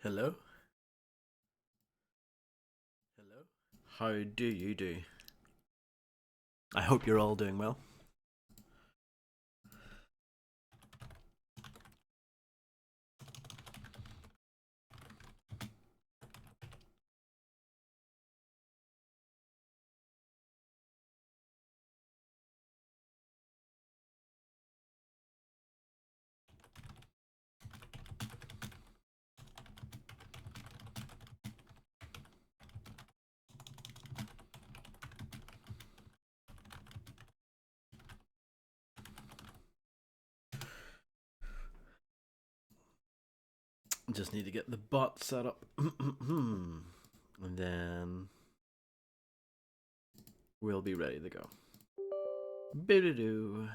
Hello? Hello? How do you do? I hope you're all doing well. Just need to get the bot set up. And then we'll be ready to go. Boo-doo-doo.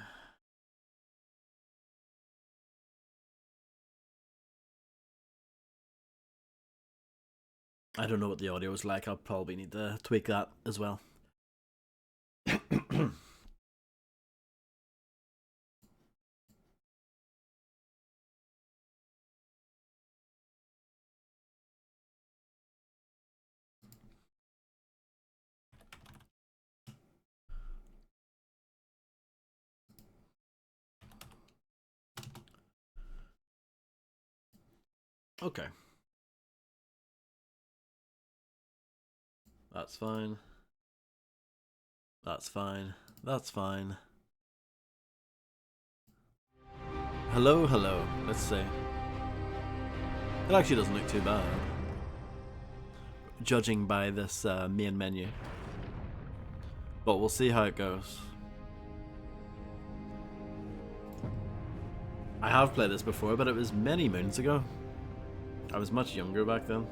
I don't know what the audio is like. I'll probably need to tweak that as well. Okay. That's fine. That's fine. That's fine. Hello, hello. Let's see. It actually doesn't look too bad, judging by this main menu. But we'll see how it goes. I have played this before, but it was many moons ago. I was much younger back then.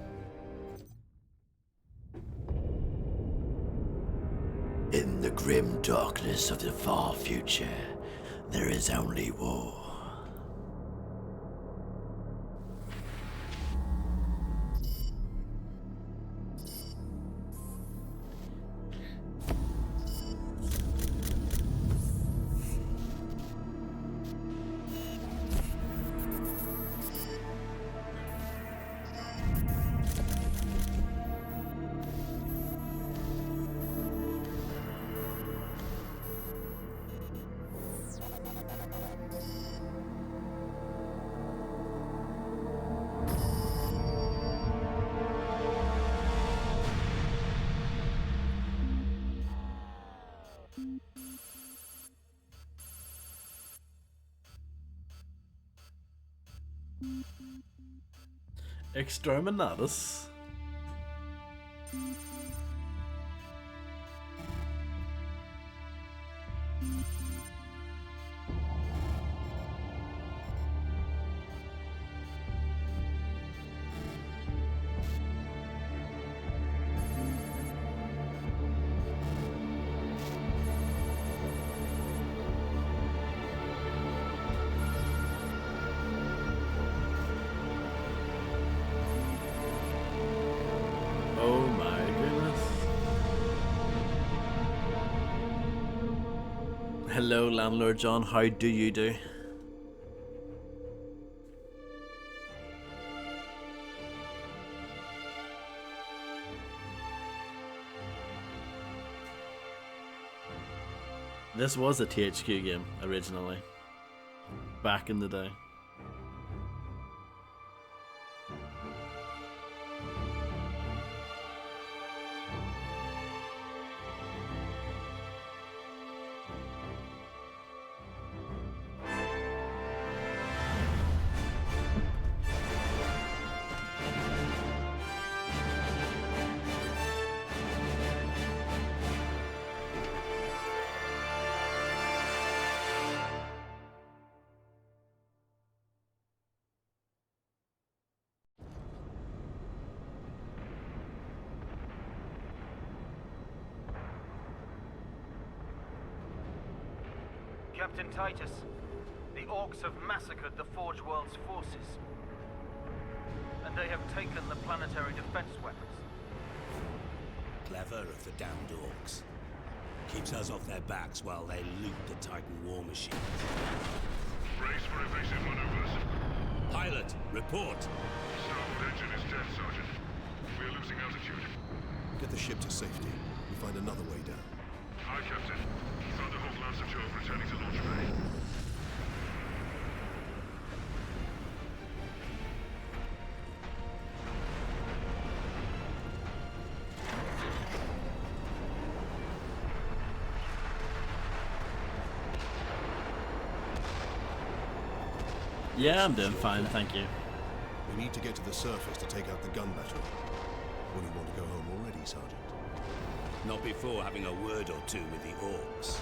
In the grim darkness of the far future, there is only war. Exterminatus. Oh my goodness. Hello, Landlord John. How do you do? This was a THQ game originally, back in the day. Captain Titus, the Orcs have massacred the Forge World's forces. And they have taken the planetary defense weapons. Clever of the damned Orcs. Keeps us off their backs while they loot the Titan war machines. Brace for evasive maneuvers. Pilot, report. So Engine is dead, Sergeant. We are losing altitude. Get the ship to safety. We find another way down. Aye, Captain. Thunderhawk Lancer Jove returning to launch bay. Yeah, I'm doing fine, thank you. We need to get to the surface to take out the gun battery. Or do you want to go home already, Sergeant? Not before having a word or two with the orcs.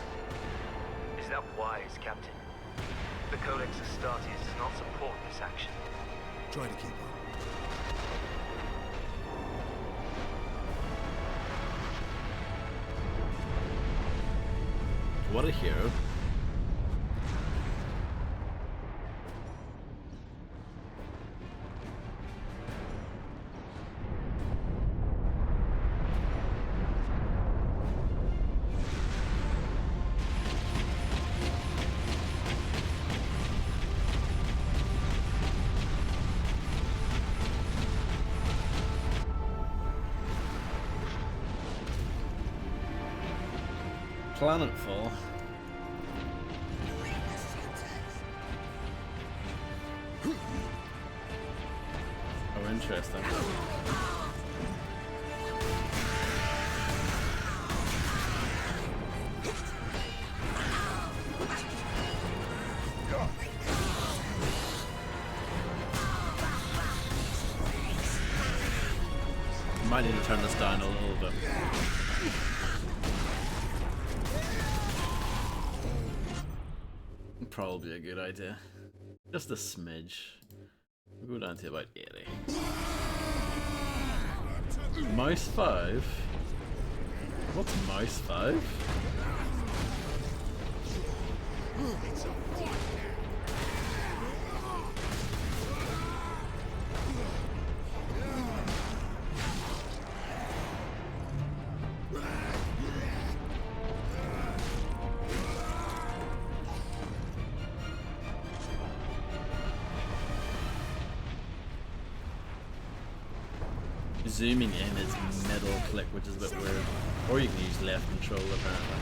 Is that wise, Captain? The Codex Astartes does not support this action. Try to keep up. What a hero. Planetfall. Oh, interesting. Might need to turn this down a little bit. Probably a good idea. Just a smidge. We'll go down to about 80. Mouse 5? What's mouse 5? Zooming in is middle click, which is a bit weird. Or you can use left control apparently.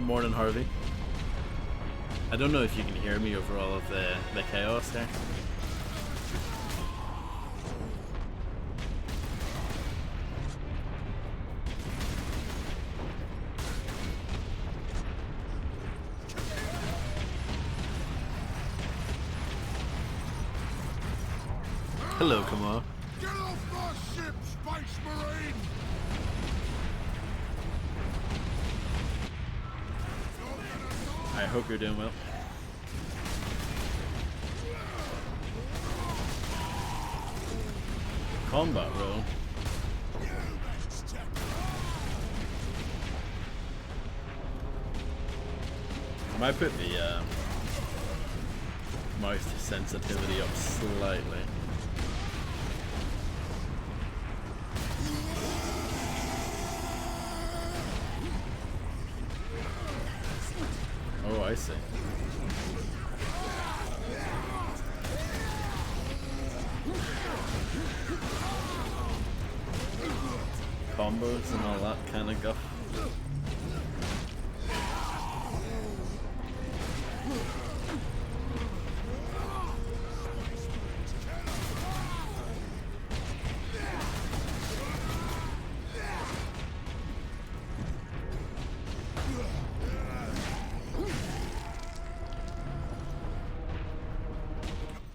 Morning, Harvey. I don't know if you can hear me over all of the chaos there. Hello, Kamal. Get off my ship, Space Marine! I hope you're doing well. Combat roll. I might put the mouse sensitivity up slightly. Oh, I see. Combos and all that kind of guff.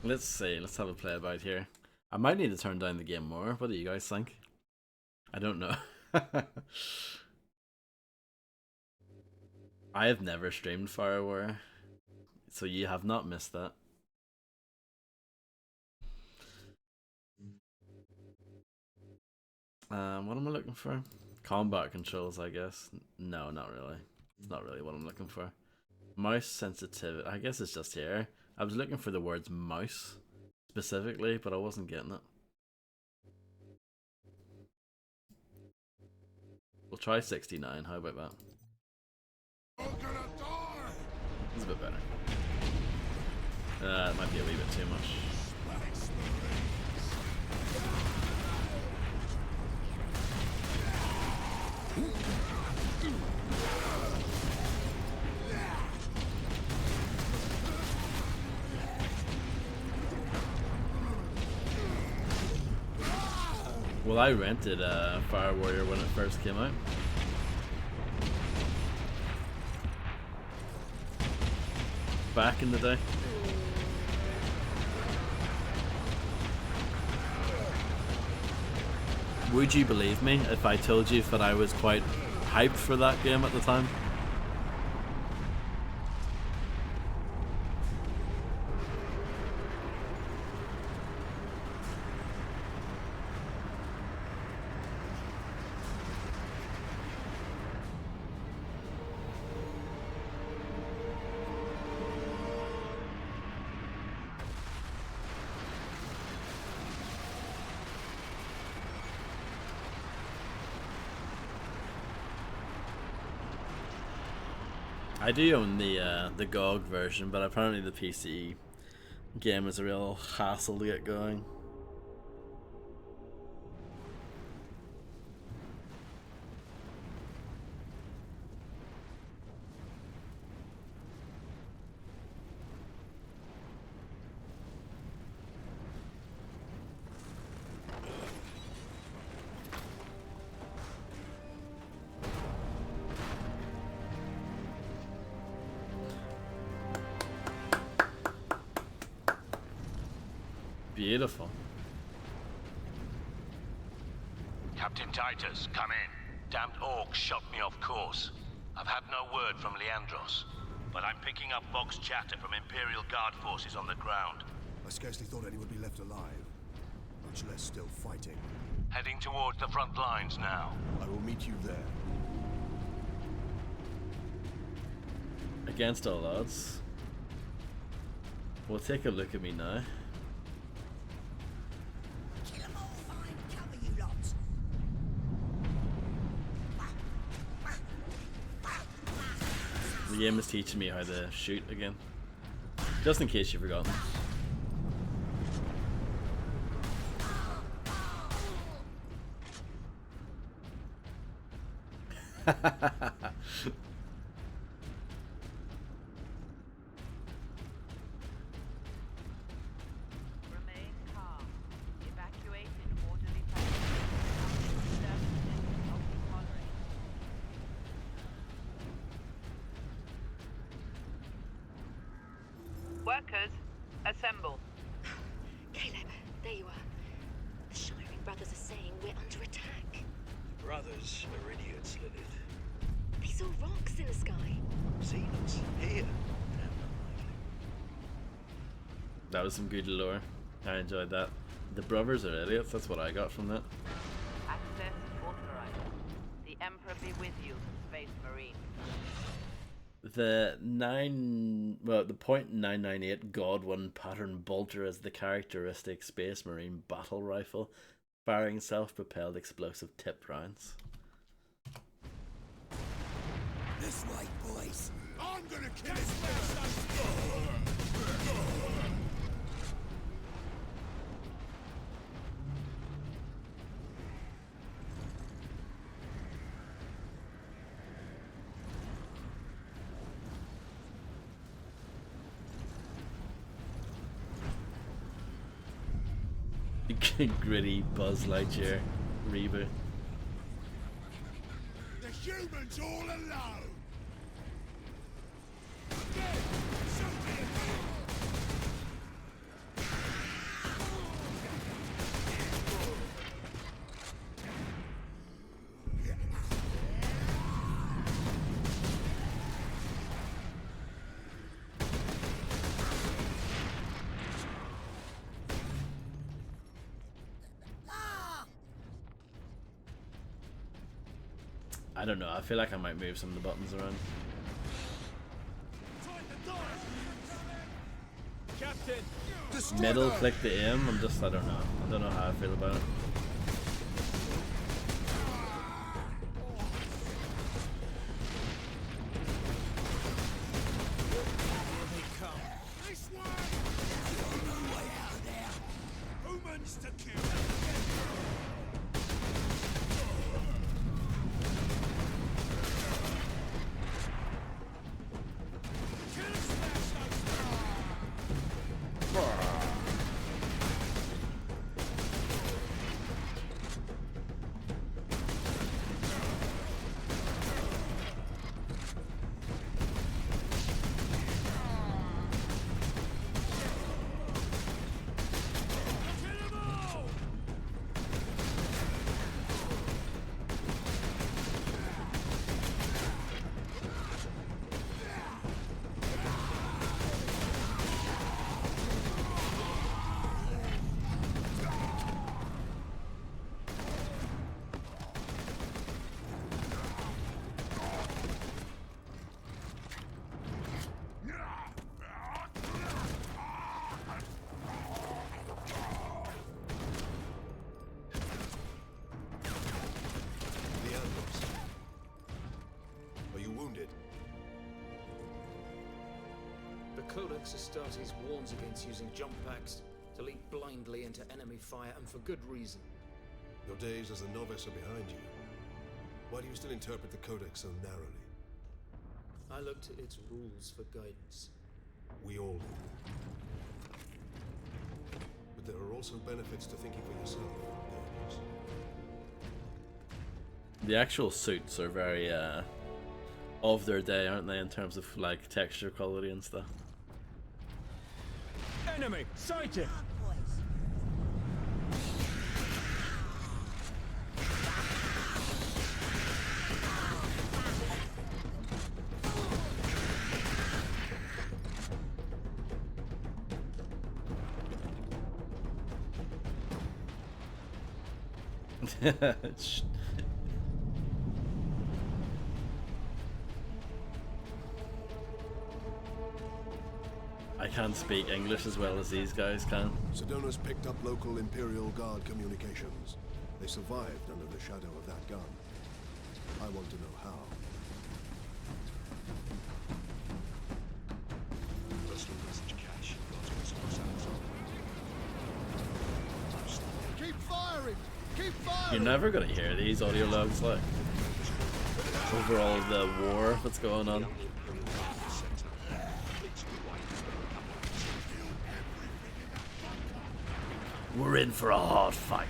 Let's see. Let's have a play about here. I might need to turn down the game more. What do you guys think? I don't know. I have never streamed Firewire, so you have not missed that. What am I looking for? Combat controls, I guess. No, not really. It's not really what I'm looking for. Mouse sensitivity. I guess it's just here. I was looking for the words mouse specifically, but I wasn't getting it. We'll try 69. How about that? It's a bit better. It might be a wee bit too much. Well, I rented Fire Warrior when it first came out. Back in the day. Would you believe me if I told you that I was quite hyped for that game at the time? I do own the GOG version, but apparently the PC game is a real hassle to get going. Beautiful. Captain Titus, come in. Damned orcs shot me off course. I've had no word from Leandros, but I'm picking up Vox chatter from Imperial Guard forces on the ground. I scarcely thought any would be left alive, much less still fighting. Heading towards the front lines now. I will meet you there. Against all odds. Well, take a look at me now. The game is teaching me how to shoot again. Just in case you've forgotten. Remain calm. Evacuate in orderly fashion. Services will be tolerated. Workers, assemble. Caleb, there you are. The Shiring Brothers are saying we're under attack. Brothers are idiots, Lilith. They saw rocks in the sky. Seen us here. Damn unlikely. That was some good lore. I enjoyed that. The brothers are idiots, that's what I got from that. Access authorized. The Emperor be with you, Space Marine. The .998 Godwin pattern bolter is the characteristic Space Marine battle rifle, firing self-propelled explosive tip rounds. This way, boys. I'm gonna kill it! Gritty Buzz Lightyear reboot. The humans all alone! I don't know. I feel like I might move some of the buttons around. Captain! Middle click the aim. I don't know. I don't know how I feel about it. The Codex Astartes warns against using jump packs to leap blindly into enemy fire, and for good reason. Your days as a novice are behind you. Why do you still interpret the Codex so narrowly? I look to its rules for guidance. We all do. But there are also benefits to thinking for yourself, Guardians. The actual suits are very of their day, aren't they, in terms of like texture quality and stuff. Enemy sighted! I can't speak English as well as these guys can. Sedona's picked up local Imperial Guard communications. They survived under the shadow of that gun. I want to know how. Keep firing! Keep firing! You're never gonna hear these audio logs, like, over all the war that's going on. We're in for a hard fight.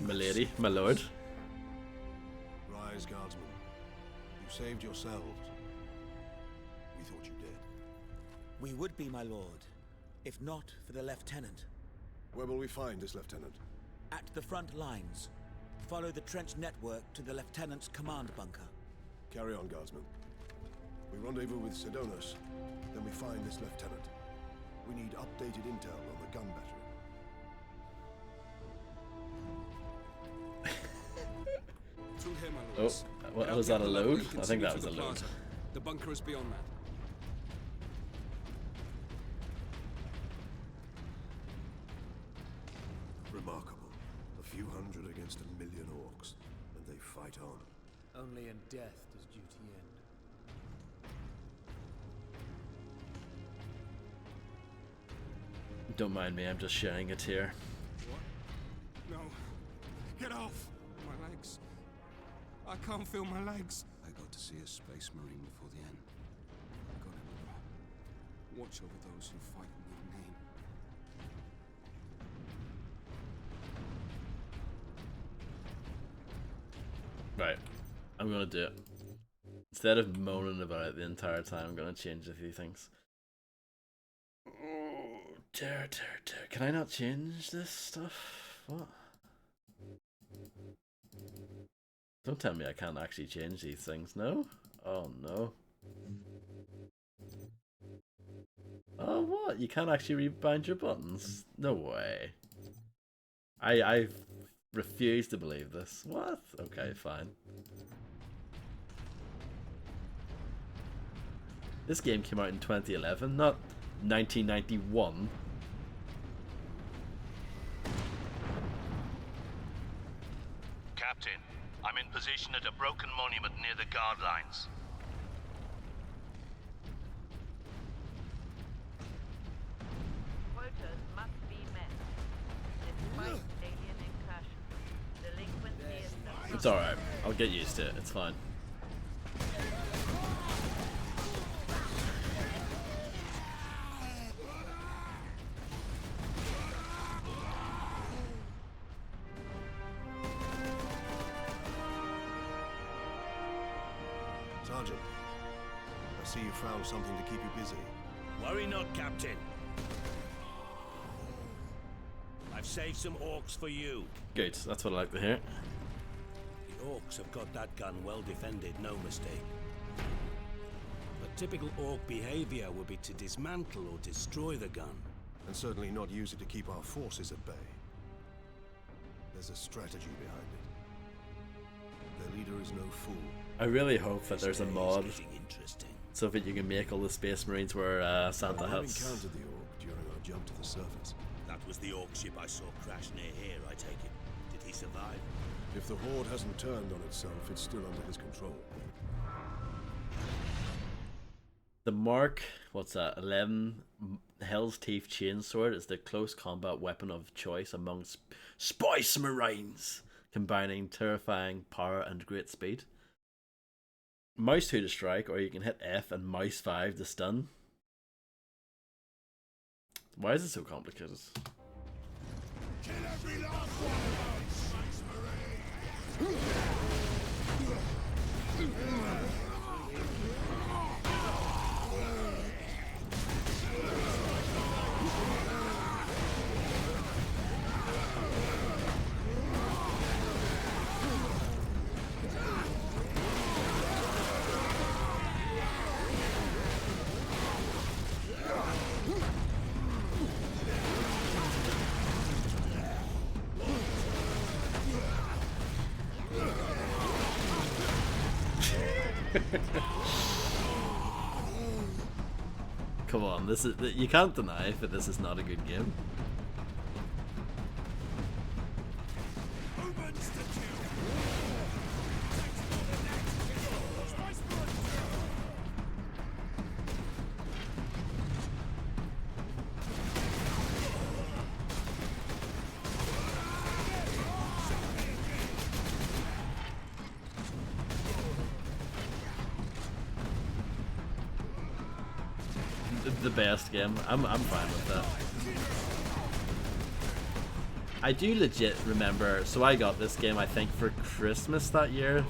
Milady, my lord. Rise, Guardsmen. You saved yourselves. We thought you did. We would be, my lord, if not for the lieutenant. Where will we find this lieutenant? At the front lines. Follow the trench network to the lieutenant's command bunker. Carry on, Guardsmen. We rendezvous with Sedonis, then we find this lieutenant. We need updated intel on the gun battery. Through here, my Oh, lords. what was that, a load? I think that was a load. The bunker is beyond that. Remarkable. A few hundred against 1,000,000 orcs, and they fight on. Only in death does duty end. Don't mind me, I'm just sharing a tear. What? No. Get off! My legs. I can't feel my legs. I got to see a space marine before the end. I got it. Watch over those who fight in your name. Right, I'm gonna do it. Instead of moaning about it the entire time, I'm gonna change a few things. Oh, dear. Can I not change this stuff? What? Don't tell me I can't actually change these things, no? Oh no. Oh what? You can't actually rebind your buttons? No way. I refuse to believe this. What? Okay, fine. This game came out in 2011, not 1991. Captain, I'm in position at a broken monument near the guard lines. Quotas must be met. Despite alien incursion, delinquency is the... It's alright. I'll get used to it. It's fine. Sergeant, I see you found something to keep you busy. Worry not, Captain. I've saved some orcs for you. Good, that's what I like to hear. The orcs have got that gun well defended, no mistake. But typical orc behavior would be to dismantle or destroy the gun. And certainly not use it to keep our forces at bay. There's a strategy behind it. Their leader is no fool. I really hope that there's a mod so that you can make all the Space Marines wear Santa We hats. encountered the orc during our jump to the surface. That was the orc ship I saw crash near here, I take it. Did he survive? If the Horde hasn't turned on itself, it's still under his control. The Mark, what's that, 11 Hell's Teeth Chainsword is the close combat weapon of choice among Space Marines, combining terrifying power and great speed. Mouse 2 to strike, or you can hit F and mouse 5 to stun. Why is it so complicated? Kill every last one of us, Space Marine! Come on, this is, you can't deny that this is not a good game. The best game. I'm fine with that. I do legit remember, so I got this game I think for Christmas that year,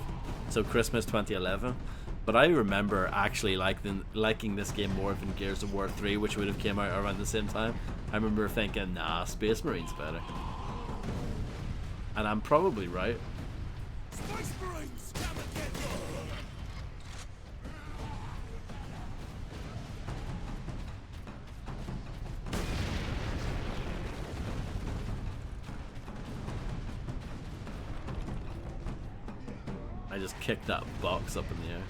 so Christmas 2011, but I remember actually liking this game more than Gears of War 3, which would have came out around the same time. I remember thinking, nah, Space Marine's better. And I'm probably right. Space Marines, come again! I just kicked that box up in the air.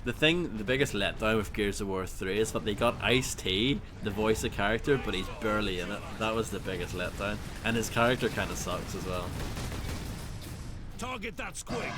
The biggest letdown with Gears of War 3 is that they got Ice-T, the voice of character, but he's barely in it. That was the biggest letdown. And his character kind of sucks as well. Target that squig!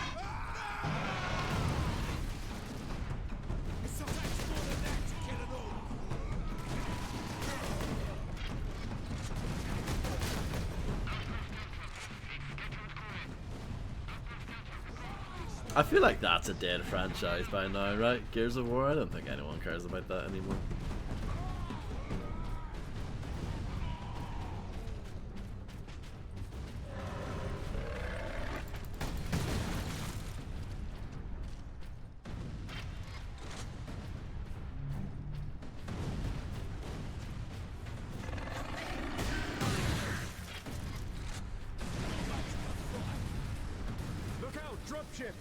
I feel like that's a dead franchise by now, right? Gears of War? I don't think anyone cares about that anymore. Look out, dropship!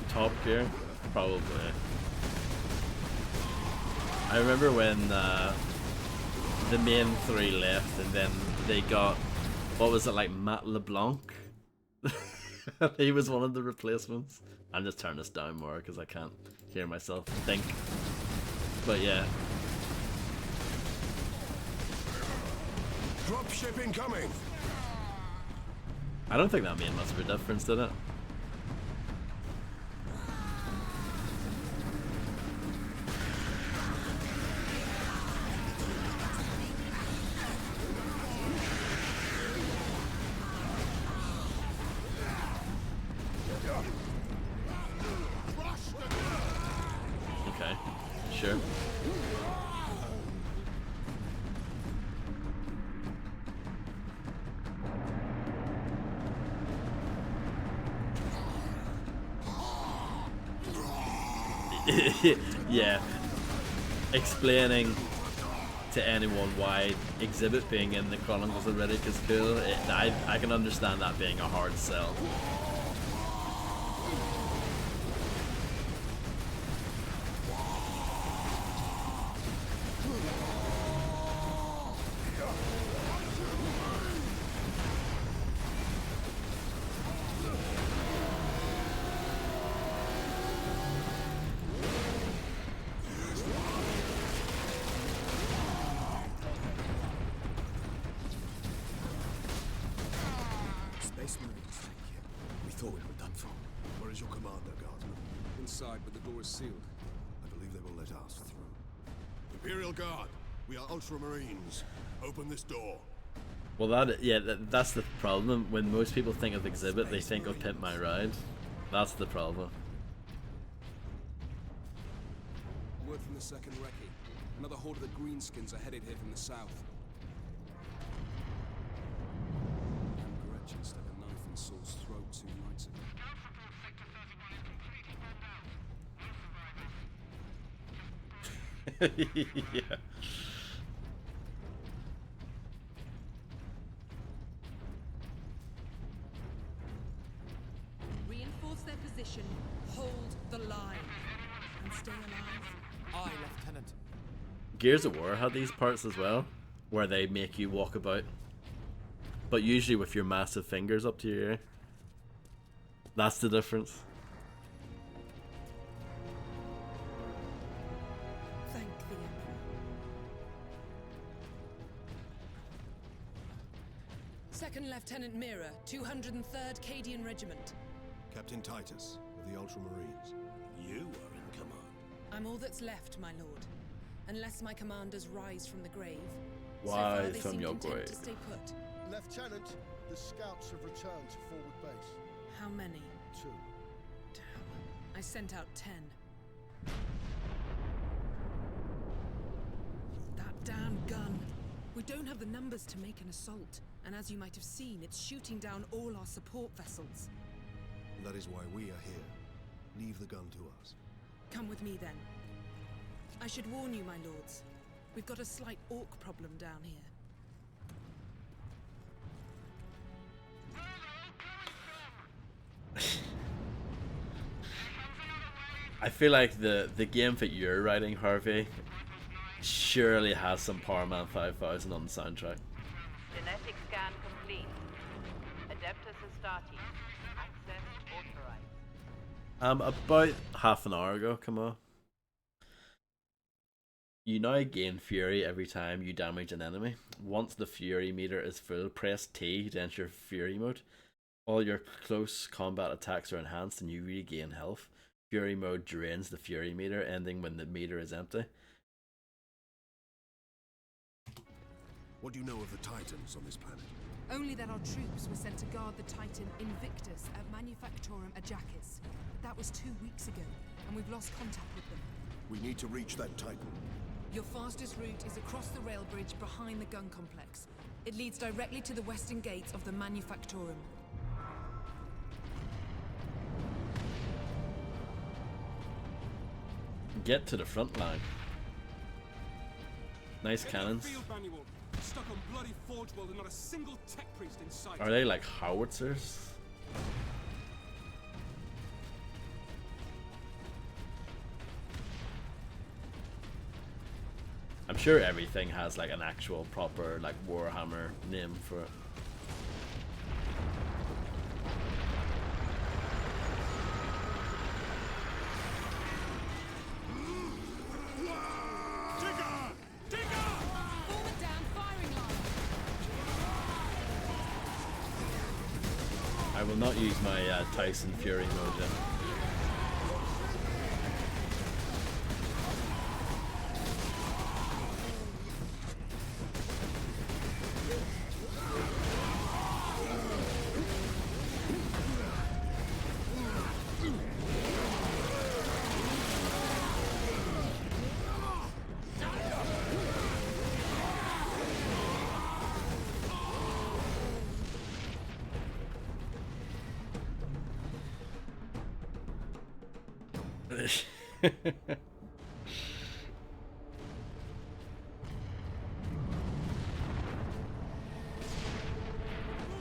Top Gear? Probably. I remember when the main three left and then they got, what was it, like Matt LeBlanc? He was one of the replacements. I'm just turning this down more because I can't hear myself think. But yeah. Dropship incoming! I don't think that made much of a difference, did it? Okay, sure. Yeah, explaining to anyone why Exhibit being in the Chronicles of Riddick is cool, I can understand that being a hard sell. Space Marines, thank you. We thought we were done for. Where is your commander, Guardsman? Inside, but the door is sealed. I believe they will let us through. Imperial Guard, we are Ultramarines. Open this door. Well, that's the problem. When most people think of Exhibit, they think of Pimp My Ride. That's the problem. Word from the second recce. Another horde of the Greenskins are headed here from the south. Gretchen stuck a knife in Saul's throat 2 nights ago. Yeah. Reinforce their position, hold the line, and stay alive. Aye, Lieutenant. Gears of War had these parts as well, where they make you walk about, but usually with your massive fingers up to your ear. That's the difference. Thank the Emperor. Second Lieutenant Mira, 203rd Cadian Regiment. Captain Titus of the Ultramarines. You are in command. I'm all that's left, my lord. Unless my commanders rise from the grave. So Rise far, they from seem your content grave. to stay put. Lieutenant, the scouts have returned to forward base. How many? 2. Damn. I sent out 10. That damn gun. We don't have the numbers to make an assault. And as you might have seen, it's shooting down all our support vessels. That is why we are here. Leave the gun to us. Come with me then. I should warn you, my lords. We've got a slight orc problem down here. I feel like the game that you're writing, Harvey, surely has some Power Man 5000 on the soundtrack. Genetic scan complete. Adeptus Astartes. Access authorized. About half an hour ago, come on. You now gain Fury every time you damage an enemy. Once the Fury meter is full, press T to enter Fury mode. All your close combat attacks are enhanced and you regain health. Fury mode drains the Fury meter, ending when the meter is empty. What do you know of the Titans on this planet? Only that our troops were sent to guard the Titan Invictus at Manufactorum Ajakis. That was 2 weeks ago, and we've lost contact with them. We need to reach that Titan. Your fastest route is across the rail bridge behind the gun complex. It leads directly to the western gates of the Manufactorum. Get to the front line. Nice cannons. Stuck on bloody Forge World and not a single tech priest in sight. Are they like howitzers? I'm sure everything has like an actual proper like Warhammer name for it. I will not use my Tyson Fury mode then.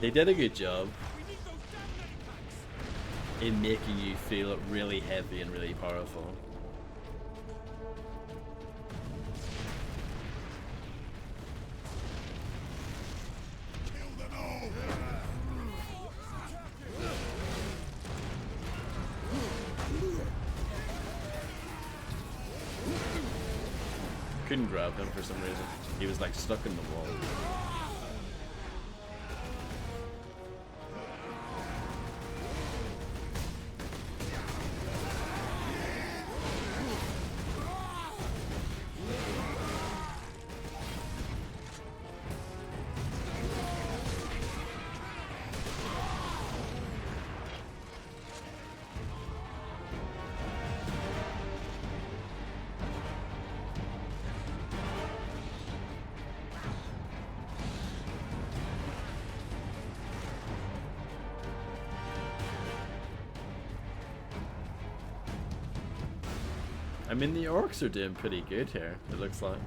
They did a good job in making you feel really heavy and really powerful. Couldn't grab him for some reason. He was like stuck in the wall. I mean, the orcs are doing pretty good here, it looks like.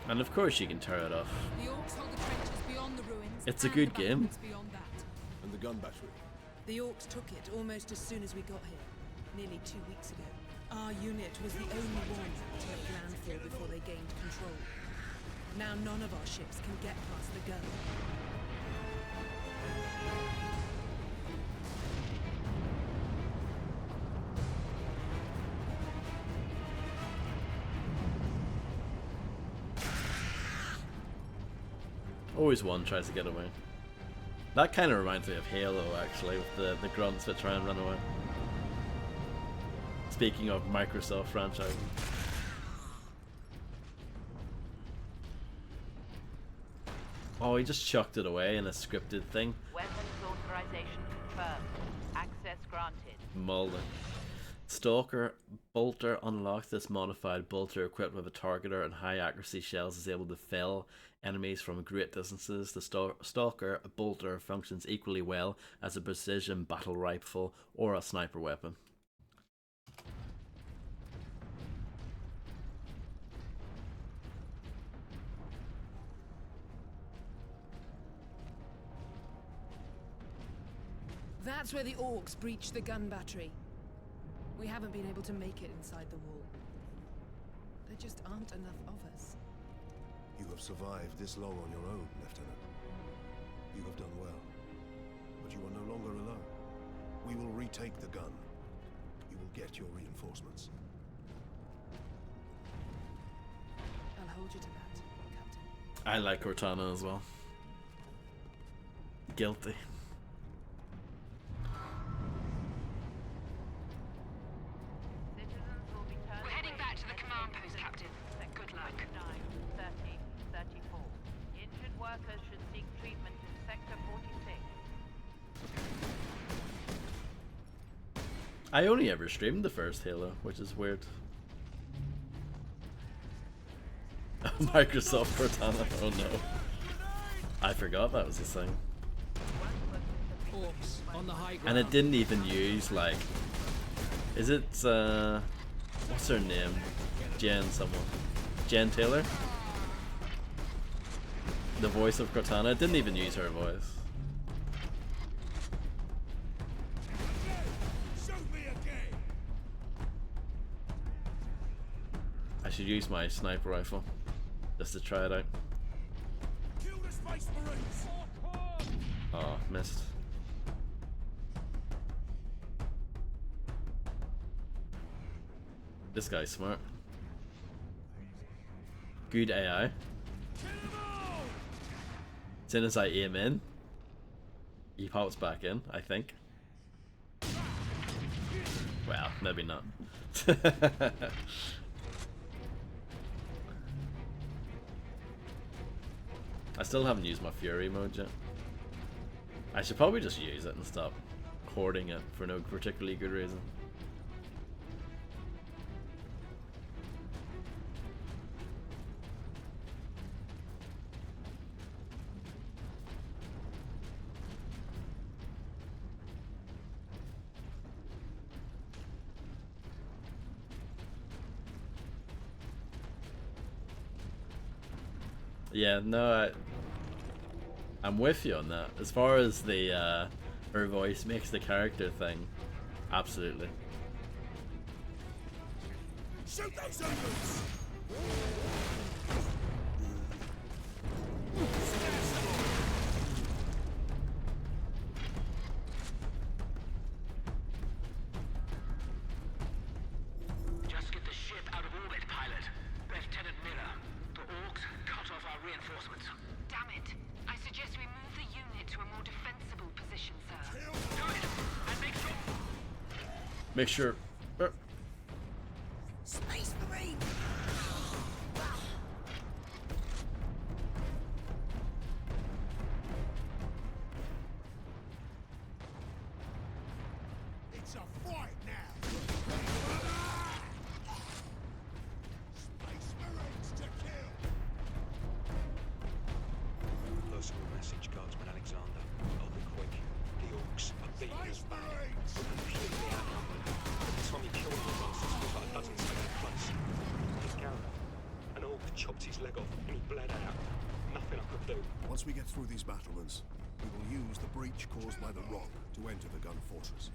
And of course you can tear it off. The orcs hold the trenches beyond the ruins. It's a good game. Beyond that. And the gun battery? The orcs took it almost as soon as we got here, nearly 2 weeks ago. Our unit was the only one to make landfall before they gained control. Now none of our ships can get past the gun. Always one tries to get away. That kind of reminds me of Halo, actually, with the grunts that try and run away. Speaking of Microsoft franchise. Oh, he just chucked it away in a scripted thing. Weapons authorization confirmed. Access granted. Mulder. Stalker Bolter unlocks. This modified bolter equipped with a targeter and high accuracy shells is able to fell enemies from great distances. The Stalker Bolter functions equally well as a precision battle rifle or a sniper weapon. That's where the orcs breached the gun battery. We haven't been able to make it inside the wall. There just aren't enough of us. You have survived this long on your own, Lieutenant. You have done well. But you are no longer alone. We will retake the gun. You will get your reinforcements. I'll hold you to that, Captain. I like Cortana as well. Guilty. We're heading back to the command post, Captain. Good luck. 9, 30, 34. Injured workers should seek treatment in Sector 46. I only ever streamed the first Halo, which is weird. Microsoft Cortana, oh no. I forgot that was a thing. Orcs on the high ground. And it didn't even use, like... Is it, what's her name? Jen someone. Jen Taylor? The voice of Cortana, it didn't even use her voice. I should use my sniper rifle just to try it out. Oh, missed. This guy's smart. Good AI. As soon as I aim in, he pops back in, I think. Well, maybe not. I still haven't used my Fury mode yet. I should probably just use it and stop hoarding it for no particularly good reason. Yeah, no, I'm with you on that. As far as the her voice makes the character thing, absolutely. Shoot those ogres! Just get the ship out of orbit, pilot. Lieutenant Miller, the orcs cut off our reinforcements. Damn it. I suggest we move the unit to a more defensible position, sir. Do it! And make sure... Make sure... Space Marine! It's a fight now! Space Marines to kill! Personal message, Guardsman Alexander. I'll be quick. The orcs are beating us back. We're completely outnumbered. Every time you kill one of the monsters, it feels like a dozen's taking place. Here's Gareth. An orc chopped his leg off and he bled out. Nothing I could do. Once we get through these battlements, we will use the breach caused by the rock to enter the gun fortress.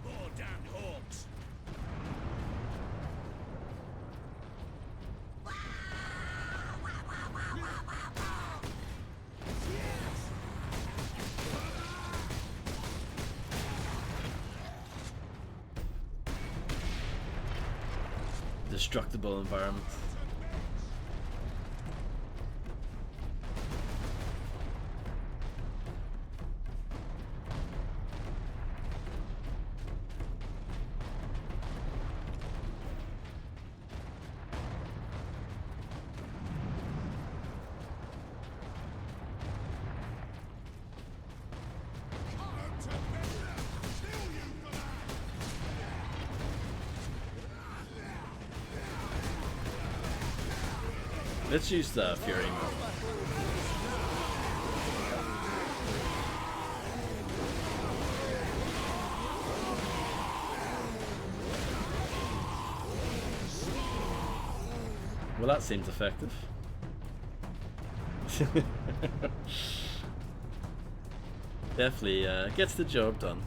More damned orcs! Destructible environment. Let's use the Fury mode. Well, that seems effective. Definitely gets the job done.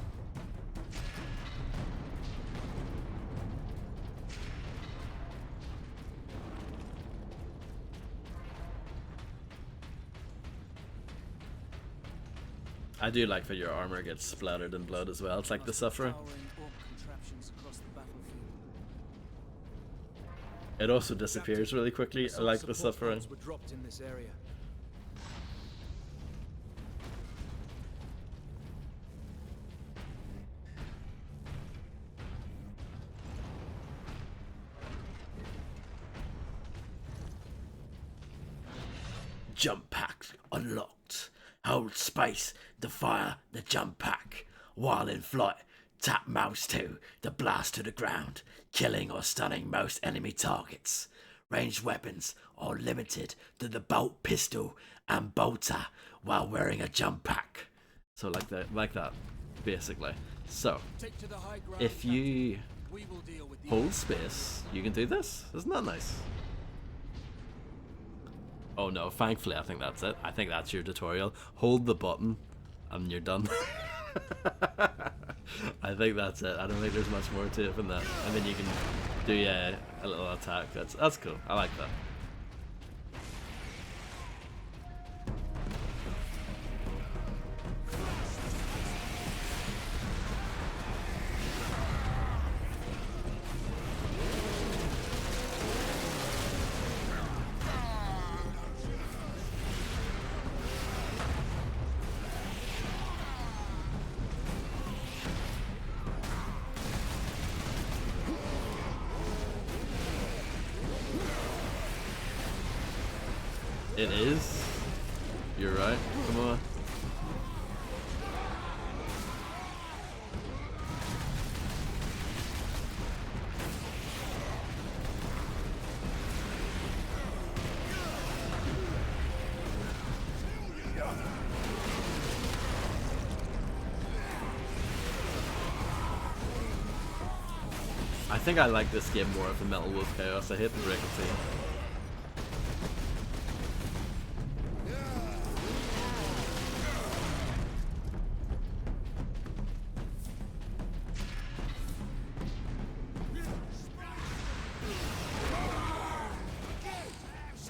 I do like that your armor gets splattered in blood as well. It's like the Sufferer. It also disappears really quickly. I like the Sufferer. Were dropped in this area. Jump pack unlocked. Hold space to fire the jump pack. While in flight, tap mouse 2 to blast to the ground, killing or stunning most enemy targets. Ranged weapons are limited to the bolt pistol and bolter while wearing a jump pack. So like that, basically. So, if you hold space, you can do this. Isn't that nice? Oh no, thankfully I think that's it. I think that's your tutorial. Hold the button and you're done. I think that's it. I don't think there's much more to it than that. And then you can do a little attack. That's cool. I like that. It is. You're right. Come on. I think I like this game more of the Metal Wolf Chaos. I hate the break of scene.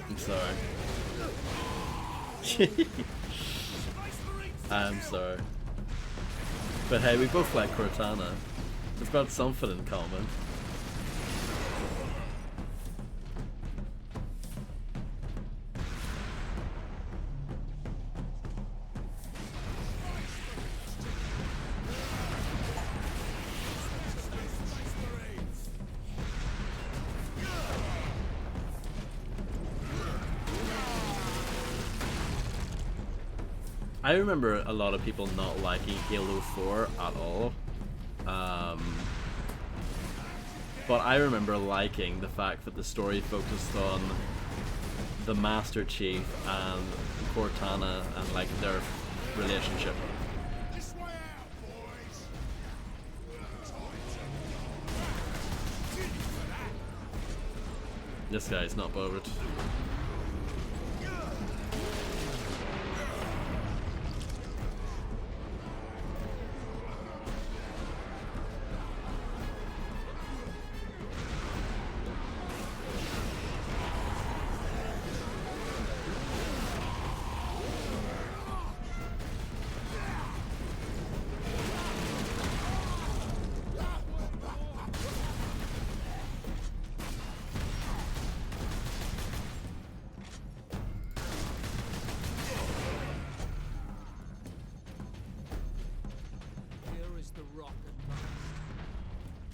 I'm sorry. I'm sorry. But hey, we both like Cortana. We've got something in common. I remember a lot of people not liking Halo 4 at all. But I remember liking the fact that the story focused on the Master Chief and Cortana and like their relationship. This guy's not bothered.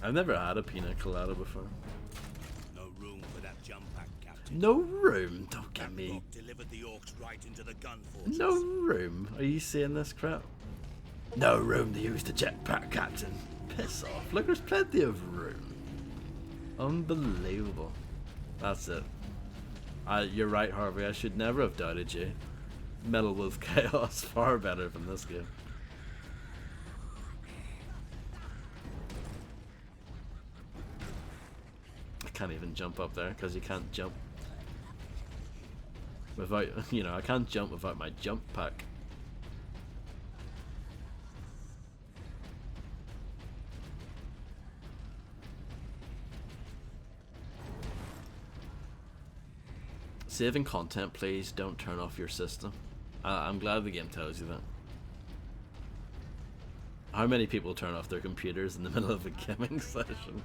I've never had a pina colada before. No room for that jump pack, Captain. No room? Don't get me. Delivered the orcs right into the gun fortress. No room? Are you seeing this crap? No room to use the jetpack, Captain. Piss off. Look, there's plenty of room. Unbelievable. That's it. You're right, Harvey. I should never have doubted you. Metal Wolf Chaos, far better than this game. I can't even jump up there because you can't jump without, you know, I can't jump without my jump pack. Saving content, please don't turn off your system. I'm glad the game tells you that. How many people turn off their computers in the middle of a gaming session?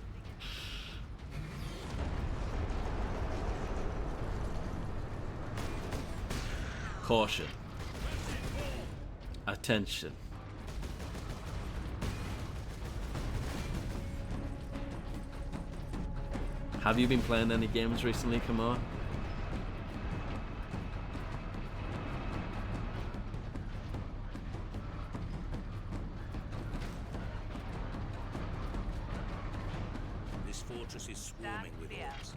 Caution. Attention. Have you been playing any games recently, Kamal? Is swarming with orcs.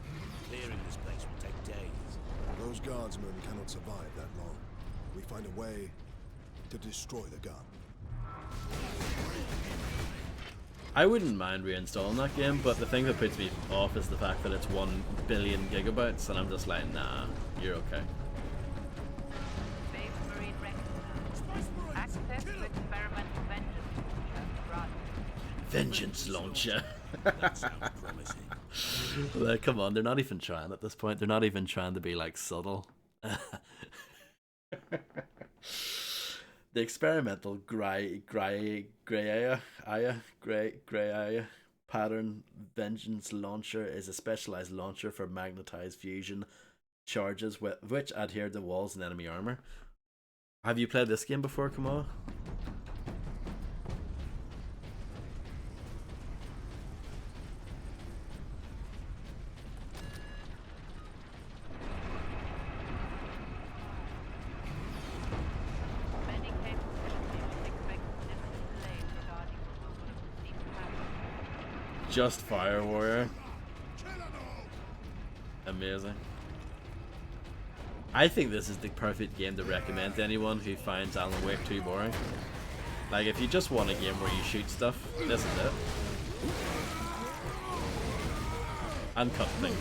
Clearing this place will take days. Those guardsmen cannot survive that long. We find a way to destroy the gun. I wouldn't mind reinstalling that game, but the thing that puts me off is the fact that it's 1 billion gigabytes, and I'm just like, nah, you're okay. Base Marine Recon. Access to experimental Vengeance launcher. That sounds promising. Like, come on, they're not even trying at this point. They're not even trying to be like subtle. The experimental gray pattern vengeance launcher is a specialized launcher for magnetized fusion charges which adhere to walls and enemy armor. Have you played this game before, Kamal? Just Fire Warrior. Amazing. I think this is the perfect game to recommend to anyone who finds Alan Wake too boring. Like, if you just want a game where you shoot stuff, this is it. And cut things.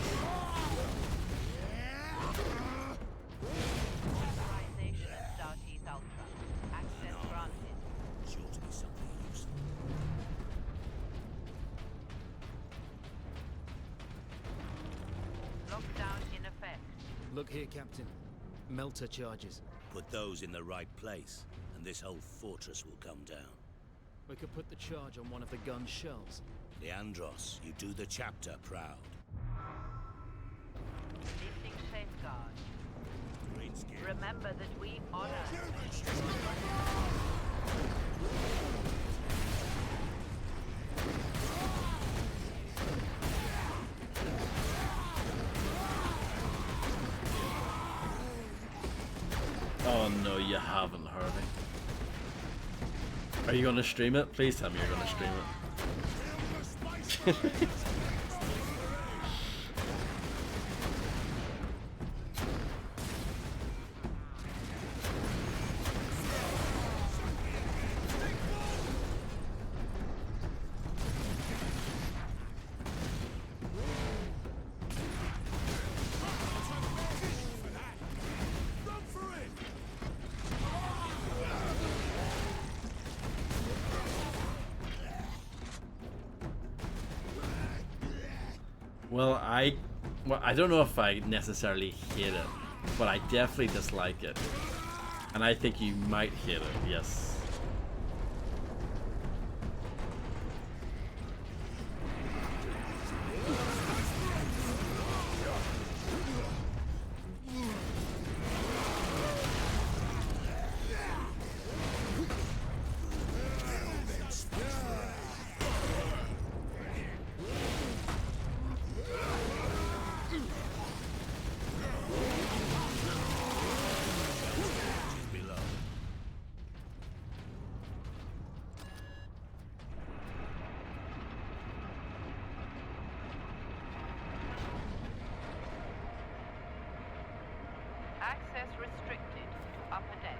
Look here, Captain. Melter charges. Put those in the right place, and this whole fortress will come down. We could put the charge on one of the gun's shells. Leandros, you do the chapter proud. Lifting safeguard. Remember that we honor. Oh no, you haven't, Harvey. Are you gonna stream it? Please tell me you're gonna stream it. Well, I don't know if I necessarily hate it, but I definitely dislike it. And I think you might hate it, yes. restricted to upper decks.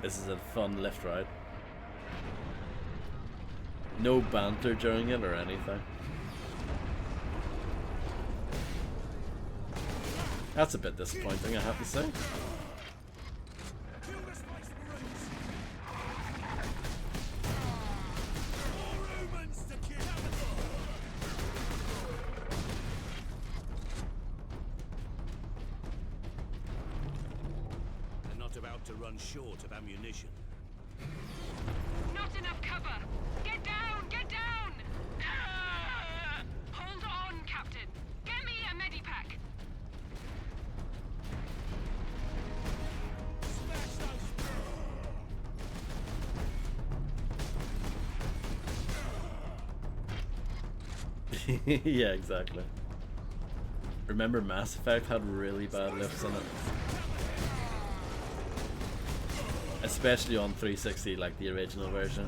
This is a fun lift ride. No banter during it or anything. That's a bit disappointing, I have to say. They're not about to run short of ammunition. Not enough cover! Get down! Get down! Ah! Hold on, Captain! Get me a medipack! Yeah, exactly. Remember Mass Effect had really bad lifts in it? Especially on 360, like the original version.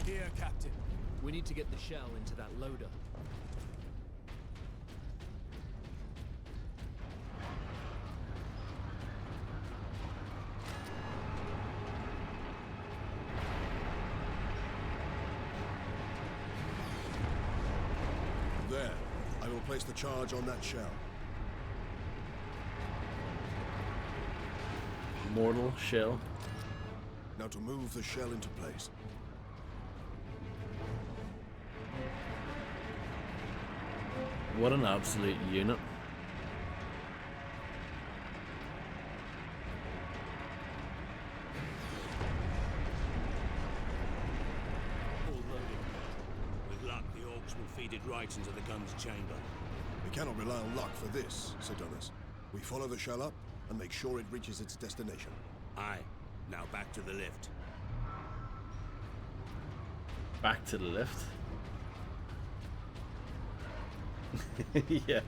Here, Captain. We need to get the shell into that loader. There. I will place the charge on that shell. Mortal shell. Now to move the shell into place. What an absolute unit. All loaded. With luck, the orcs will feed it right into the gun's chamber. We cannot rely on luck for this, Sidonis. We follow the shell up and make sure it reaches its destination. Aye. Now back to the lift. Back to the lift. Yeah.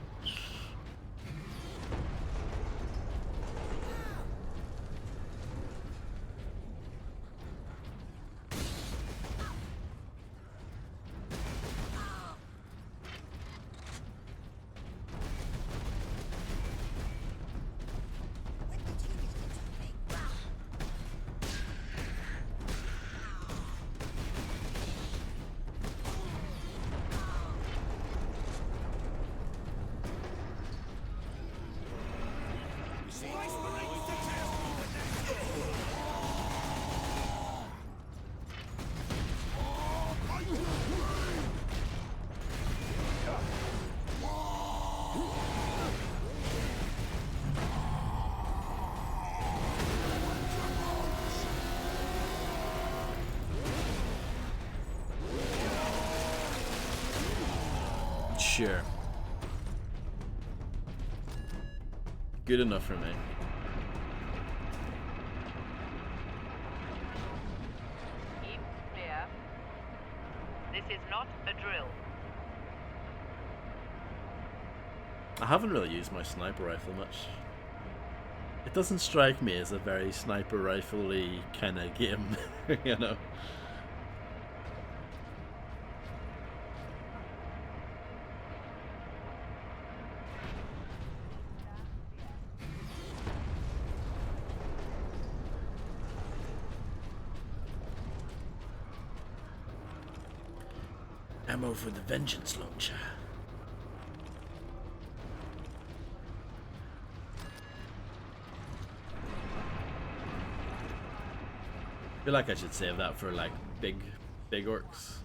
Sure. Good enough for me. Keep clear. This is not a drill. I haven't really used my sniper rifle much. It doesn't strike me as a very sniper rifle-y kind of game, you know. Ammo for the vengeance launcher. I feel like I should save that for like big orcs.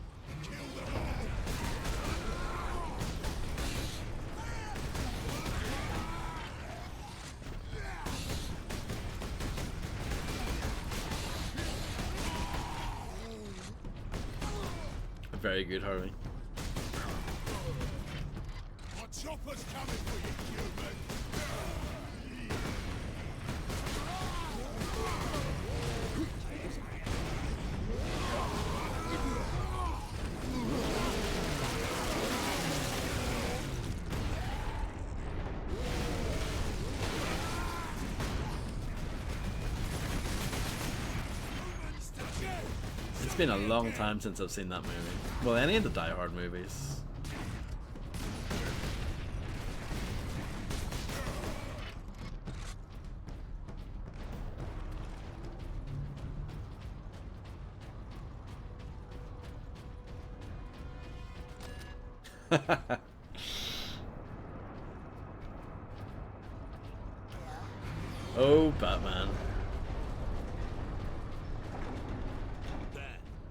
Very good, Harvey. Our chopper's coming for you, human! It's been a long time since I've seen that movie. Well, any of the Die Hard movies. Oh, Batman.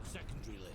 Secondary lift.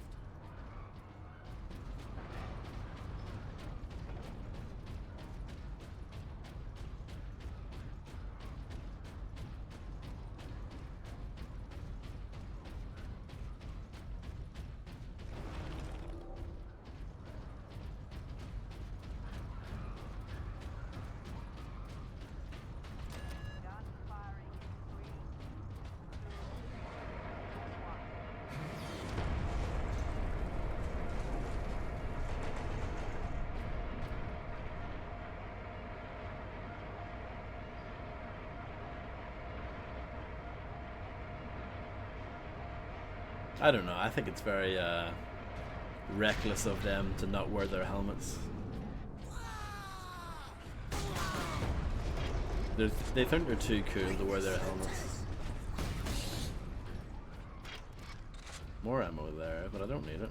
I don't know, I think it's very reckless of them to not wear their helmets. They think they're too cool to wear their helmets. More ammo there, but I don't need it.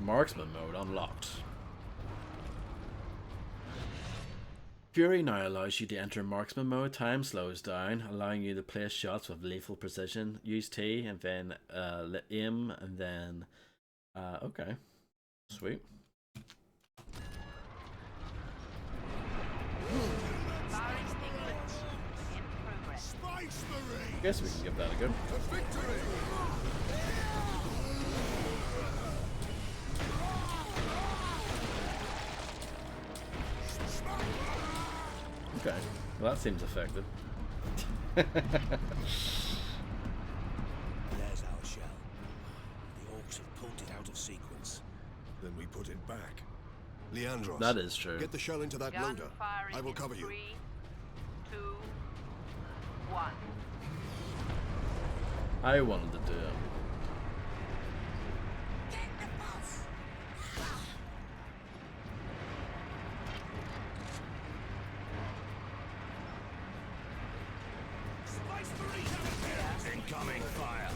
Marksman mode unlocked. Fury now allows you to enter marksman mode. Time slows down, allowing you to place shots with lethal precision. Use T and then aim and then okay. Sweet. Guess we can give that a go. Okay, well that seems effective. There's our shell. The orcs have pulled it out of sequence. Then we put it back. Leandros. That is true. Get the shell into that loader. I will cover you. 3, 2, 1. I wanted to do it. Incoming fire.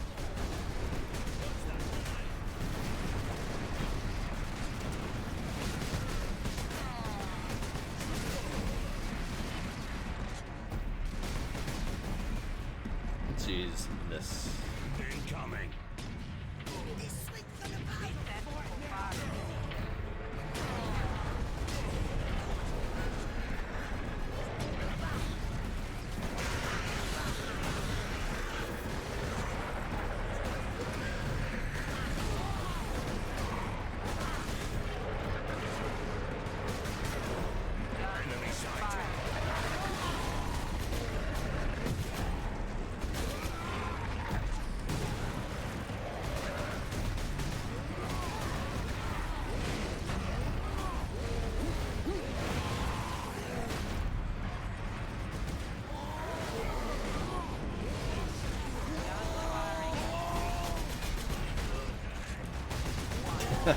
Let's use this. Incoming. I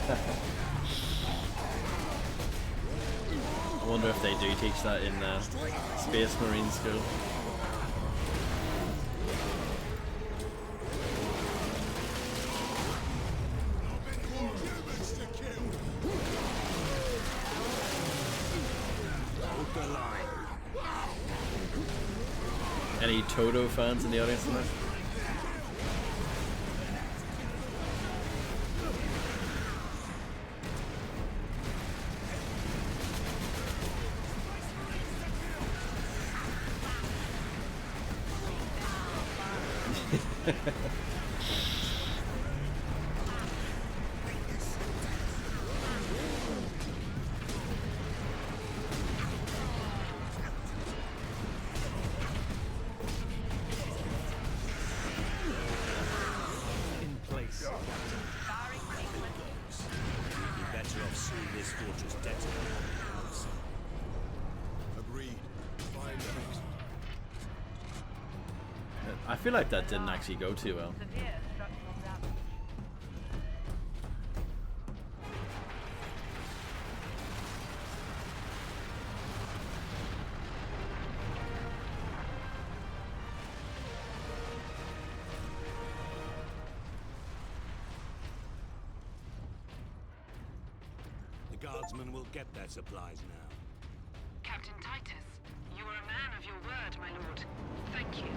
wonder if they do teach that in Space Marine School. Any Toto fans in the audience tonight? I feel like that didn't actually go too well. The guardsmen will get their supplies now. Captain Titus, you are a man of your word, my lord. Thank you.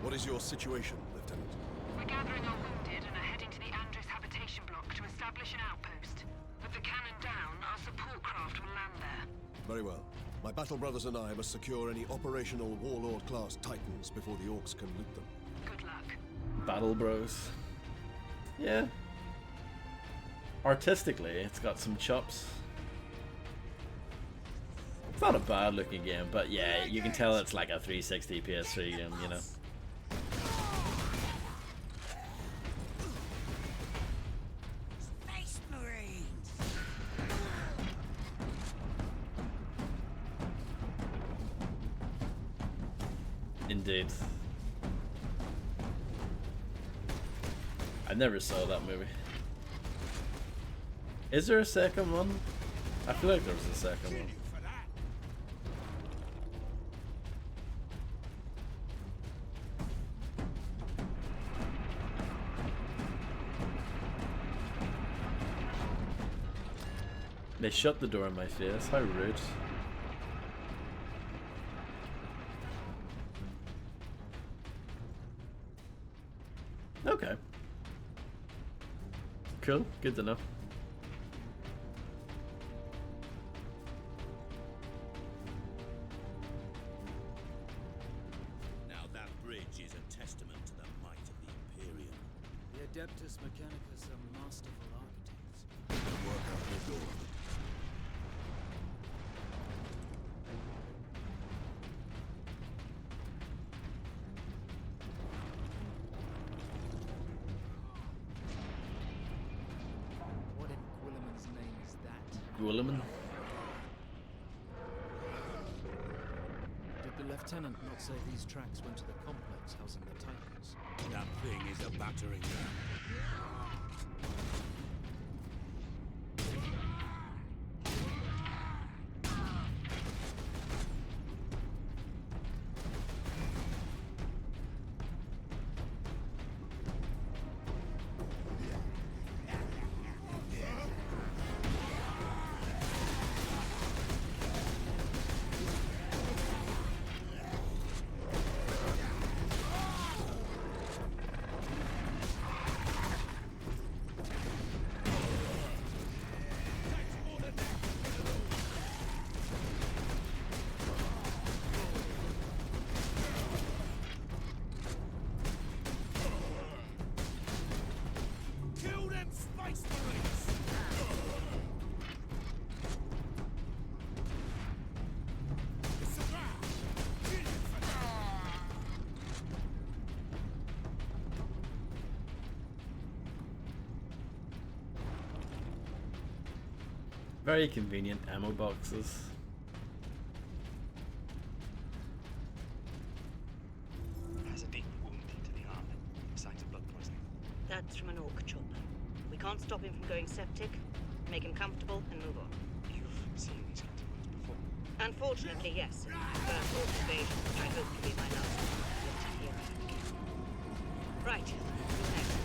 What is your situation, Lieutenant? We're gathering our wounded and are heading to the Andris habitation block to establish an outpost. With the cannon down, our support craft will land there. Very well. My battle brothers and I must secure any operational Warlord-class Titans before the Orcs can loot them. Good luck. Battle Bros. Yeah. Artistically, it's got some chops. It's not a bad looking game, but yeah, you can tell it's like a 360 PS3 game, you know. Space Marines! Indeed. I never saw that movie. Is there a second one? I feel like there was a second one. They shut the door in my face. How rude. Okay. Cool. Good to know. Now that bridge is a testament to the might of the Imperium. The Adeptus Mechanicus are masterful architects. Work out the door. What in Gwilliman's name is that? Gwilliman? Did the Lieutenant not say these tracks went to the complex housing the Titans? That thing is a battering ram. Kill them Space Marines! It's a wrap! Kill him for that! Very convenient ammo boxes. Has a deep wound into the arm. Signs of blood poisoning. That's from an orc chopper. We can't stop him from going septic. Make him comfortable and move on. You've seen these kinds of wounds before. Unfortunately, yes. First orc invasion, which I hope to be my last. Looked here. Right. Who's next?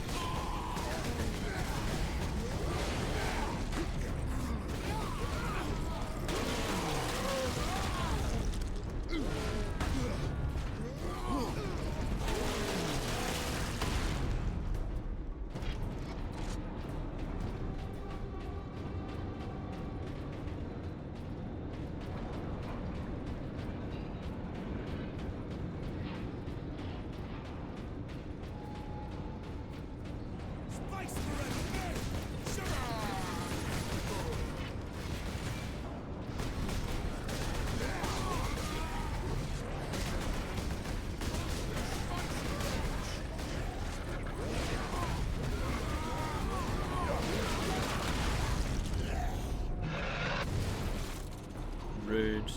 Rude.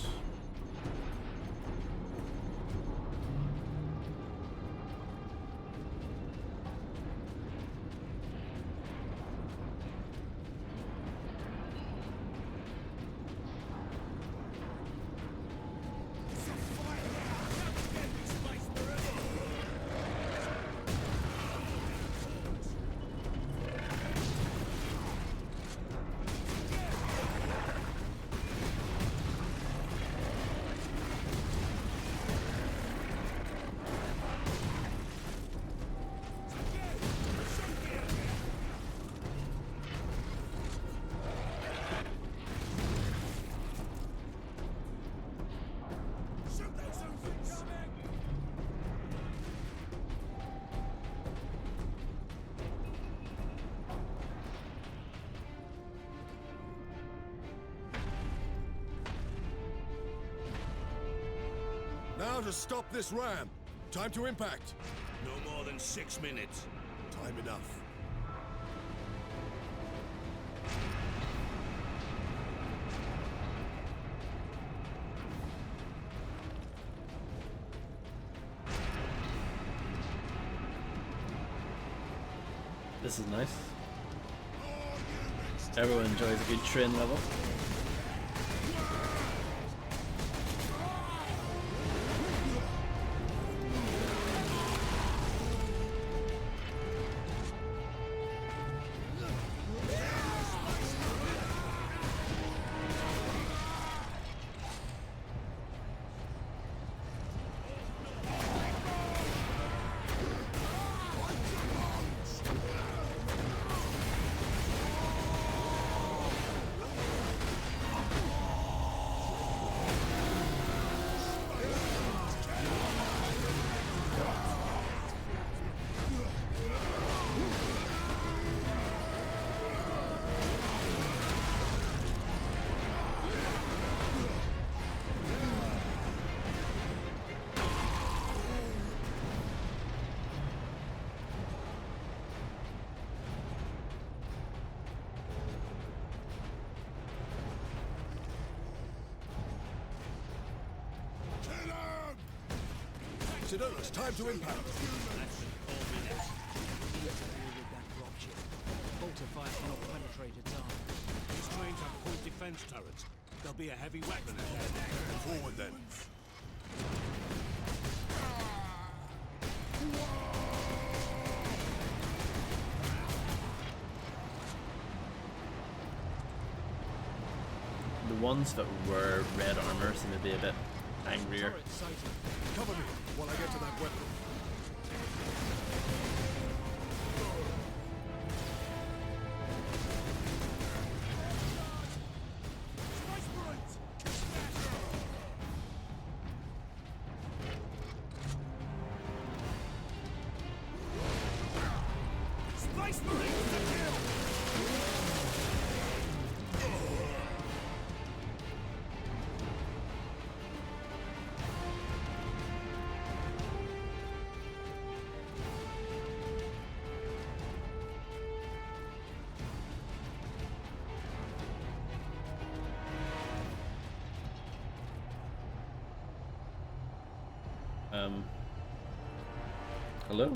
Now to stop this ram. Time to impact. No more than 6 minutes. Time enough. This is nice. Everyone enjoys a good train level. Sedona's time to impact. Less than 4 minutes. Need to deal with that dropship. Bolter fire cannot penetrate its armor. These trains have point defense turrets. There'll be a heavy weapon ahead. Forward then. The ones that were red armor seem to be a bit angrier. Cover me while I get to that weapon. Space Marines to kill! Hello?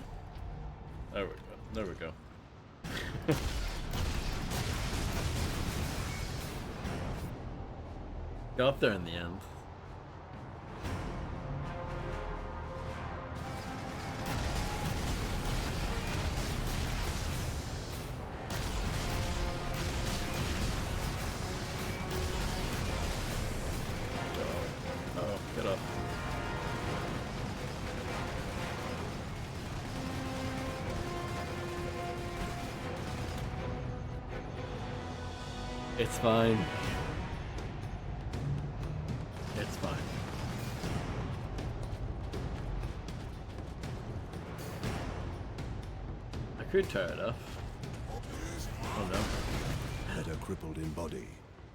There we go. There we go. Got up there in the end. Oh, get up. It's fine. It's fine. I could tear it off. Oh no. Better crippled in body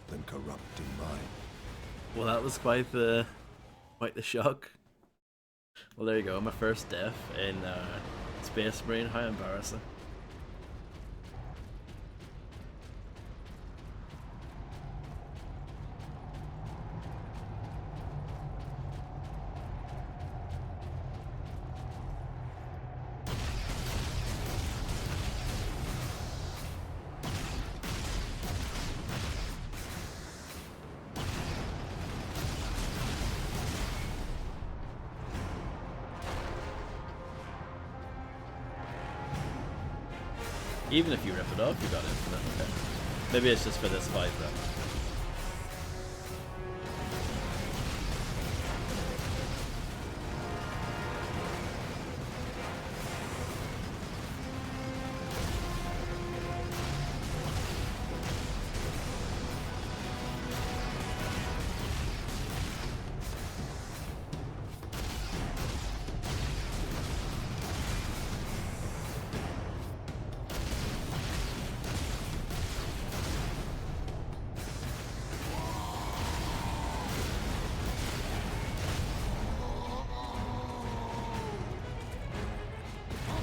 than corrupt in mind. Well, that was quite the shock. Well, there you go. My first death in Space Marine. How embarrassing. Even if you rip it off, you got infinite. Okay. Maybe it's just for this fight though.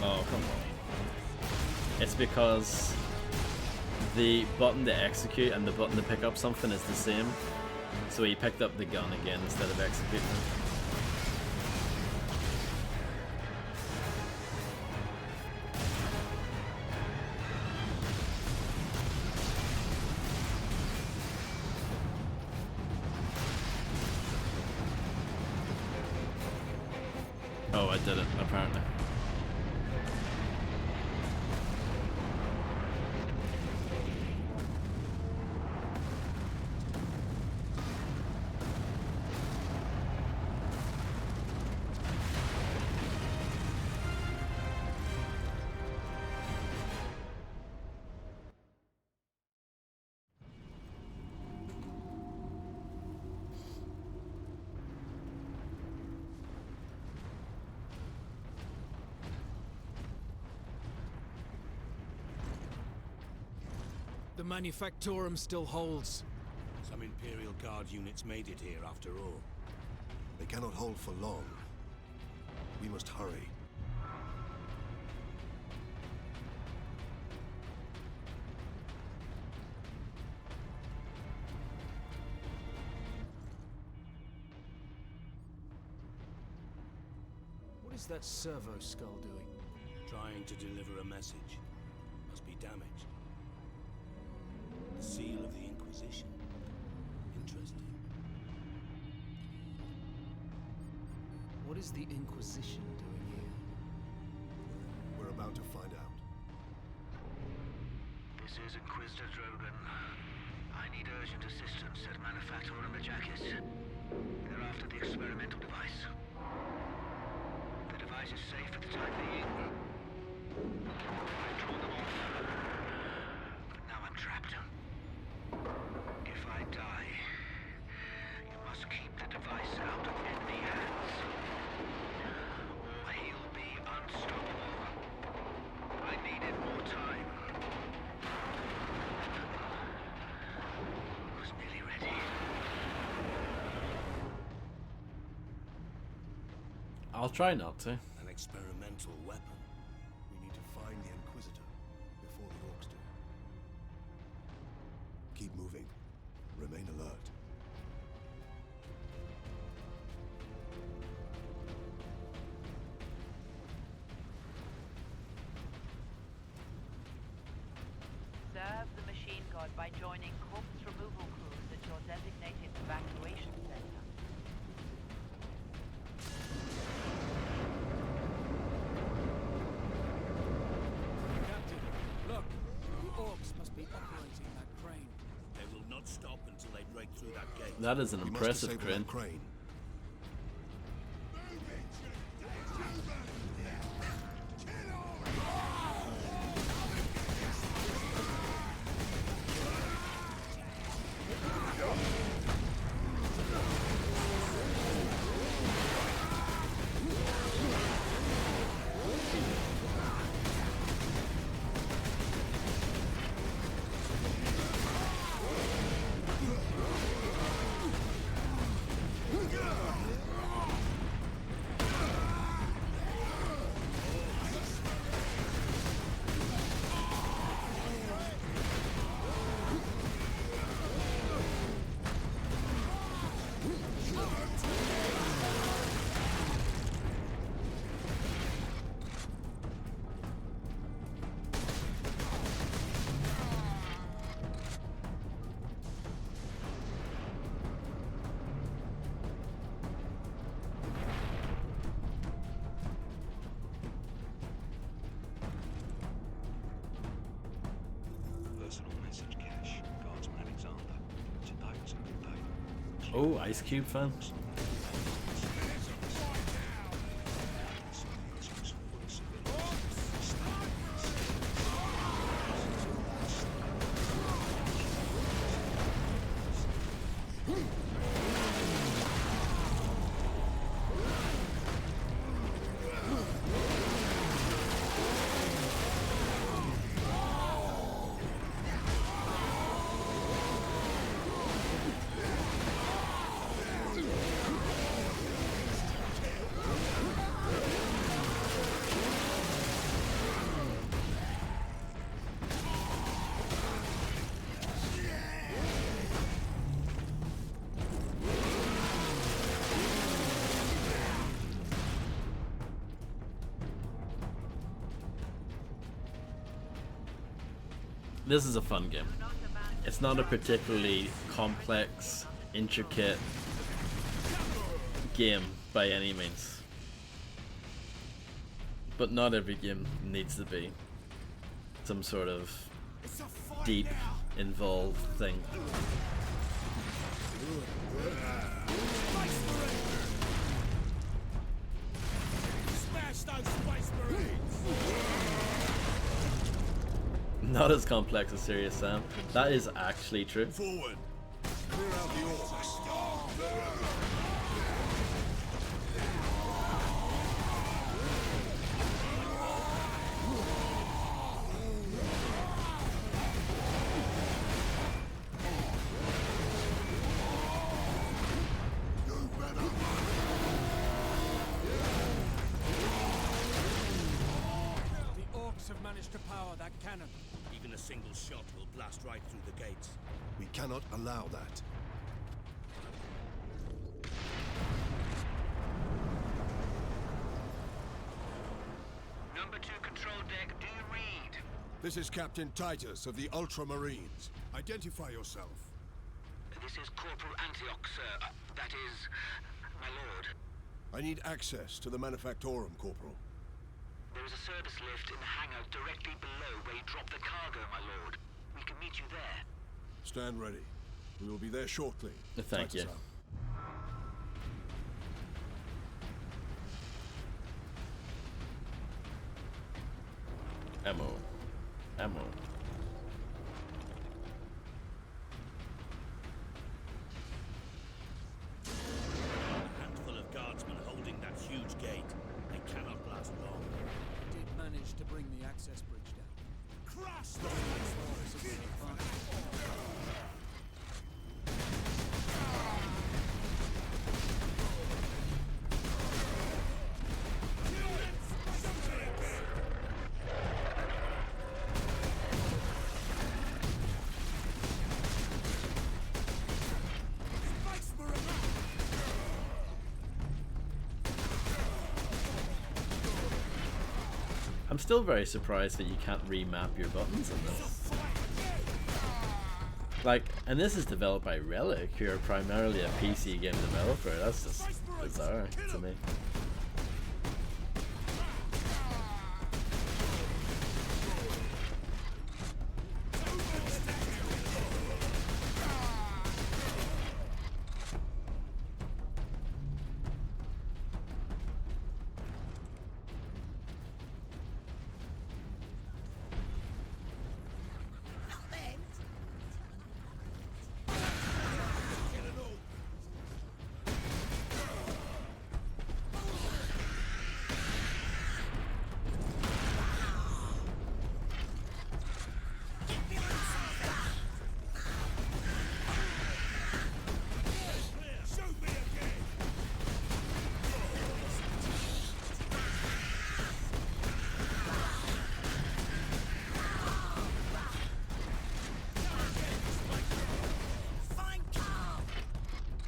Oh, come on. It's because the button to execute and the button to pick up something is the same. So he picked up the gun again instead of executing it. Oh, I did it, apparently. The Manufactorum still holds. Some Imperial Guard units made it here after all. They cannot hold for long. We must hurry. What is that servo skull doing? Trying to deliver a message. Must be damaged. The seal of the Inquisition. Interesting. What is the Inquisition doing here? We're about to find out. This is Inquisitor Drogan. I need urgent assistance at Manufactorum Ajakis. They're after the experimental device. The device is safe for the time being. I've drawn them off. But now I'm trapped. If I die, you must keep the device out of enemy hands. Or he'll be unstoppable. I needed more time. Was nearly ready. I'll try not to. An experimental weapon. We need to find the Inquisitor before the Orcs do. Keep moving. Remain alert. Serve the machine god by joining corpse removal crews at your designated evacuation center. Captain, look! The Orcs must be operating that crane. They will not stop until they break through that gate. That is an We must impressive disable crane. that crane. Oh, Ice Cube fan. This is a fun game. It's not a particularly complex, intricate game by any means. But not every game needs to be some sort of deep, involved thing. Smash those Space Marines! Not as complex as Serious Sam. That is actually true. Forward. Clear out the orcs. The orcs have managed to power that cannon. Even a single shot will blast right through the gates. We cannot allow that. Number 2 control deck, do you read? This is Captain Titus of the Ultramarines. Identify yourself. This is Corporal Antioch, sir. That is, my lord. I need access to the Manufactorum, Corporal. There is a service lift in the hangar directly below where you drop the cargo, my lord. We can meet you there. Stand ready. We will be there shortly. Thank Titus you. out. Ammo. Ammo. A handful of guardsmen holding that huge gate. They cannot last long. I did manage to bring the access bridge down. Crush the Space Marines! I'm still very surprised that you can't remap your buttons in this. Like, and this is developed by Relic, who are primarily a PC game developer. That's just bizarre to me.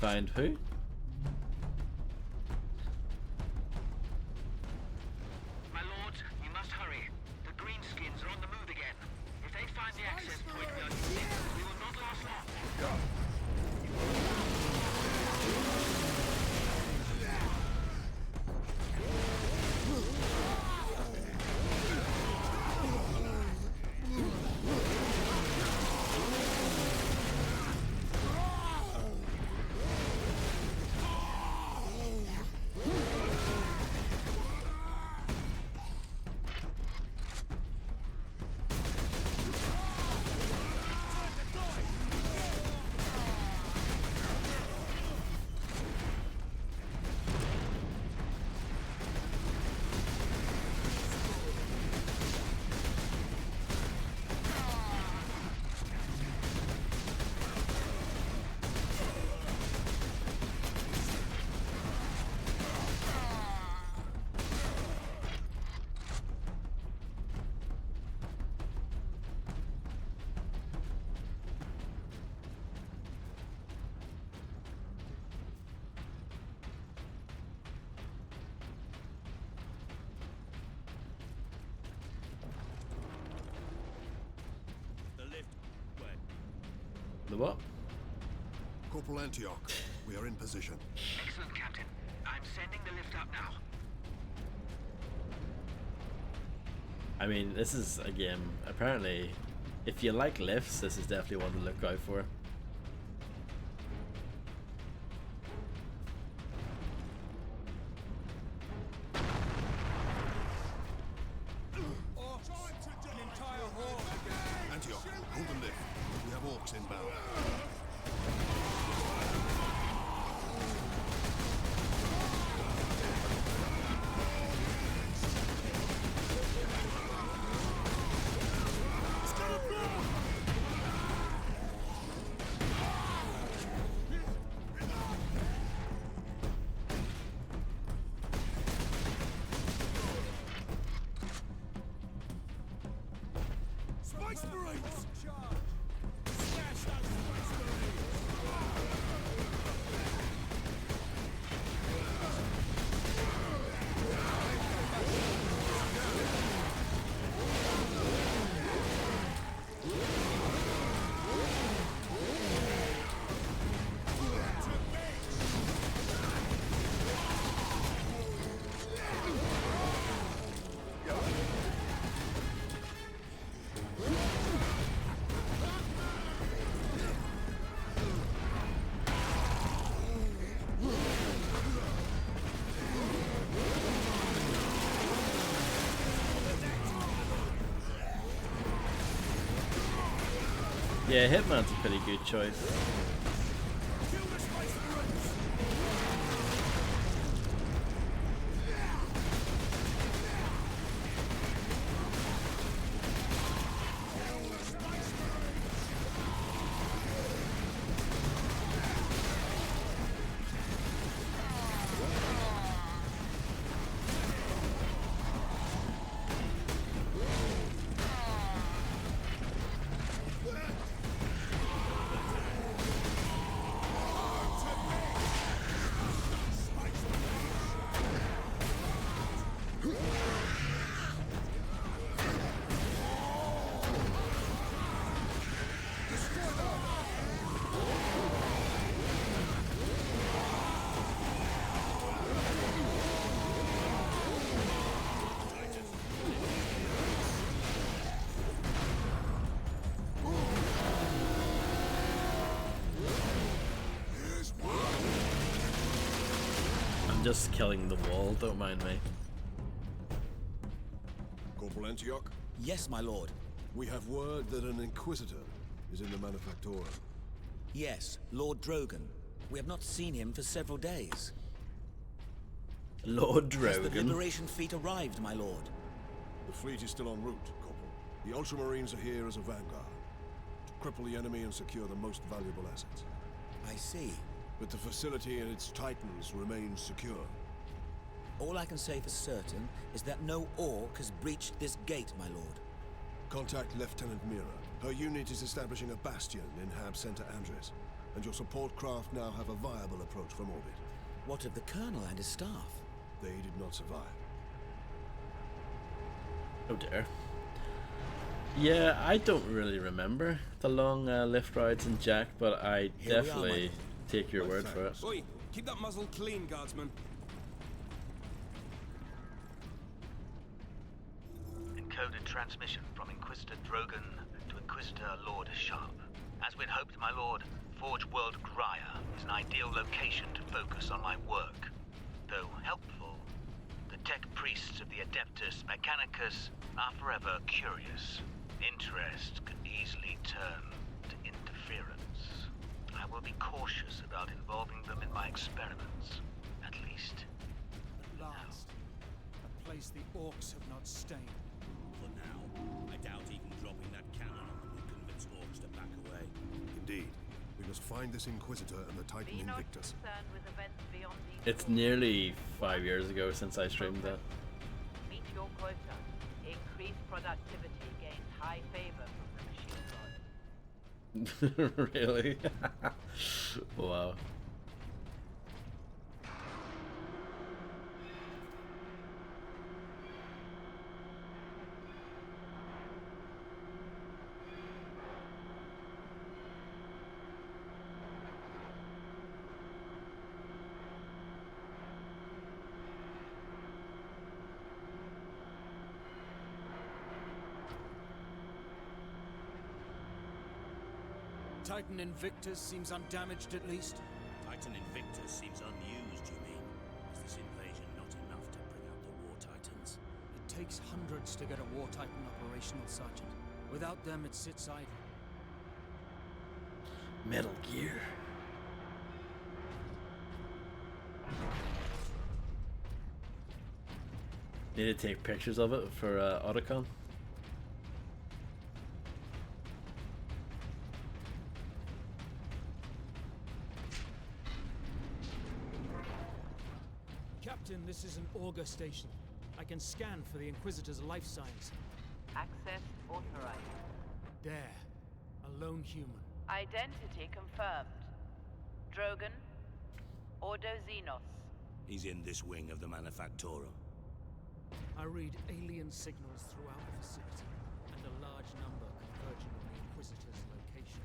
Find who? My lords, you must hurry. The greenskins are on the move again. If they find the access point we are using, we will not last long. The what? Corporal Antioch, we are in position. Excellent, Captain. I'm sending the lift up now. I mean, this is a game, apparently, if you like lifts, this is definitely one to look out for. Antioch, hold the lift. We have orcs inbound. Space Marines! Smash those Space Marines! Yeah, Hitman's a pretty good choice. Just killing the wall, don't mind me. Corporal Antioch? Yes, my lord. We have word that an Inquisitor is in the Manufactorum. Yes, Lord Drogon. We have not seen him for several days. Lord Has the Drogon? Liberation fleet arrived, my lord? The fleet is still en route, Corporal. The Ultramarines are here as a vanguard, to cripple the enemy and secure the most valuable assets. I see. But the facility and its titans remain secure. All I can say for certain is that no orc has breached this gate, my lord. Contact Lieutenant Mira. Her unit is establishing a bastion in Hab Center Andres, and your support craft now have a viable approach from orbit. What of the Colonel and his staff? They did not survive. Oh dear. Yeah, I don't really remember the long lift rides in Jack, but I definitely take your word for it. Oi, keep that muzzle clean, guardsman. Encoded transmission from Inquisitor Drogon to Inquisitor Lord Sharp. As we'd hoped, my lord, Forge World Graya is an ideal location to focus on my work. Though helpful, the tech priests of the Adeptus Mechanicus are forever curious. Interest can easily turn to interference. I will be cautious about involving them in my experiments, at least. At last, a place the orcs have not stained. For now, I doubt even dropping that cannon on them will convince orcs to back away. Indeed. We must find this Inquisitor and the Titan Invictus. Concerned with events beyond these It's nearly 5 years ago since I streamed that. Meet your quota. Increased productivity gains high favor from the machine god. Really? Wow. Titan Invictus seems undamaged at least. Titan Invictus seems unused, you mean? Is this invasion not enough to bring out the War Titans? It takes hundreds to get a War Titan operational, Sergeant. Without them, it sits idle. Metal Gear. Need to take pictures of it for Otacon. Captain, this is an auger station. I can scan for the Inquisitor's life signs. Access authorized. There. A lone human. Identity confirmed. Drogon. Ordo Xenos. He's in this wing of the Manufactorum. I read alien signals throughout the facility, and a large number converging on the Inquisitor's location.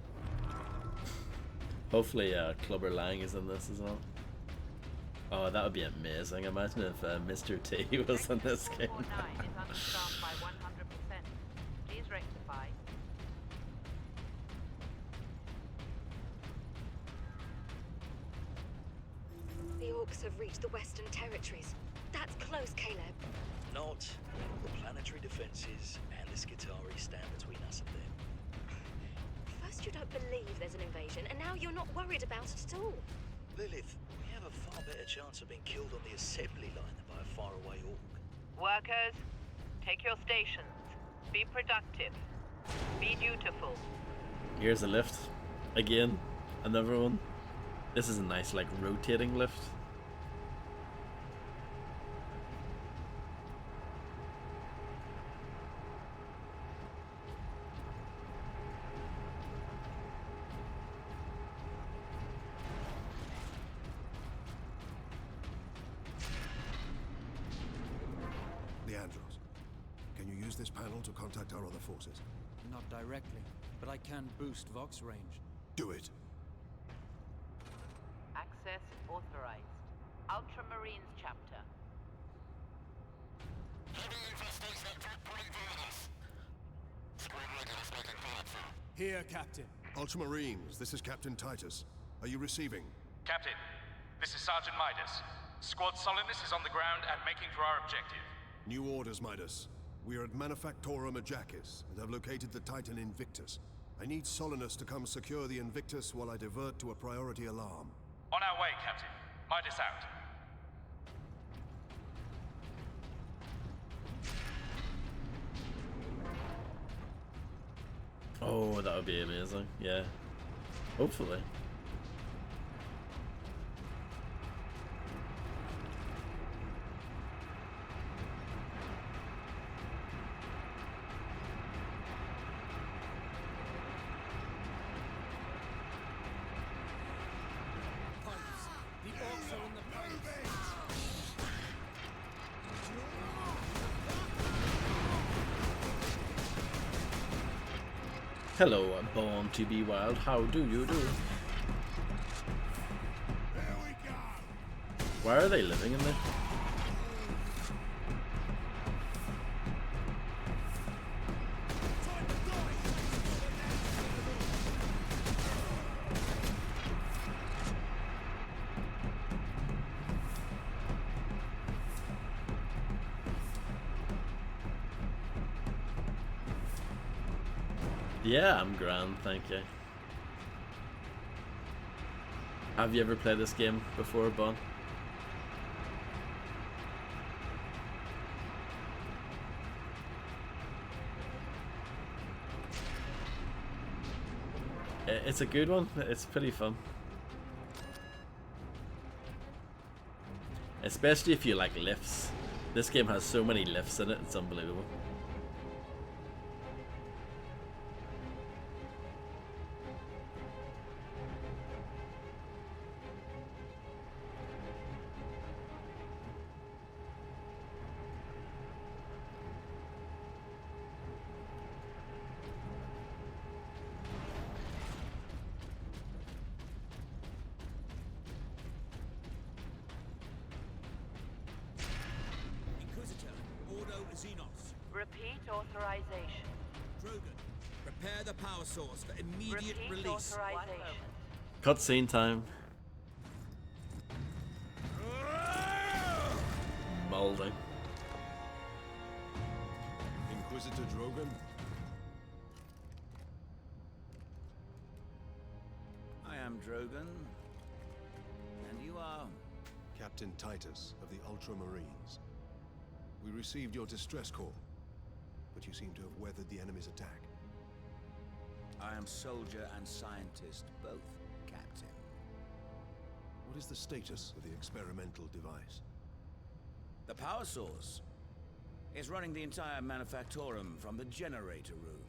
Hopefully Clubber Lang is in this as well. Oh, that would be amazing. Imagine if Mr. T was in this game. 449 is understaffed by 100%. Please rectify. The Orcs have reached the Western Territories. That's close, Caleb. Not. The planetary defenses and the Skitarii stand between us and them. First you don't believe there's an invasion, and now you're not worried about it at all. Lilith, we have a far better chance of being killed on the assembly line than by a faraway Orc. Workers, take your stations. Be productive. Be dutiful. Here's a lift. Again, another one. This is a nice, like, rotating lift. This panel to contact our other forces? Not directly, but I can boost Vox range. Do it. Access authorized. Ultramarines chapter. Here, Captain. Ultramarines, this is Captain Titus. Are you receiving? Captain, this is Sergeant Midas. Squad Solidus is on the ground and making for our objective. New orders, Midas. We are at Manufactorum Ajakis and have located the Titan Invictus. I need Solinus to come secure the Invictus while I divert to a priority alarm. On our way, Captain. Midas out. Oh, that would be amazing. Yeah. Hopefully. Hello, born to be wild. How do you do? Why are they living in there? Yeah, I'm grand, thank you. Have you ever played this game before, Bon? It's a good one. It's pretty fun. Especially if you like lifts. This game has so many lifts in it, it's unbelievable. Repeat authorization. Drogon, Prepare the power source for immediate Repeat release. authorization. Cutscene time. Molding. Inquisitor Drogon? I am Drogon. And you are? Captain Titus of the Ultramarines. We received your distress call, but you seem to have weathered the enemy's attack. I am soldier and scientist, both, Captain. What is the status of the experimental device? The power source is running the entire manufactorum from the generator room.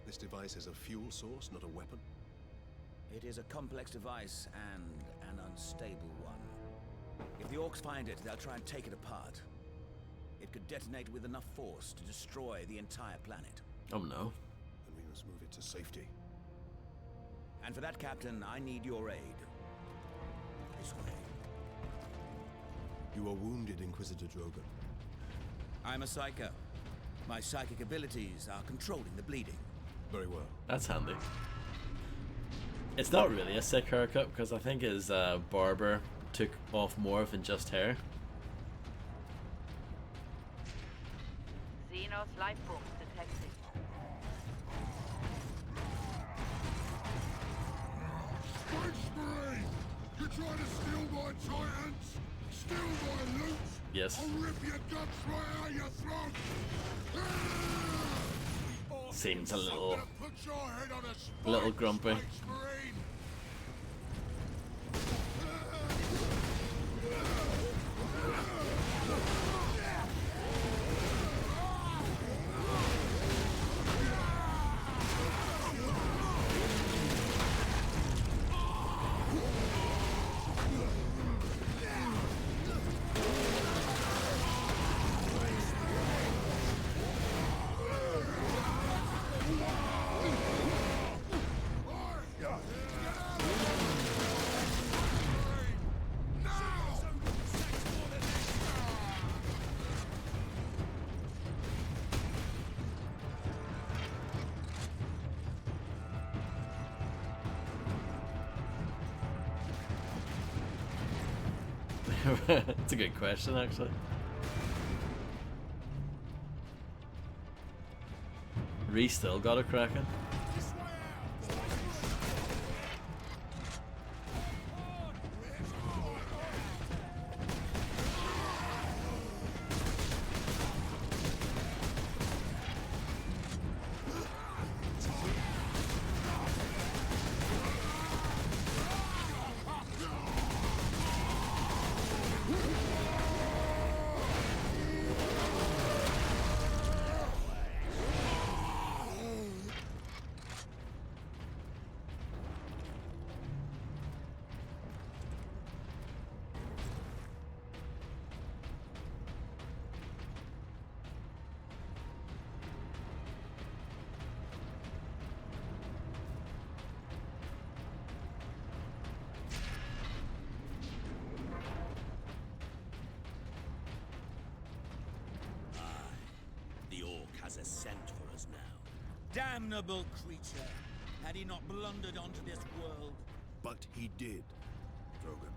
This device is a fuel source, not a weapon? It is a complex device and an unstable one. If the Orcs find it, they'll try and take it apart. It could detonate with enough force to destroy the entire planet. Oh no. Then we must move it to safety. And for that, Captain, I need your aid. This way. You are wounded, Inquisitor Drogon. I'm a psycho. My psychic abilities are controlling the bleeding. Very well. That's handy. It's not really a sick haircut because I think his barber took off more than just hair. Xenos life forms detected. Space Marine! You trying to steal my Titans? Steal my loot? Yes. I'll rip your guts right out your throat! Seems a little Put your head on a spike, grumpy. Space Marine! That's a good question, actually. Ree still got a Kraken. Has a scent for us now. Damnable creature! Had he not blundered onto this world? But he did, Drogon.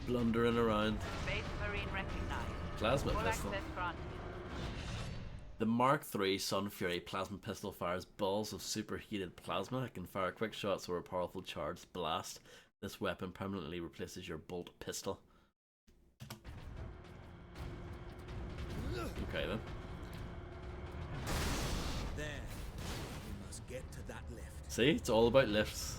Blundering around. Space Marine recognized. Plasma Full pistol. access granted. The Mark III Sun Fury plasma pistol fires balls of superheated plasma. It can fire quick shots or a powerful charged blast. This weapon permanently replaces your bolt pistol. Okay then. There. We must get to that lift. See, it's all about lifts.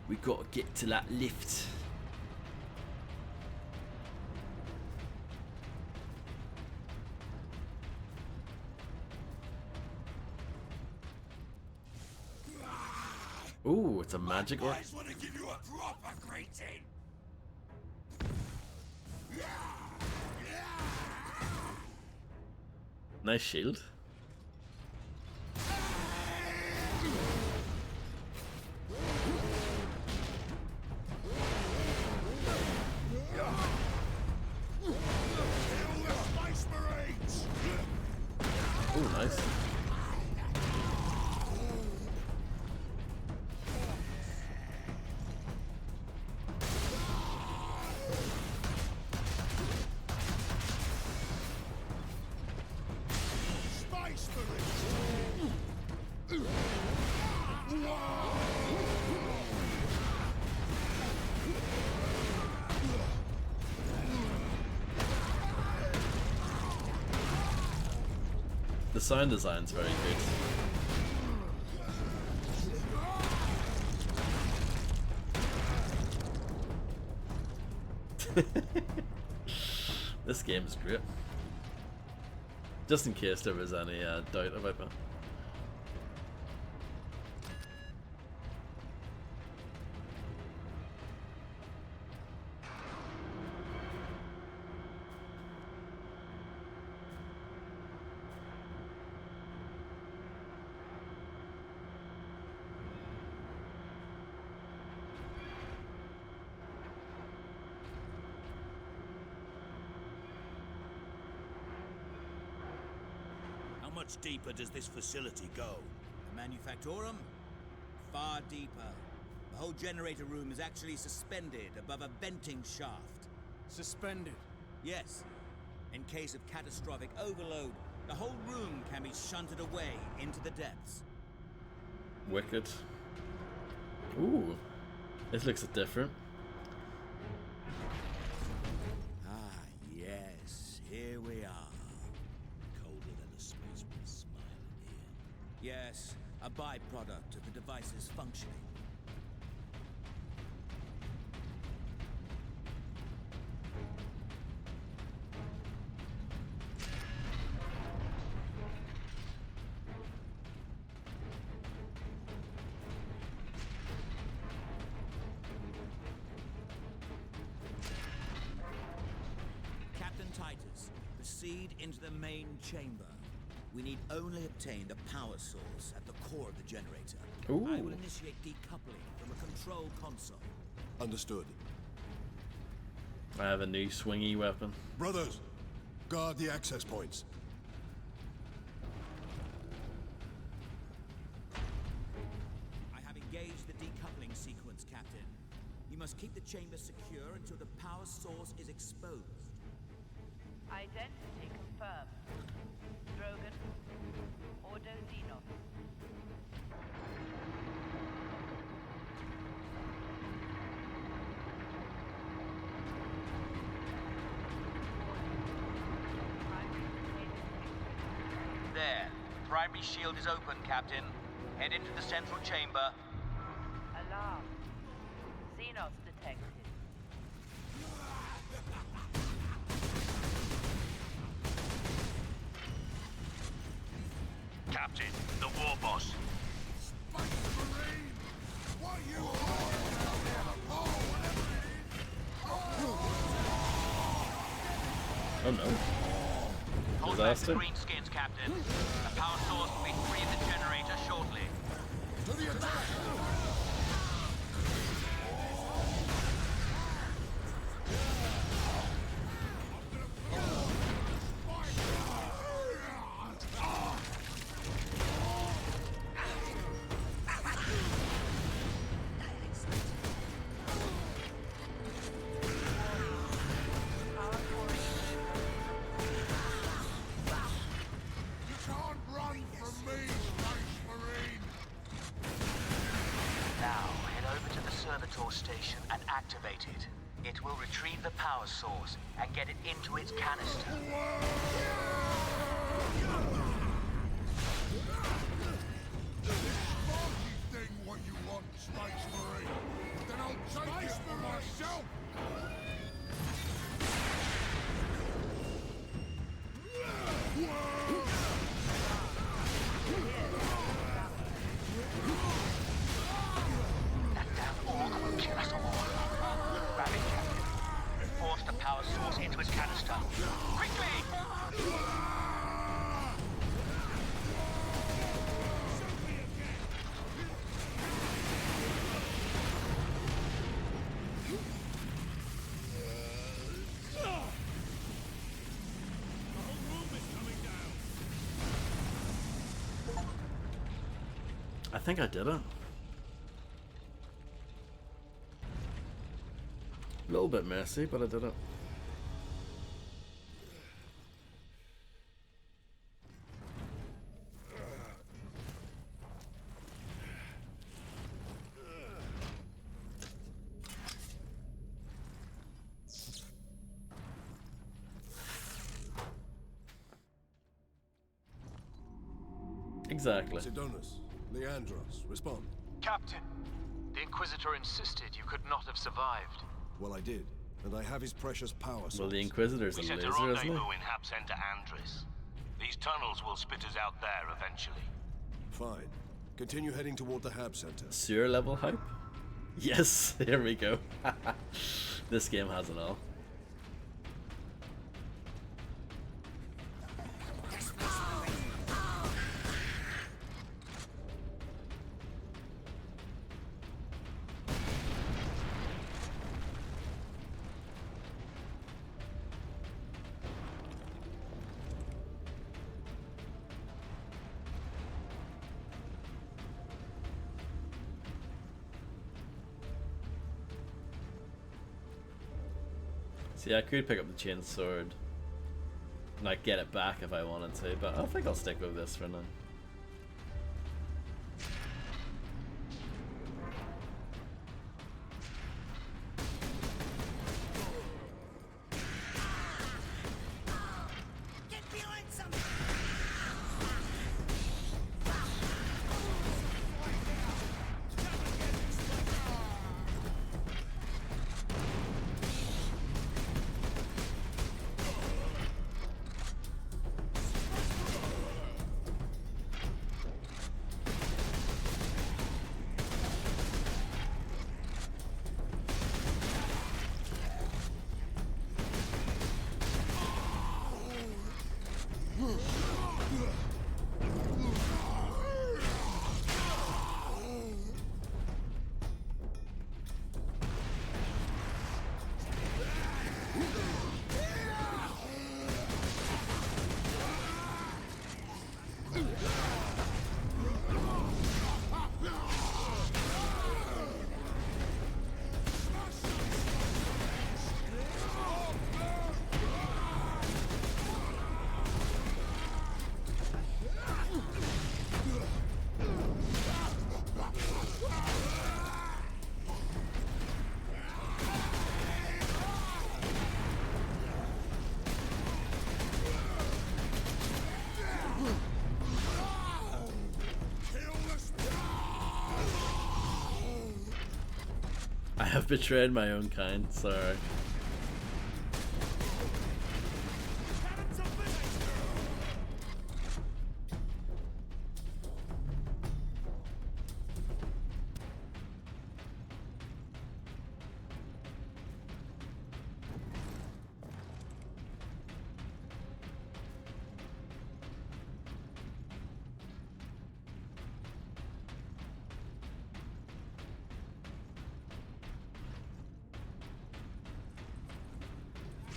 We gotta get to that lift. Ooh, it's a magic orc. Want to give you a proper greeting. Nice shield. The sound design's very good. This game is great. Just in case there was any doubt about that. How much deeper does this facility go? The Manufactorum? Far deeper. The whole generator room is actually suspended above a venting shaft. Suspended? Yes. In case of catastrophic overload, the whole room can be shunted away into the depths. Wicked. Ooh, this looks different. Ah, yes, here we are. Colder than a spaceman's smile in here. Yes, a byproduct of the device's functioning. Captain Titus, proceed into the main chamber. We need only obtain the power source at the core of the generator. Ooh. I will initiate decoupling from a control console. Understood. I have a new swingy weapon. Brothers, guard the access points. I have engaged the decoupling sequence, Captain. You must keep the chamber secure until the power source is exposed. Identity confirmed. Drogon. Ordo Xenos. There. Primary shield is open, Captain. Head into the central chamber. Alarm. Xenos detected. Captain, the war boss. Oh no. Hold back the Disaster. greenskins, Captain. The power source will be free of the generator shortly. To the attack! You can't run from me, Space Marine! Now, head over to the servitor station and activate it. It will retrieve the power source and get it into its canister. Sparky thing what you want, Space Marine. Then I'll take it for myself. That damn orc will kill us all. Grab it, Captain. Force the power source into its canister. Quickly! I think I did it. A little bit messy, but I did it. Exactly. Sidonus, Leandros, respond. Captain, the Inquisitor insisted you could not have survived. Well, I did, and I have his precious power source. Well, the Inquisitor's a We set a loser, isn't he? rendezvous in Hab Center Andres. These tunnels will spit us out there eventually. Fine. Continue heading toward the Hab Center. Sewer level hype? Yes, here we go. This game has it all. See, I could pick up the chain sword, like get it back if I wanted to, but I think I'll stick with this for now. I have betrayed my own kind, sorry.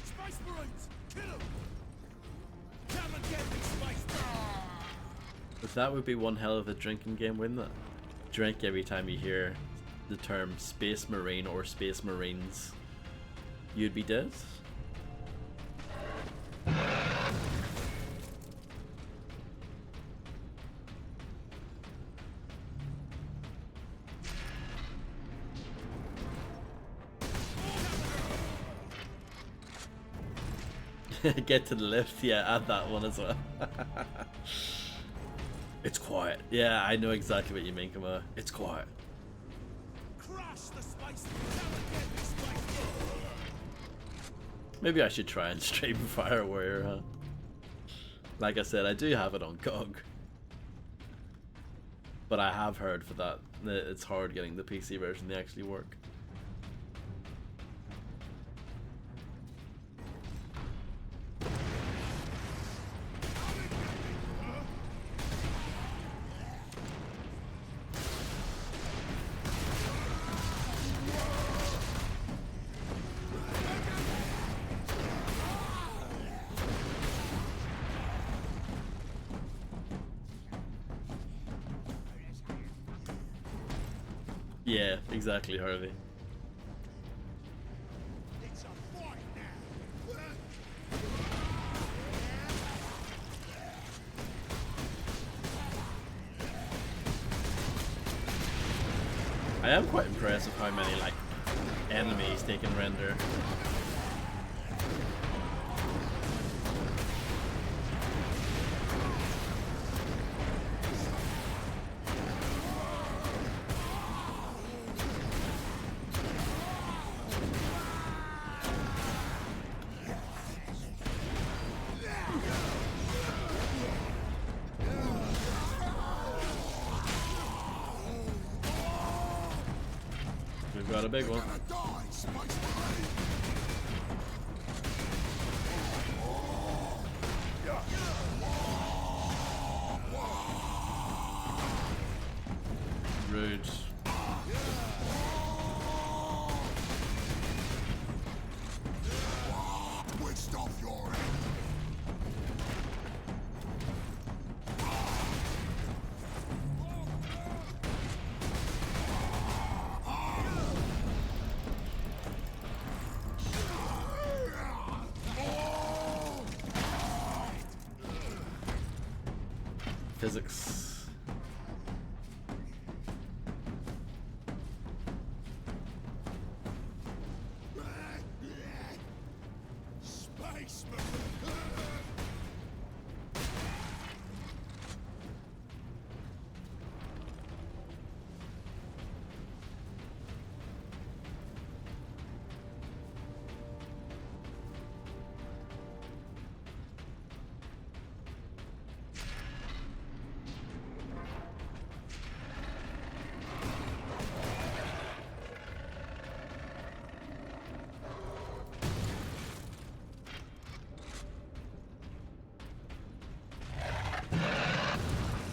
Space Marines! Kill them! Come and get me, Space Marines! But that would be one hell of a drinking game, wouldn't it? Drink every time you hear the term Space Marine or Space Marines. You'd be dead. Get to the lift, yeah, add that one as well. It's quiet. Yeah, I know exactly what you mean, Kama. It's quiet. Crush the space! Come and get me, Space! Maybe I should try and stream Fire Warrior, huh? Like I said, I do have it on GOG. But I have heard for that it's hard getting the PC version to actually work. Yeah, exactly, Harvey. It's a fight now! I am quite impressed with how many, like, enemies they can render. Got a big one. Rude. Twist off your head. Physics. Spaceman.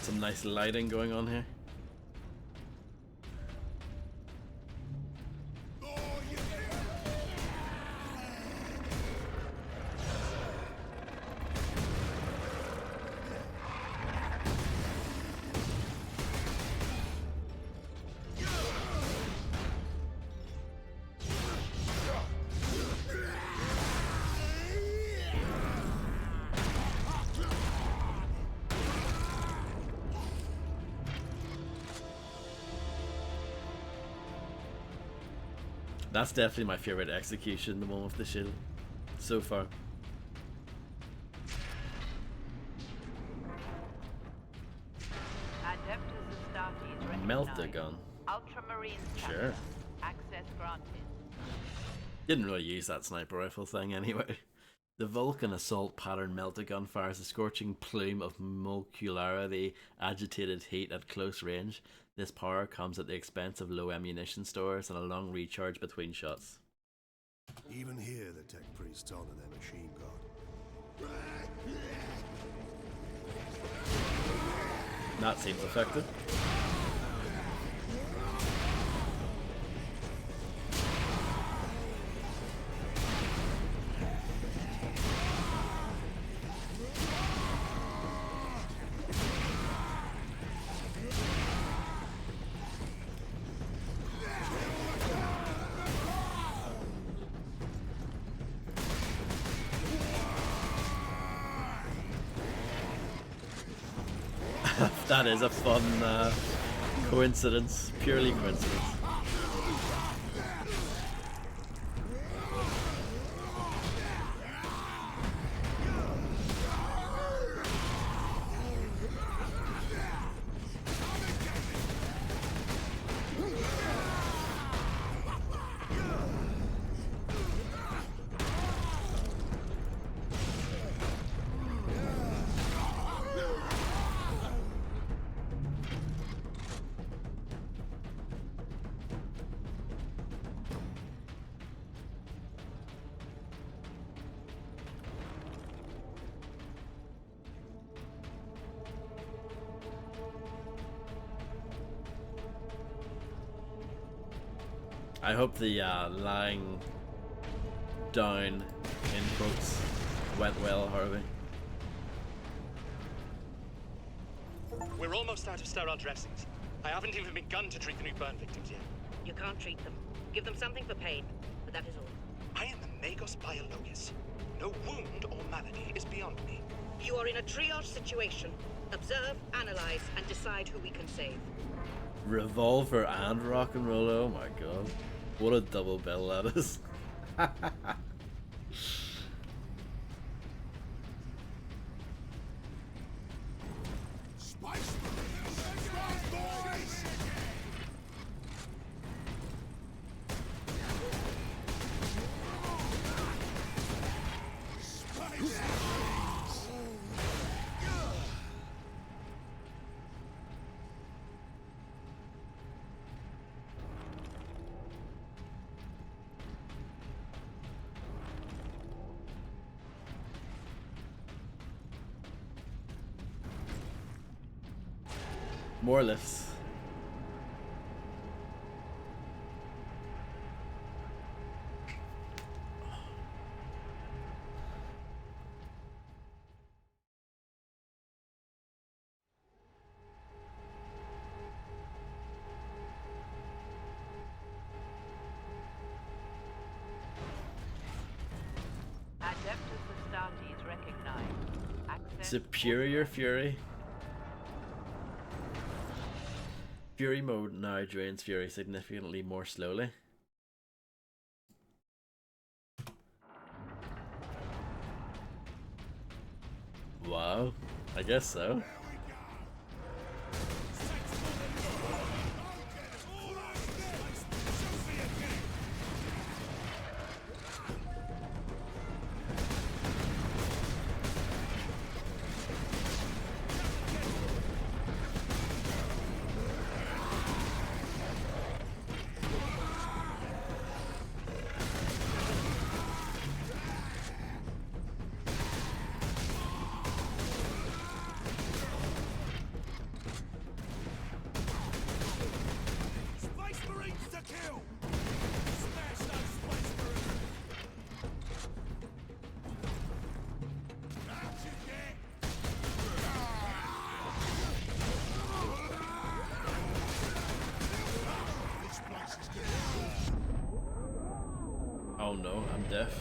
Some nice lighting going on here. That's definitely my favorite execution, the one with the shield, so far. Adeptus Astartes Melt the recognized. gun. Ultramarine Sure. chapter. Access granted. Didn't really use that sniper rifle thing anyway. The Vulcan assault pattern melter gun fires a scorching plume of molecularly agitated heat at close range. This power comes at the expense of low ammunition stores and a long recharge between shots. Even here, the tech priests honor their machine god. That seems effective. That is a fun coincidence, purely coincidence. I hope the lying down in quotes went well, Harvey. We're almost out of sterile dressings. I haven't even begun to treat the new burn victims yet. You can't treat them. Give them something for pain, but that is all. I am the Magos Biologis. No wound or malady is beyond me. You are in a triage situation. Observe, analyze, and decide who we can save. Revolver and rock and roll, oh my god. What a double bill that is. More lifts. Adeptus Astartes recognized. Access Superior Fury. Fury mode now drains Fury significantly more slowly. Wow, I guess so. Oh no, I'm deaf.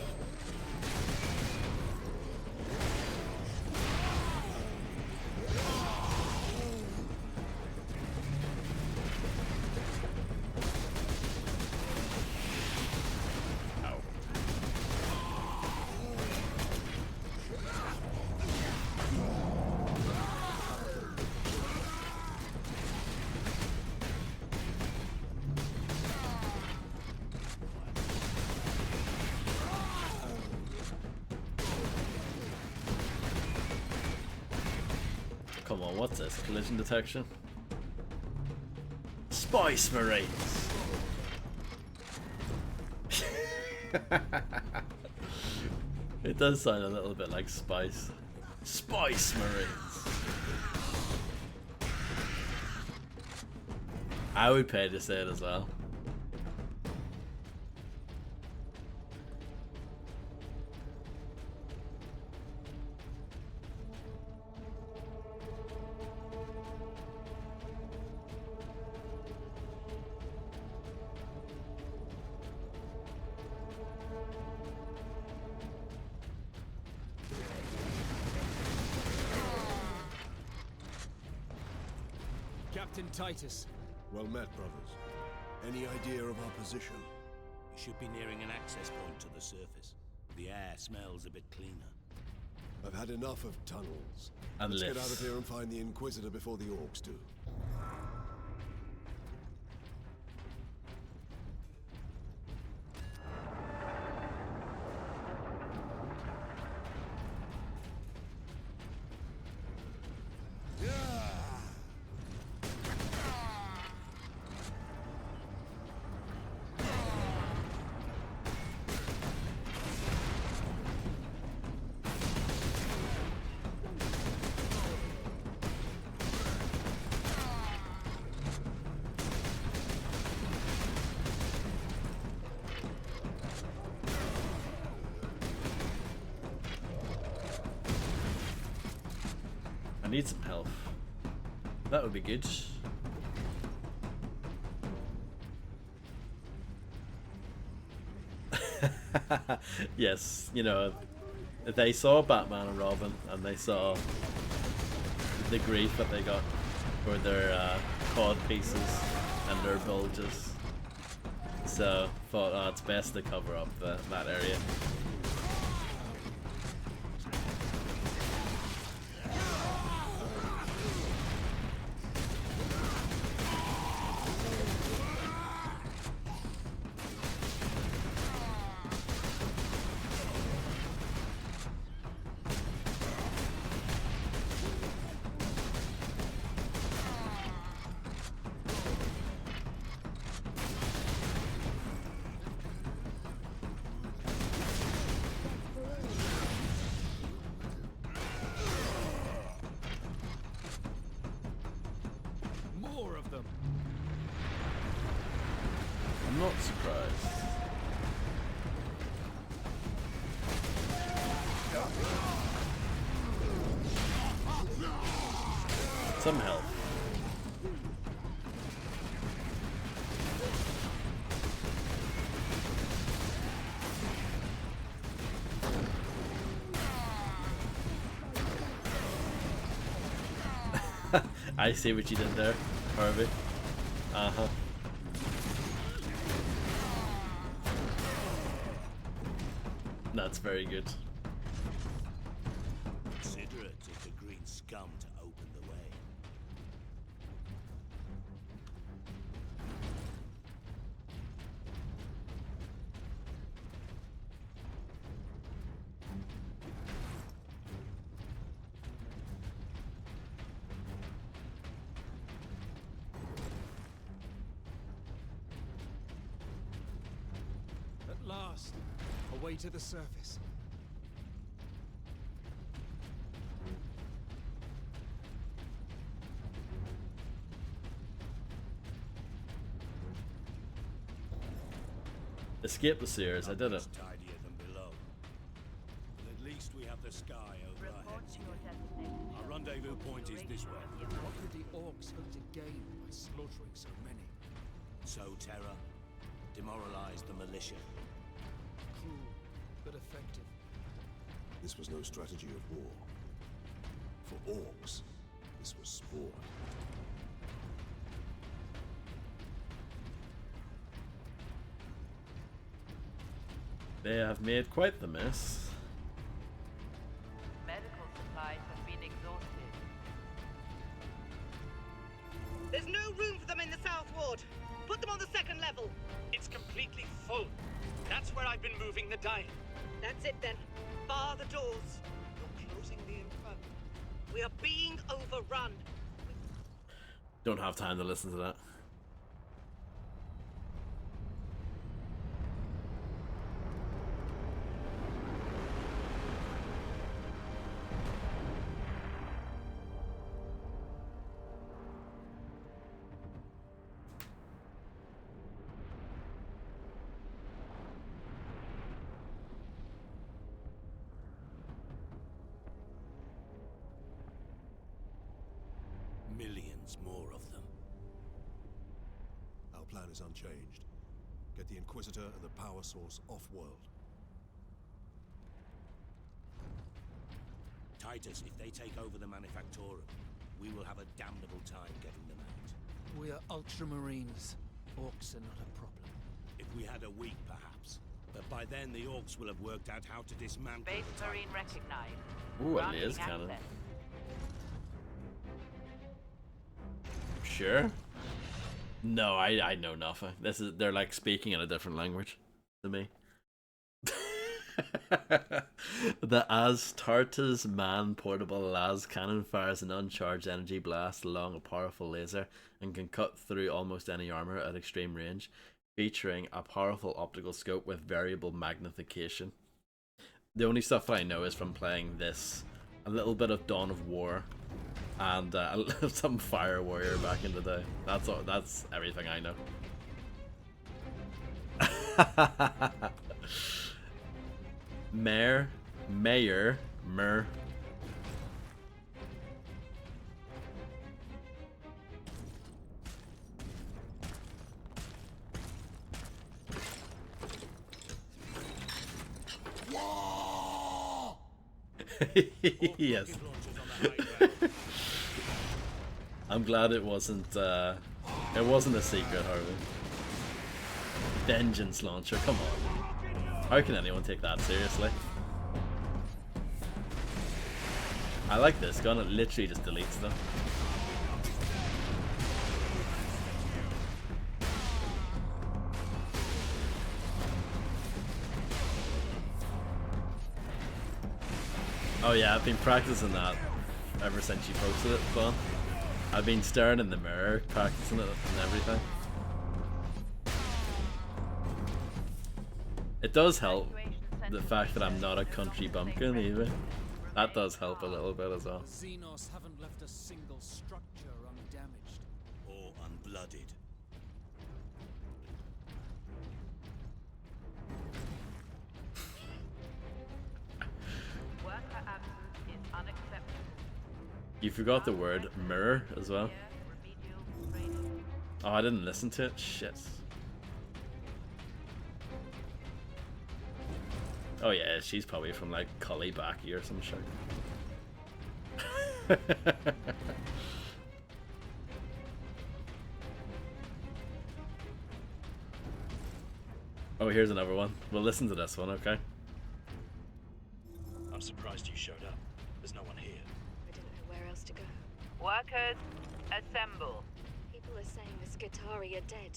Come on, what's this? Collision detection? Spice Marines! It does sound a little bit like Spice. Spice Marines! I would pay to say it as well. Captain Titus. Well met, brothers. Any idea of our position? We should be nearing an access point to the surface. The air smells a bit cleaner. I've had enough of tunnels. And Let's get lifts. out of here and find the Inquisitor before the orcs do. I need some health. That would be good. Yes, you know, they saw Batman and Robin and they saw the grief that they got for their cod pieces and their bulges. So thought, oh, it's best to cover up that area. Not surprised. Some help. I see what you did there, Harvey. Uh-huh. That's very good. Considerate of the green scum to open the way. At last, away to the surface. Escape the Sears, I did it. Tidier than below. But at least we have the sky overhead. Our rendezvous point is this way. What could the orcs hope to gain by slaughtering so many? Sow terror, demoralize the militia. Cruel, but effective. This was no strategy of war. For orcs, this was sport. They have made quite the mess. Medical supplies have been exhausted. There's no room for them in the south ward. Put them on the second level. It's completely full. That's where I've been moving the dying. That's it then. Bar the doors. You're closing the inferno. We are being overrun. Don't have time to listen to that. Millions more of them. Our plan is unchanged. Get the Inquisitor and the power source off-world. Titus, if they take over the Manufactorum, we will have a damnable time getting them out. We are ultramarines. Orcs are not a problem. If we had a week, perhaps. But by then, the orcs will have worked out how to dismantle Base the Marine Titans. recognized. Ooh, a Granting laser cannon. access. Sure. No, I know nothing. They're like speaking in a different language to me. The Astartes man portable las cannon fires an uncharged energy blast along a powerful laser and can cut through almost any armor at extreme range, featuring a powerful optical scope with variable magnification. The only stuff that I know is from playing this, a little bit of Dawn of War, and some Fire Warrior back in the day. That's all. That's everything I know. Mer. Yes. I'm glad it wasn't a secret, Harvey. Vengeance launcher, come on. How can anyone take that seriously? I like this gun, it literally just deletes them. Oh yeah, I've been practicing that ever since you posted it, Fun. I've been staring in the mirror, practicing it and everything. It does help, the fact that I'm not a country bumpkin either. That does help a little bit as well. The Xenos haven't left a single structure undamaged. Or unblooded. You forgot the word mirror as well. Oh, I didn't listen to it. Shit. Oh yeah, she's probably from like Cullybacky or some shit. Oh, here's another one. We'll listen to this one, okay? I'm surprised you showed up. There's no one here. I didn't know where else to go. Workers, assemble. People are saying the Skitarii are dead.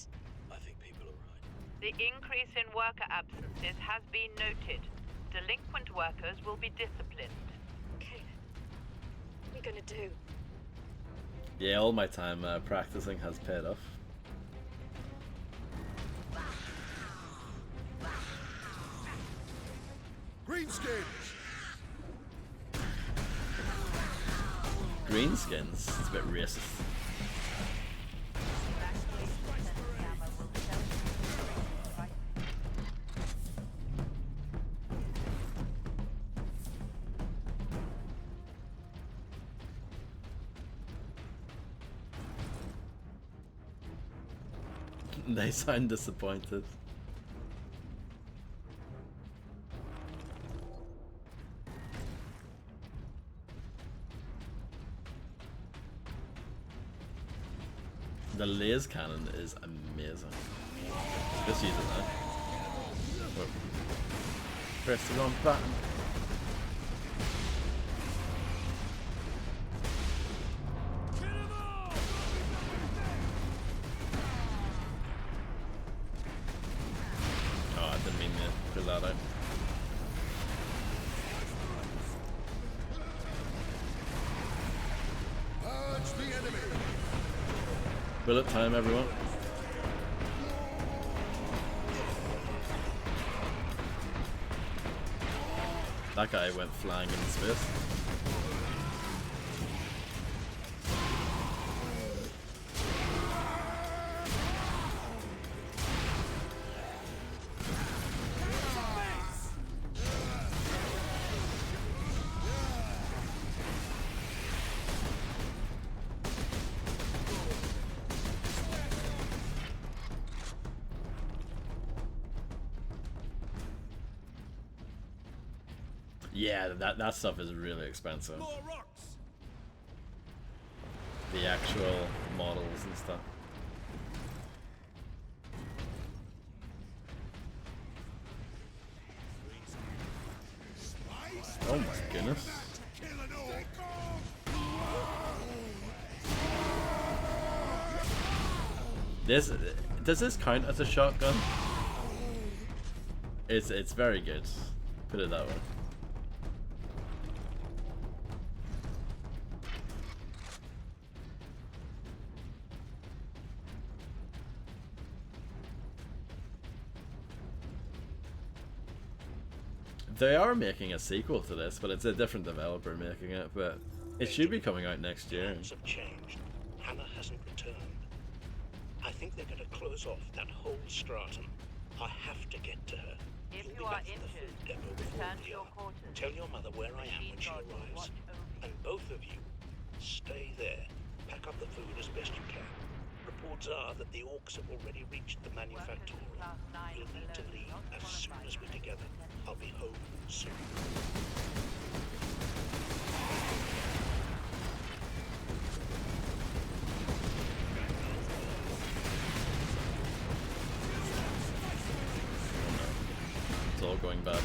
I think people are right. The increase in worker absences has been noted. Delinquent workers will be disciplined. Okay. What are we gonna do? Yeah, all my time practicing has paid off. Greenskins! Greenskins? It's a bit racist. They sound disappointed. The laser cannon is amazing. Just use it now. Oh. Press the wrong button. Oh, I didn't mean to pull that out. Purge the enemy! Bullet time, everyone. That guy went flying into space. Yeah, that stuff is really expensive. The actual models and stuff. Oh my goodness. Does this count as a shotgun? It's very good. Put it that way. They are making a sequel to this, but it's a different developer making it, but it should be coming out next year. Plans have changed. Hannah hasn't returned. I think they're going to close off that whole stratum. I have to get to her. If You'll you be are back at the injured, food depot before return to we your are. quarters. Tell your mother where I am when she arrives. And both of you, stay there. Pack up the food as best you can. Reports are that the orcs have already reached the manufactory. You'll need to leave as soon as we're together. I'll be home soon. It's all going bad.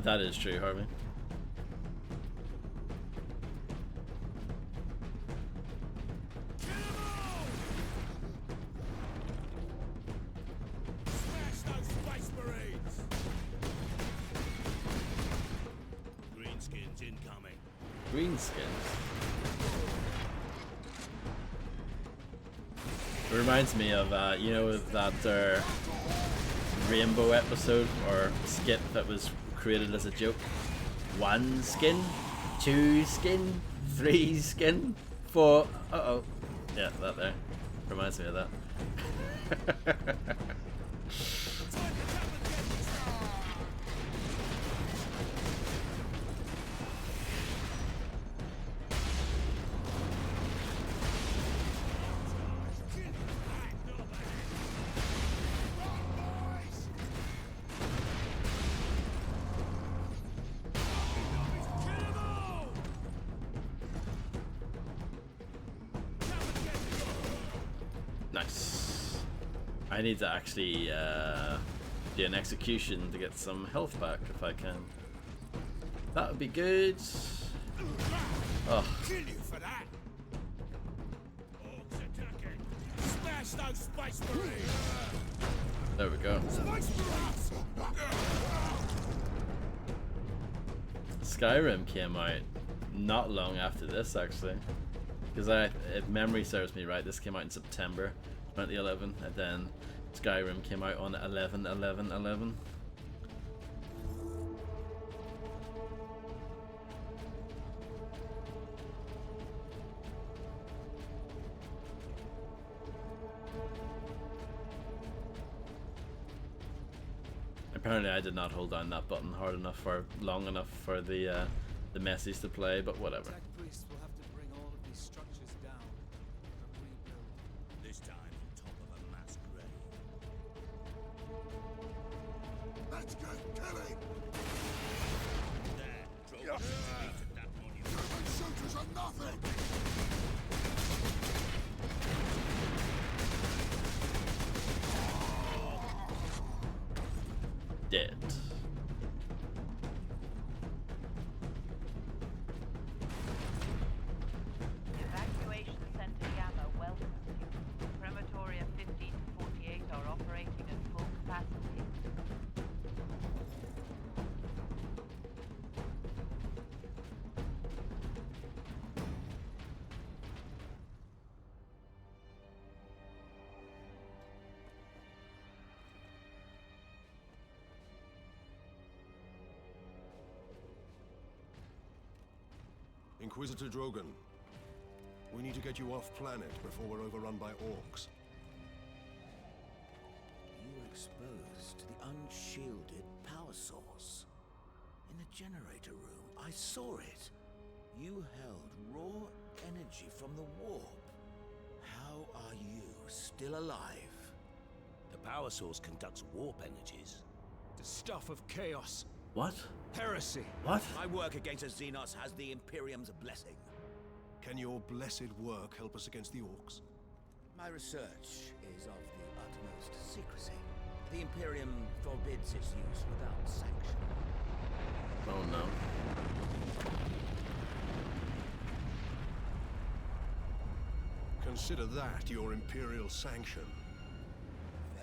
That is true, Harvey. Smash those Space Marines! Greenskins incoming. Greenskins. It reminds me of, you know, that Rainbow episode or skit that was created as a joke. 1 skin, 2 skin, 3 skin, 4. Uh-oh. Yeah, that there. Reminds me of that. Nice. I need to actually do an execution to get some health back if I can. That would be good. Oh. Kill you for that! Orcs attacking! Smash those Space Marines! There we go. Space Marines! Skyrim came out not long after this, actually. Because if memory serves me right, this came out in September 2011, and then Skyrim came out on 11/11/11. Apparently, I did not hold down that button hard enough or long enough for the message to play, but whatever. Priests will have to bring all of these structures down and rebuild. This time on top of a mass grave. Let's get killing! There, Drogon defeated that monument. German shooters are nothing! Dead. Evacuation Center Gamma welcomes you. Crematoria 15 to 48 are operating at full capacity. Inquisitor Drogon, we need to get you off planet before we're overrun by orcs. You were exposed to the unshielded power source. In the generator room, I saw it. You held raw energy from the warp. How are you still alive? The power source conducts warp energies. The stuff of chaos. What? Heresy. What? My work against the Xenos has the Imperium's blessing. Can your blessed work help us against the orcs? My research is of the utmost secrecy. The Imperium forbids its use without sanction. Oh no. Consider that your Imperial sanction.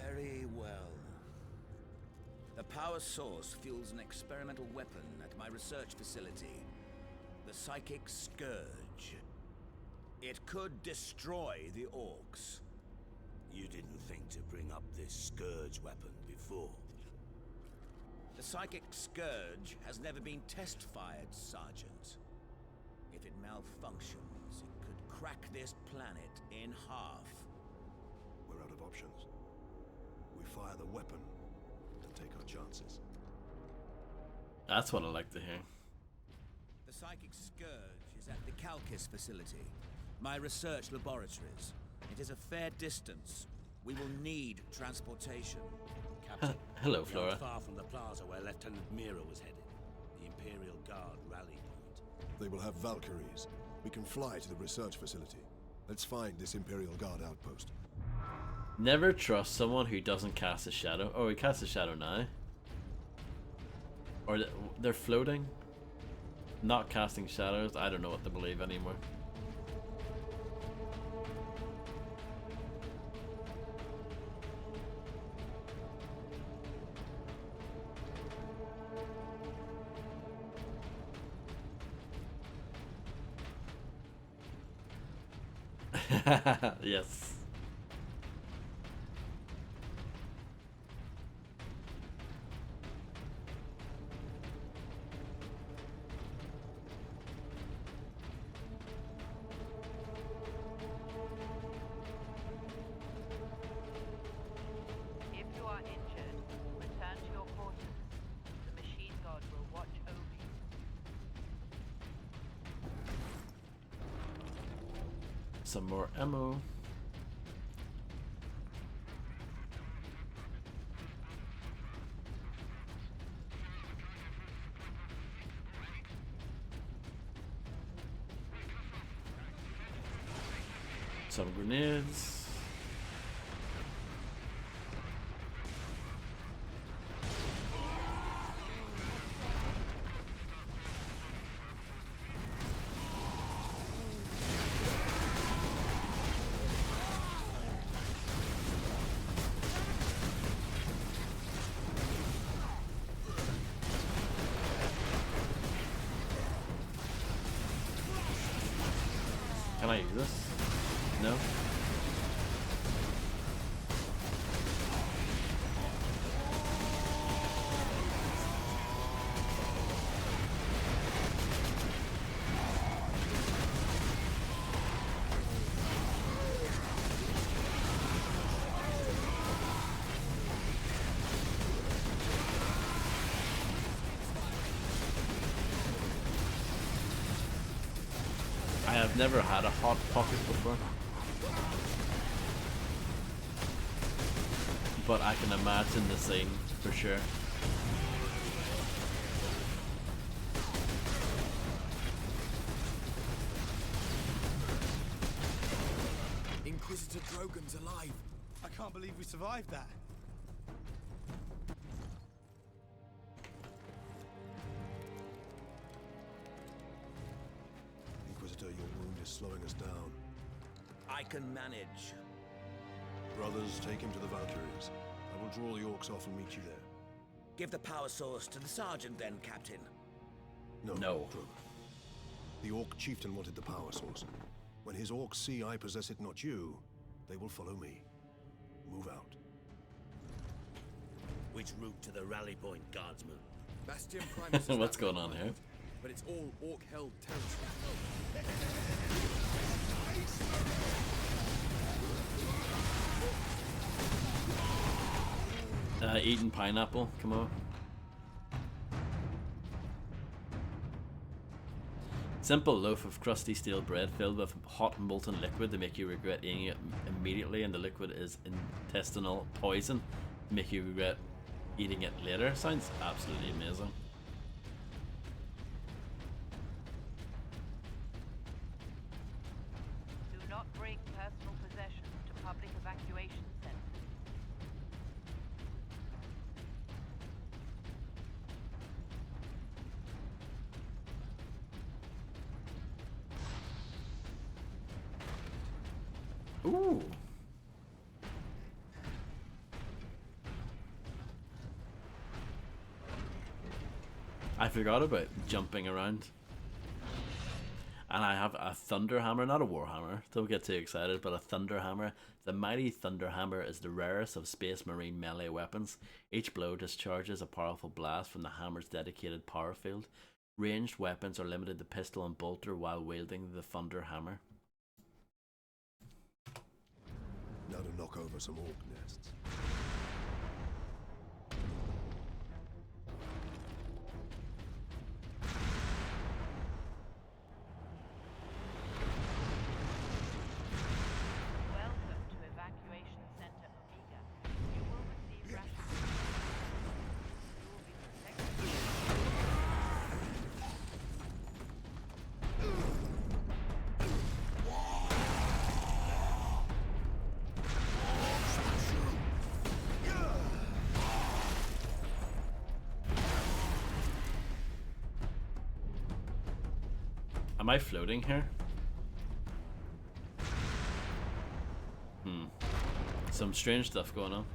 Very well. The power source fuels an experimental weapon at my research facility. The Psychic Scourge. It could destroy the orcs. You didn't think to bring up this Scourge weapon before. The Psychic Scourge has never been test-fired, Sergeant. If it malfunctions, it could crack this planet in half. We're out of options. We fire the weapon and take our chances. That's what I like to hear. The Psychic Scourge is at the Calcis facility, my research laboratories. It is a fair distance. We will need transportation. Captain, hello, we Flora. aren't far from the plaza where Lieutenant Mira was headed. The Imperial Guard rally point. They will have Valkyries. We can fly to the research facility. Let's find this Imperial Guard outpost. Never trust someone who doesn't cast a shadow. Oh, he casts a shadow now. Or they're floating, not casting shadows. I don't know what to believe anymore. Yes. If you are injured, return to your quarters. The machine god will watch over you. Some more ammo. Some grenades. Can I use this? No? I have never had a hot pocket before, but I can imagine the scene for sure. Inquisitor Drogon's alive. I can't believe we survived that. Inquisitor, your wound is slowing us down. I can manage. Brothers, take him to the Valkyries. I will draw the orcs off and meet you there. Give the power source to the sergeant then, Captain. No. No. Drogon. The orc chieftain wanted the power source. When his orcs see I possess it, not you, they will follow me. Move out. Which route to the rally point, guardsman? Bastion Primus is What's that going way, on my here? lord, but it's all orc-held territory. Eating pineapple, come on. Simple loaf of crusty steel bread filled with hot molten liquid to make you regret eating it immediately, and the liquid is intestinal poison to make you regret eating it later. Sounds absolutely amazing. Do not bring personal possessions to public evacuation centers. Ooh. I forgot about jumping around. And I have a thunder hammer, not a warhammer. Don't get too excited, but a thunder hammer. The mighty thunder hammer is the rarest of space marine melee weapons. Each blow discharges a powerful blast from the hammer's dedicated power field. Ranged weapons are limited to pistol and bolter while wielding the thunder hammer. Now to knock over some orc nests. Welcome to Evacuation Center Omega. You will receive rations. You will be protected. Am I floating here? Some strange stuff going on.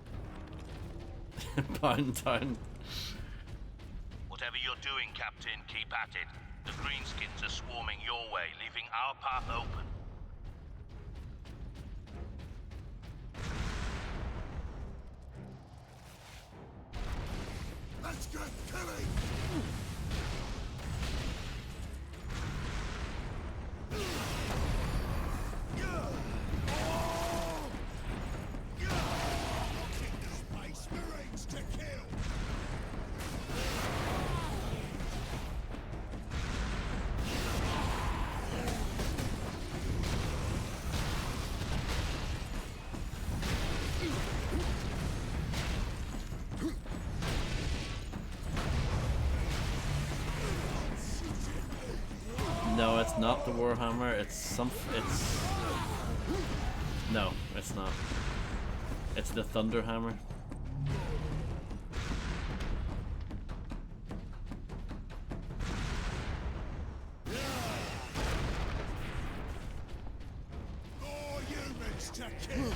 Pound town. Whatever you're doing, Captain, keep at it. The Greenskins are swarming your way, leaving our path open. Let's get killing! Space Marines to kill! No, it's not the Warhammer. It's no, it's not. It's the Thunderhammer. More humans to kill!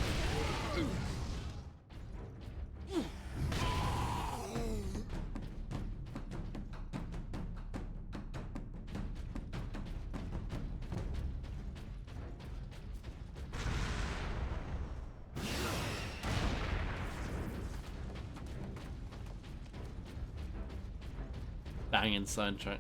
Banging soundtrack.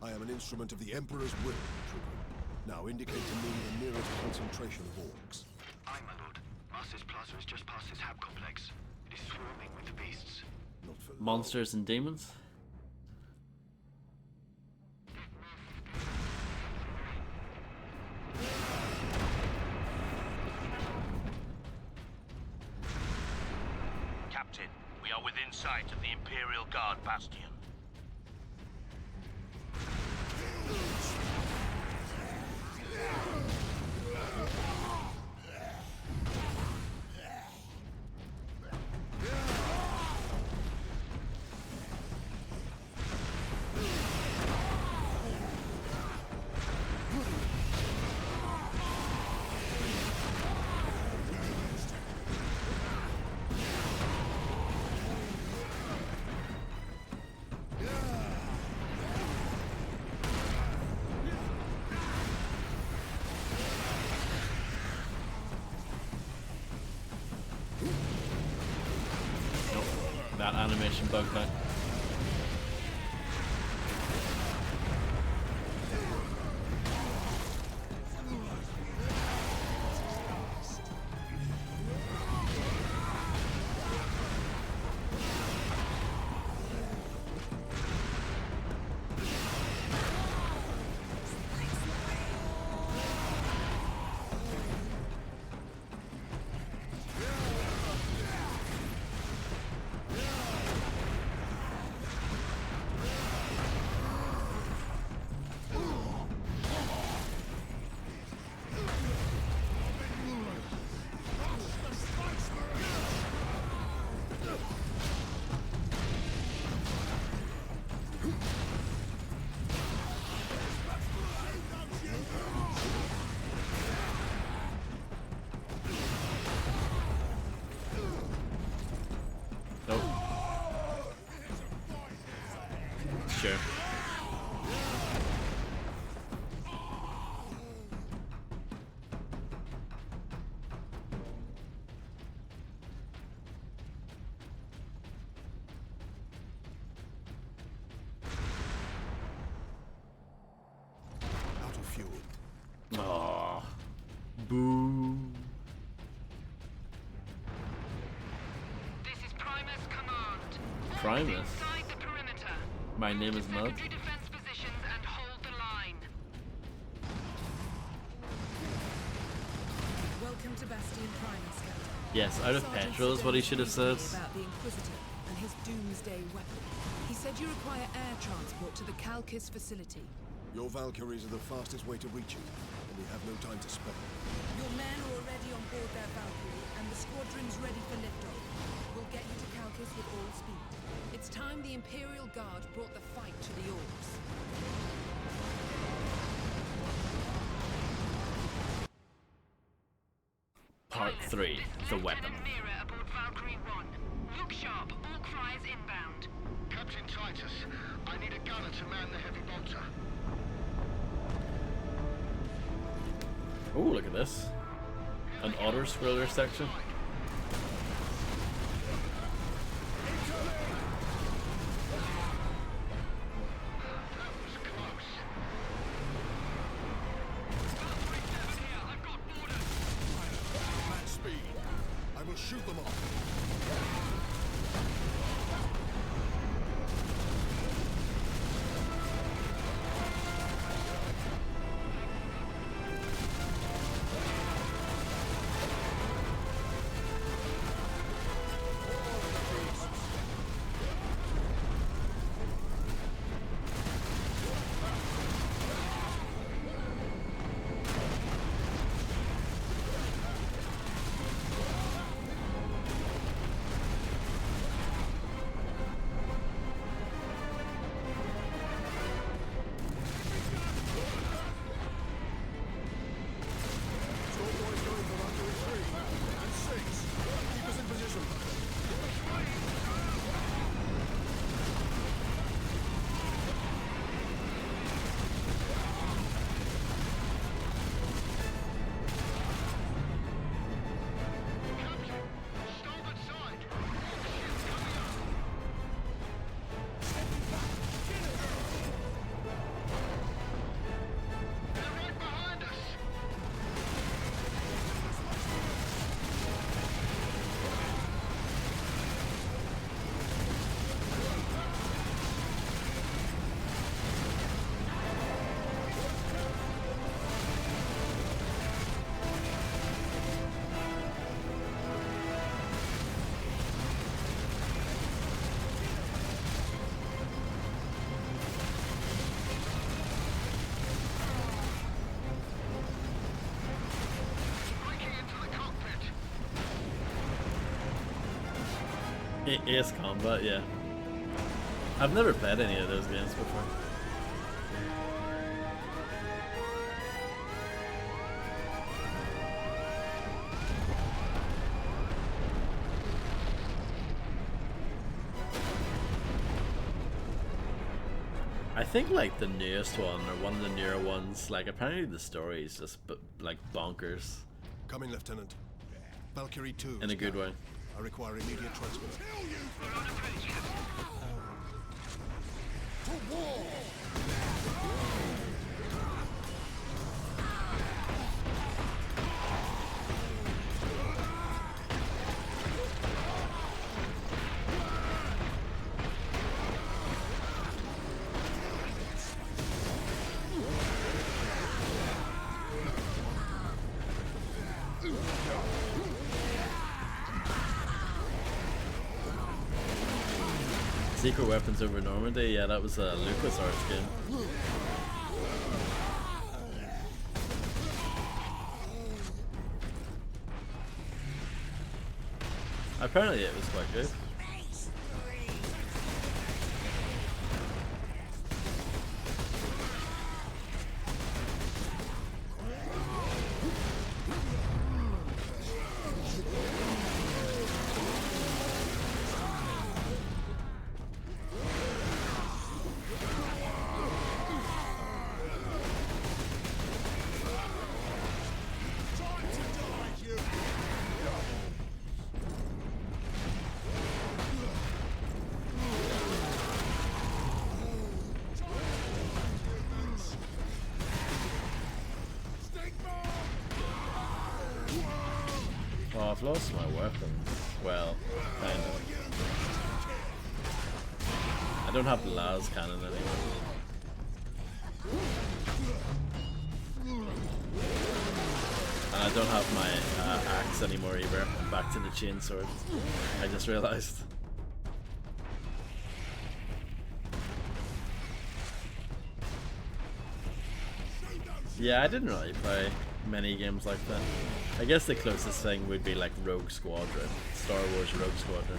I am an instrument of the Emperor's will, Trooper. Now indicate to me the nearest concentration of orcs. Aye, my lord. Master's Plaza is just past this hab complex. It is swarming with the beasts. Not for Monsters and demons. Captain, we are within sight of the Imperial Guard bastion. That animation bugged out. Primus. My name is Mud. Welcome to Bastion Primus, Captain. Yes, out of petrol is what he should have said. About the Inquisitor and his doomsday weapon. He said you require air transport to the Calcus facility. Your Valkyries are the fastest way to reach it, and we have no time to spare. Your men are already on board their Valkyrie, and the squadron's ready for liftoff. We'll get you to Calcus with all speed. It's time the Imperial Guard brought the fight to the Orcs. Part 3, the weapon. Look sharp, all cries inbound. Captain Titus, I need a gunner to man the heavy bolter. Oh, look at this. An auto-scroller section. I will shoot them off. Ace Combat, yeah. I've never played any of those games before. I think like the newest one or one of the newer ones, like apparently the story is just like bonkers. Come in, Lieutenant. Valkyrie 2. In a good way. I require immediate transfer. To war! Secret Weapons over Normandy, yeah, that was a LucasArts game. Apparently it was quite good. Oh, I've lost my weapons. Well, kind of. I don't have the las cannon anymore. And I don't have my axe anymore either. I'm back to the chainsword. I just realized. Yeah, I didn't really play many games like that. I guess the closest thing would be like Rogue Squadron, Star Wars Rogue Squadron.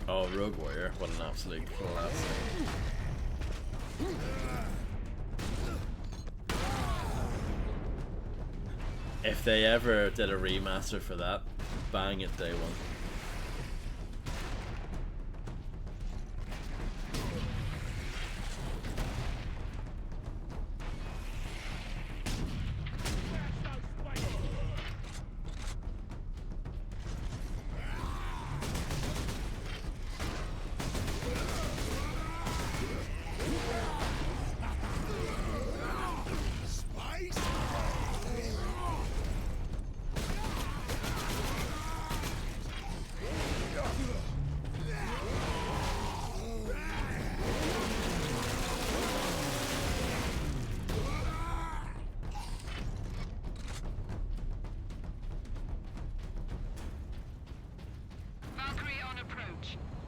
Oh, Rogue Warrior, what an absolute classic. If they ever did a remaster for that, bang it day one.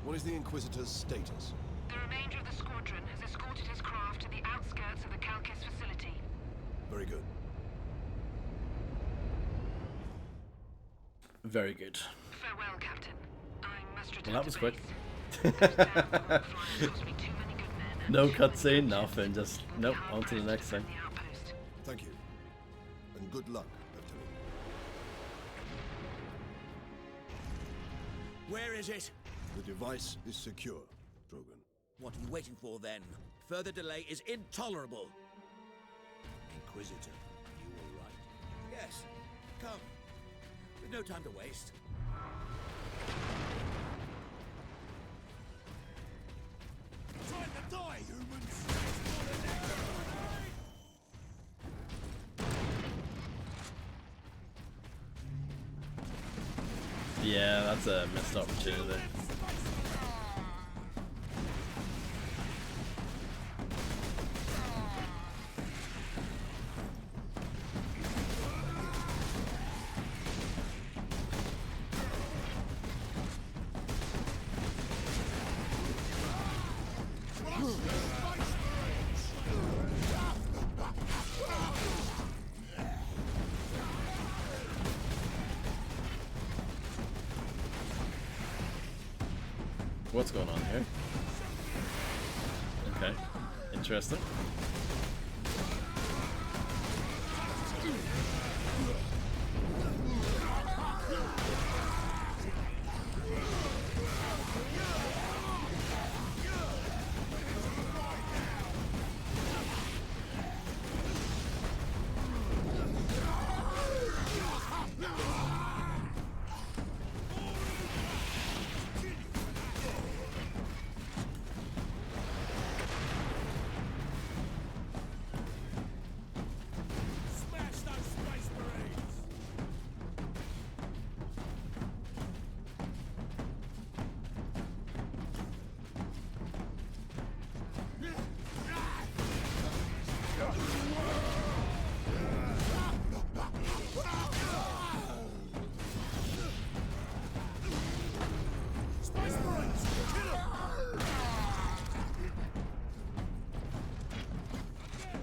What is the Inquisitor's status? The remainder of the squadron has escorted his craft to the outskirts of the Calcis facility. Very good. Very good. Farewell, Captain. I must return Well, that was to quick. base. No cutscene, nothing, just nope, on to the next thing. Thank you. And good luck, Lieutenant. Where is it? The device is secure, Drogon. What are you waiting for then? Further delay is intolerable. Inquisitor, you all right? Yes. Come. We've no time to waste. Time to die, humans! Yeah, that's a missed opportunity. What's going on here? Okay, interesting.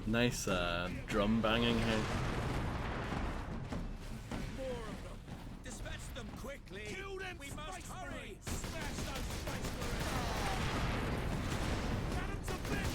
Nice drum banging here. More of them. Dispatch them quickly. Kill them, we must hurry. Smash those space marines! Get them to bed!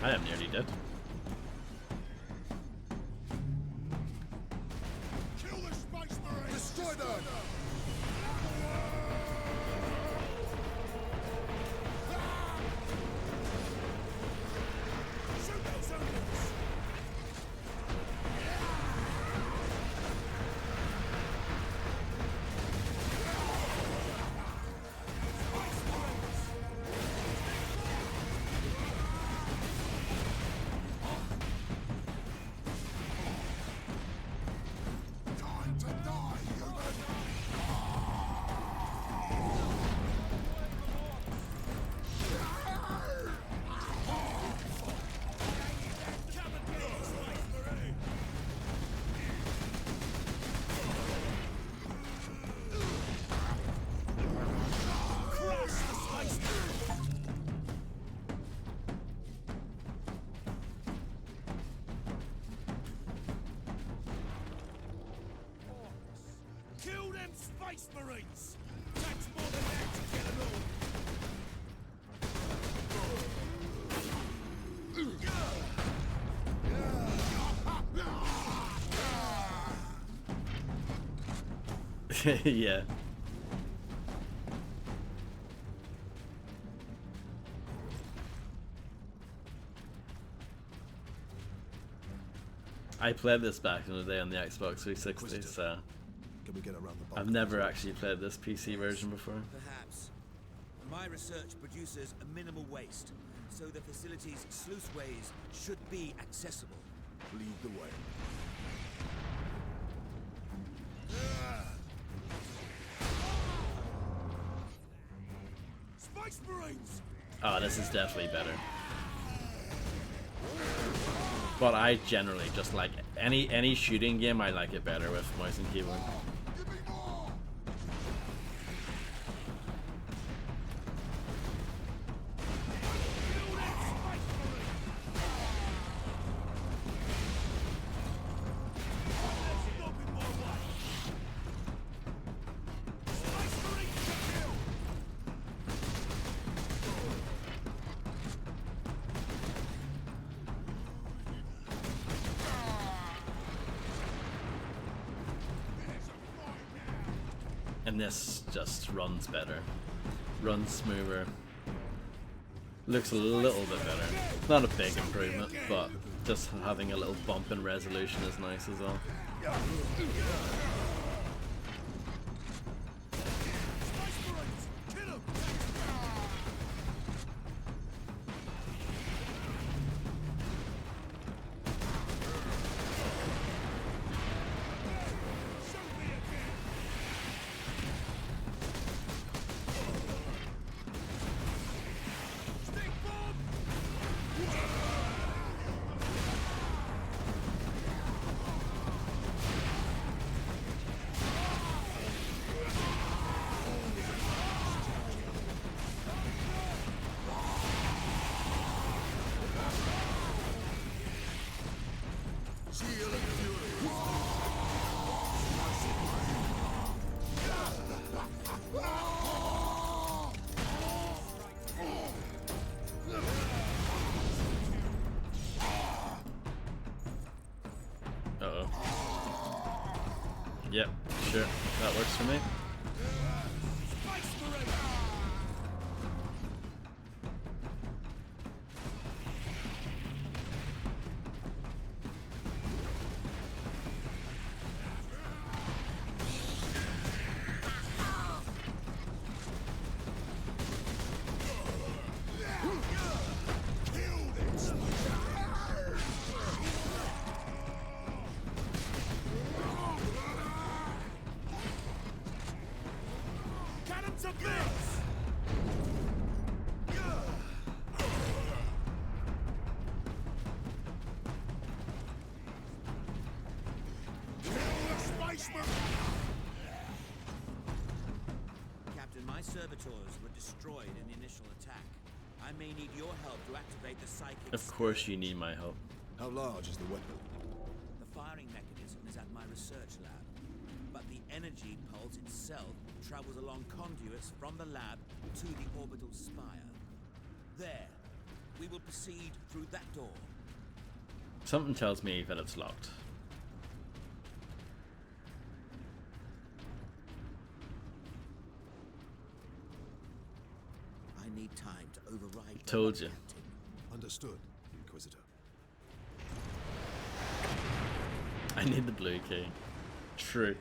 I am nearly dead. Kill the Space Marines! Destroy them! Shoot those enemies! Time to die, human! Crush the Space Marines! Kill them Space Marines! Takes more than that to get them all! Yeah. I played this back in the day on the Xbox 360, so Can we get around the I've never actually played this PC version before. Perhaps. My research produces a minimal waste, so the facility's sluiceways should be accessible. Lead the way. Space Marines! Oh, this is definitely better. But I generally just like any shooting game, I like it better with mouse and keyboard. And this just runs better, runs smoother, looks a little bit better. Not a big improvement, but just having a little bump in resolution is nice as well. Uh-oh. Yep, sure. That works for me. Captain, my servitors were destroyed in the initial attack. I may need your help to activate the psychic. Of course you need my help. How large is the weapon? The firing mechanism is at my research lab, but the energy pulse itself travels along conduits from the lab to the orbital spire. There, We will proceed through that door. Something tells me that it's locked. I need time to override. Told you. Understood, Inquisitor. I need the blue key. True.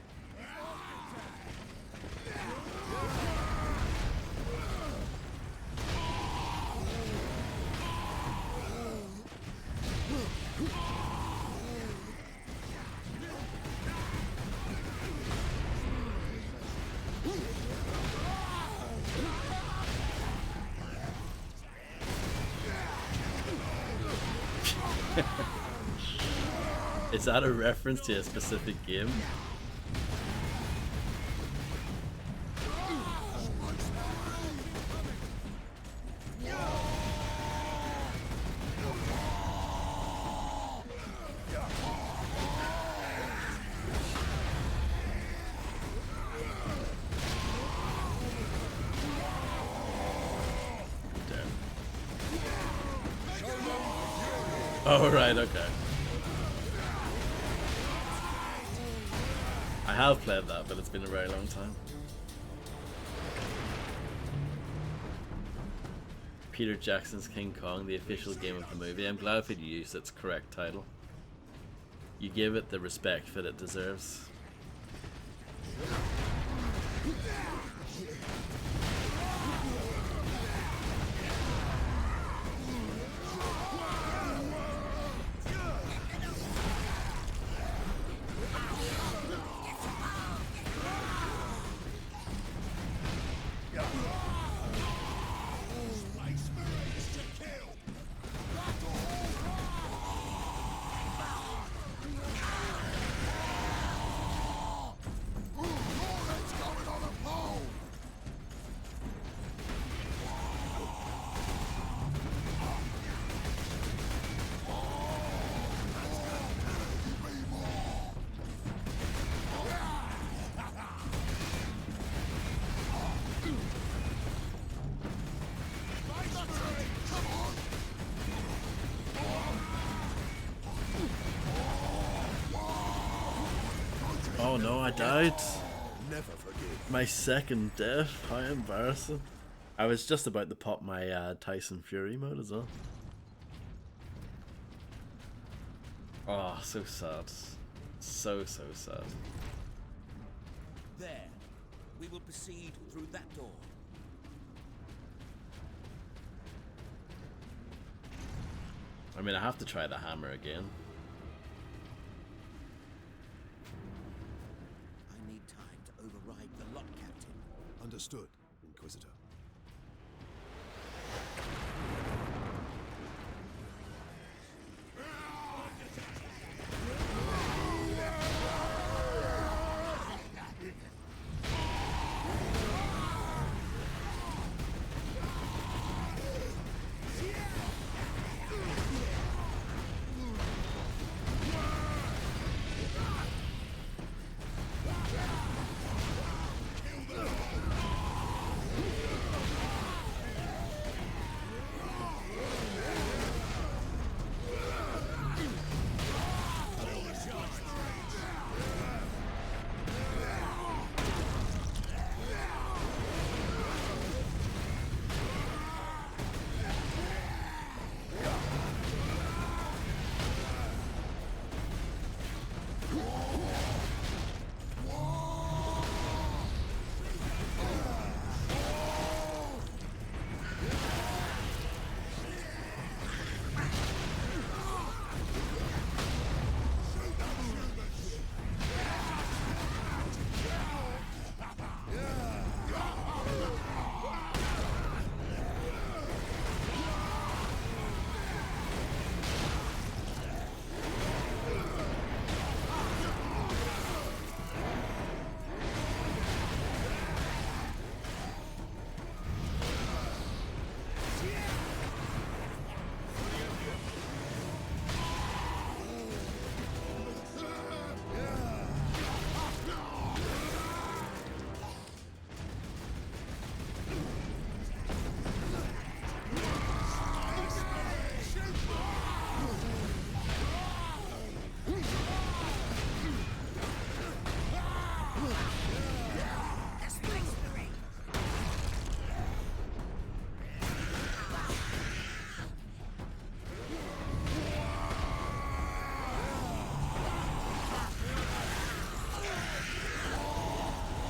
Is that a reference to a specific game? Oh, right, okay. I have played that, but it's been a very long time. Peter Jackson's King Kong, the official game of the movie. I'm glad that you used its correct title. You give it the respect that it deserves. Oh no, I died. Never forgive. My second death. How embarrassing. I was just about to pop my Tyson Fury mode as well. Oh, so sad. So sad. There. We will proceed through that door. I mean, I have to try the hammer again. I need time to override the lot, Captain. Understood, Inquisitor.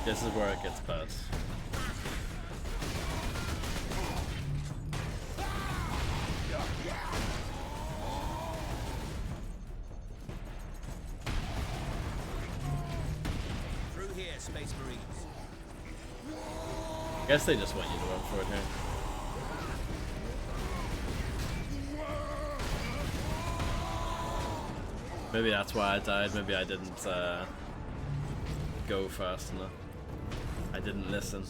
This is where it gets bad. Through here, Space Marines. I guess they just want you to run for it here. Maybe that's why I died. Maybe I didn't go fast enough. I didn't listen.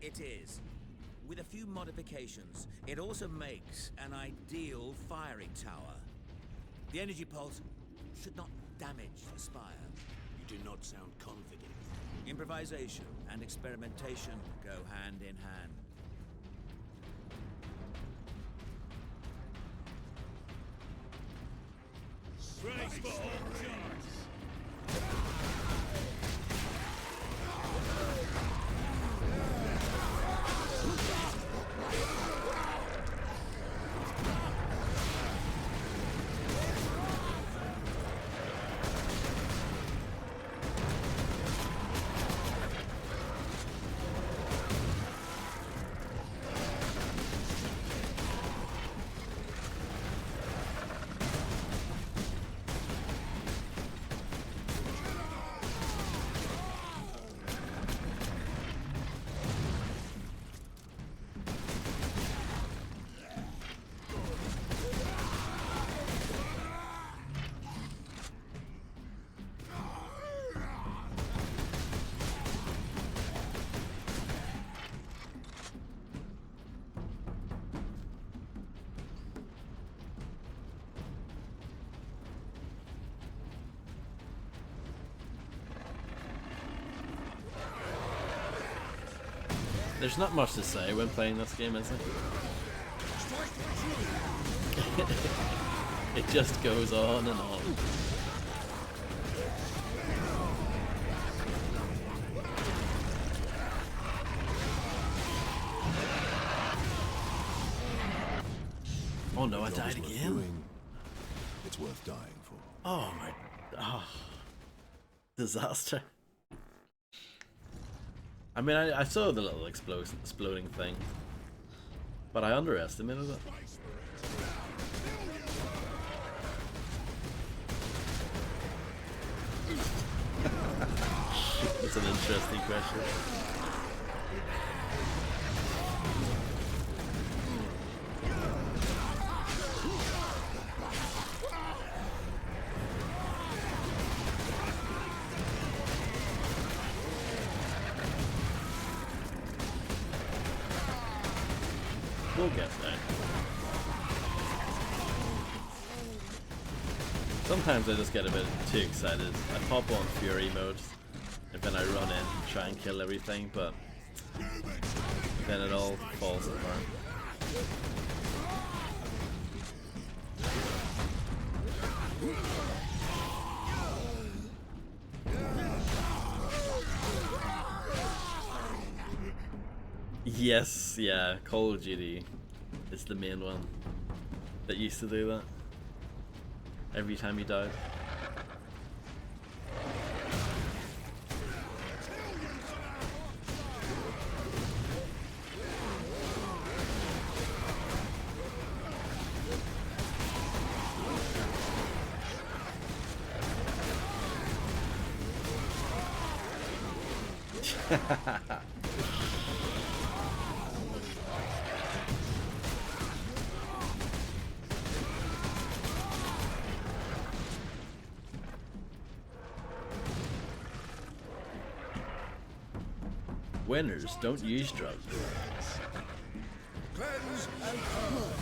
It is. With a few modifications, it also makes an ideal firing tower. The energy pulse should not damage the spire. You do not sound confident. Improvisation and experimentation go hand in hand. Brace for all shots! There's not much to say when playing this game, is there? It just goes on and on. Oh no, I died again. It's worth dying for. Oh my... Oh. Disaster. I mean, I saw the little exploding thing, but I underestimated it. It's an interesting question. We'll get there. Sometimes I just get a bit too excited. I pop on Fury mode, and then I run in and try and kill everything, but then it all falls apart. Yes, yeah, Call of Duty is the main one that used to do that every time you died. Winners don't use drugs. Cleanse and burn.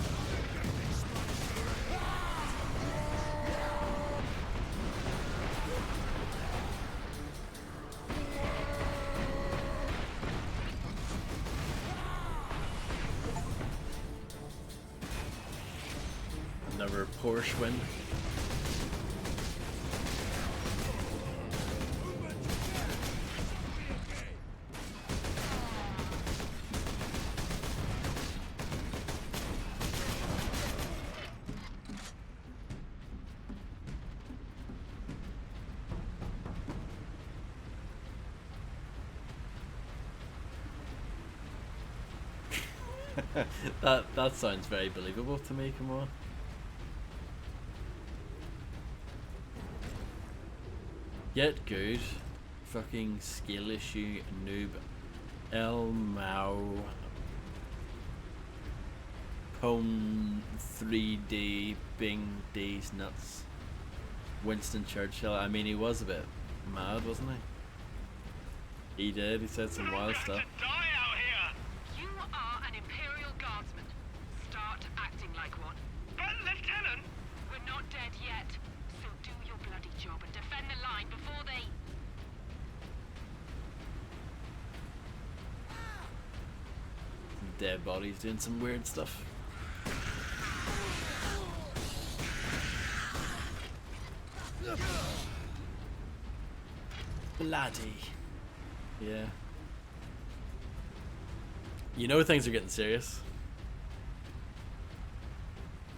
Another Porsche win. that sounds very believable to me. Come on. Get good. Fucking skill issue noob. El Mao. Pone 3D Bing D's nuts. Winston Churchill. I mean, he was a bit mad, wasn't he? He did. He said some wild stuff. You are an Imperial Guardsman. Start acting like one. But, Lieutenant! We're not dead yet. So do your bloody job and defend the line before they... Dead bodies doing some weird stuff. Bloody. Yeah. You know things are getting serious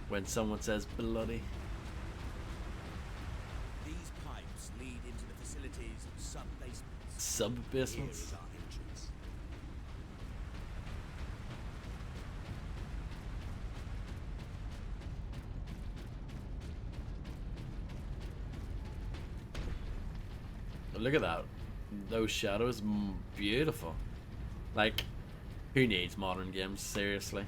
when someone says bloody. These pipes lead into the facility's sub-basements. Sub-basements? Here is our entrance. Look at that. Those shadows, beautiful. Like, who needs modern games, seriously?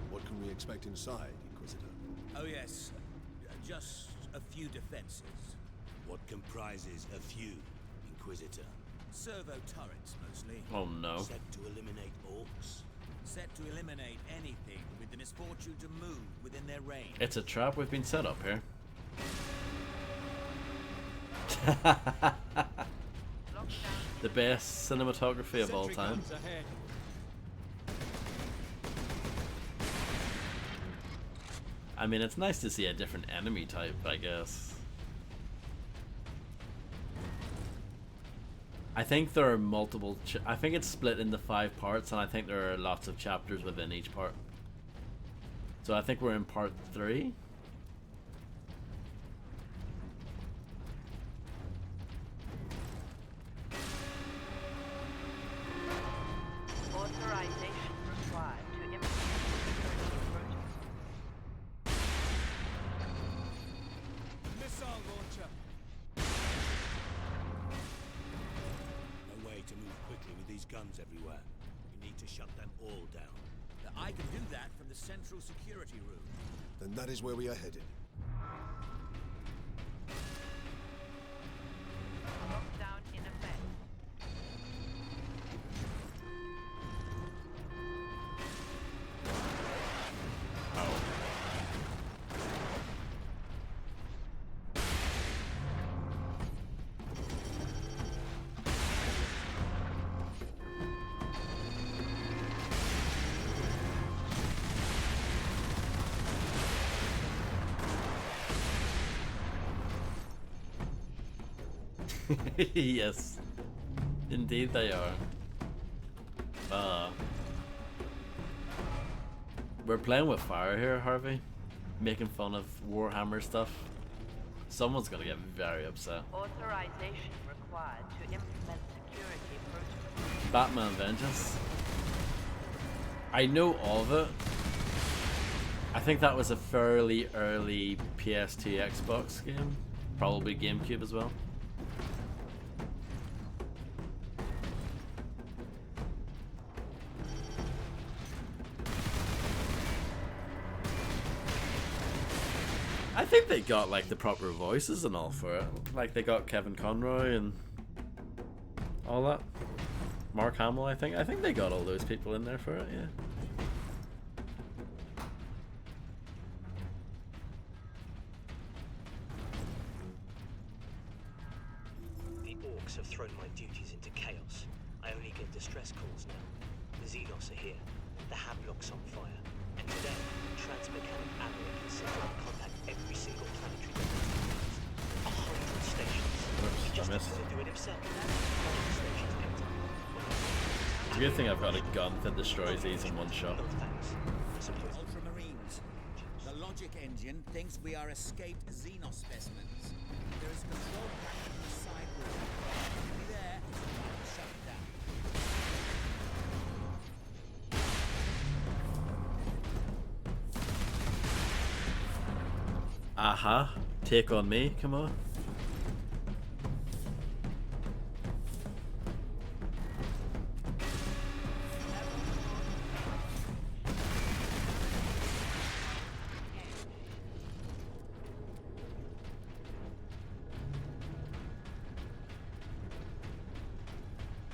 What can we expect inside, Inquisitor? Oh yes, just a few defenses. What comprises a few, Inquisitor? Servo turrets, mostly. Oh no. Set to eliminate orcs? Set to eliminate anything with the misfortune to move within their range. It's a trap we've been set up here. The best cinematography of all time. I mean, it's nice to see a different enemy type, I guess. I think there are multiple. I think it's split into 5 parts, and I think there are lots of chapters within each part. So I think we're in part 3. Authorization required to implement security protocols. Missile launcher. No way to move quickly with these guns everywhere. We need to shut them all down. I can do that from the central security room. Then that is where we are headed. Lockdown in effect. Yes, indeed they are. We're playing with fire here, Harvey. Making fun of Warhammer stuff. Someone's gonna get very upset. Authorization required to implement security protocols. Batman Vengeance. I know all of it. I think that was a fairly early PS2 Xbox game. Probably GameCube as well. I think they got like the proper voices and all for it. Like they got Kevin Conroy and all that. Mark Hamill, I think. I think they got all those people in there for it, yeah. The orcs have thrown my duties into chaos. I only get distress calls now. The Xenos are here. The Hamlock's on fire. And today, Transmechanic Alaric has sent out contact every single planetary domain. 100 stations. He just doesn't do it himself. 100 stations empty. It's a good thing I've got a gun that destroys these in one shot. Ultramarines. The logic engine thinks we are escaped Xenos specimens. There is a control panel in the side room. Only there is the one to shut it down. Aha. Take on me, come on.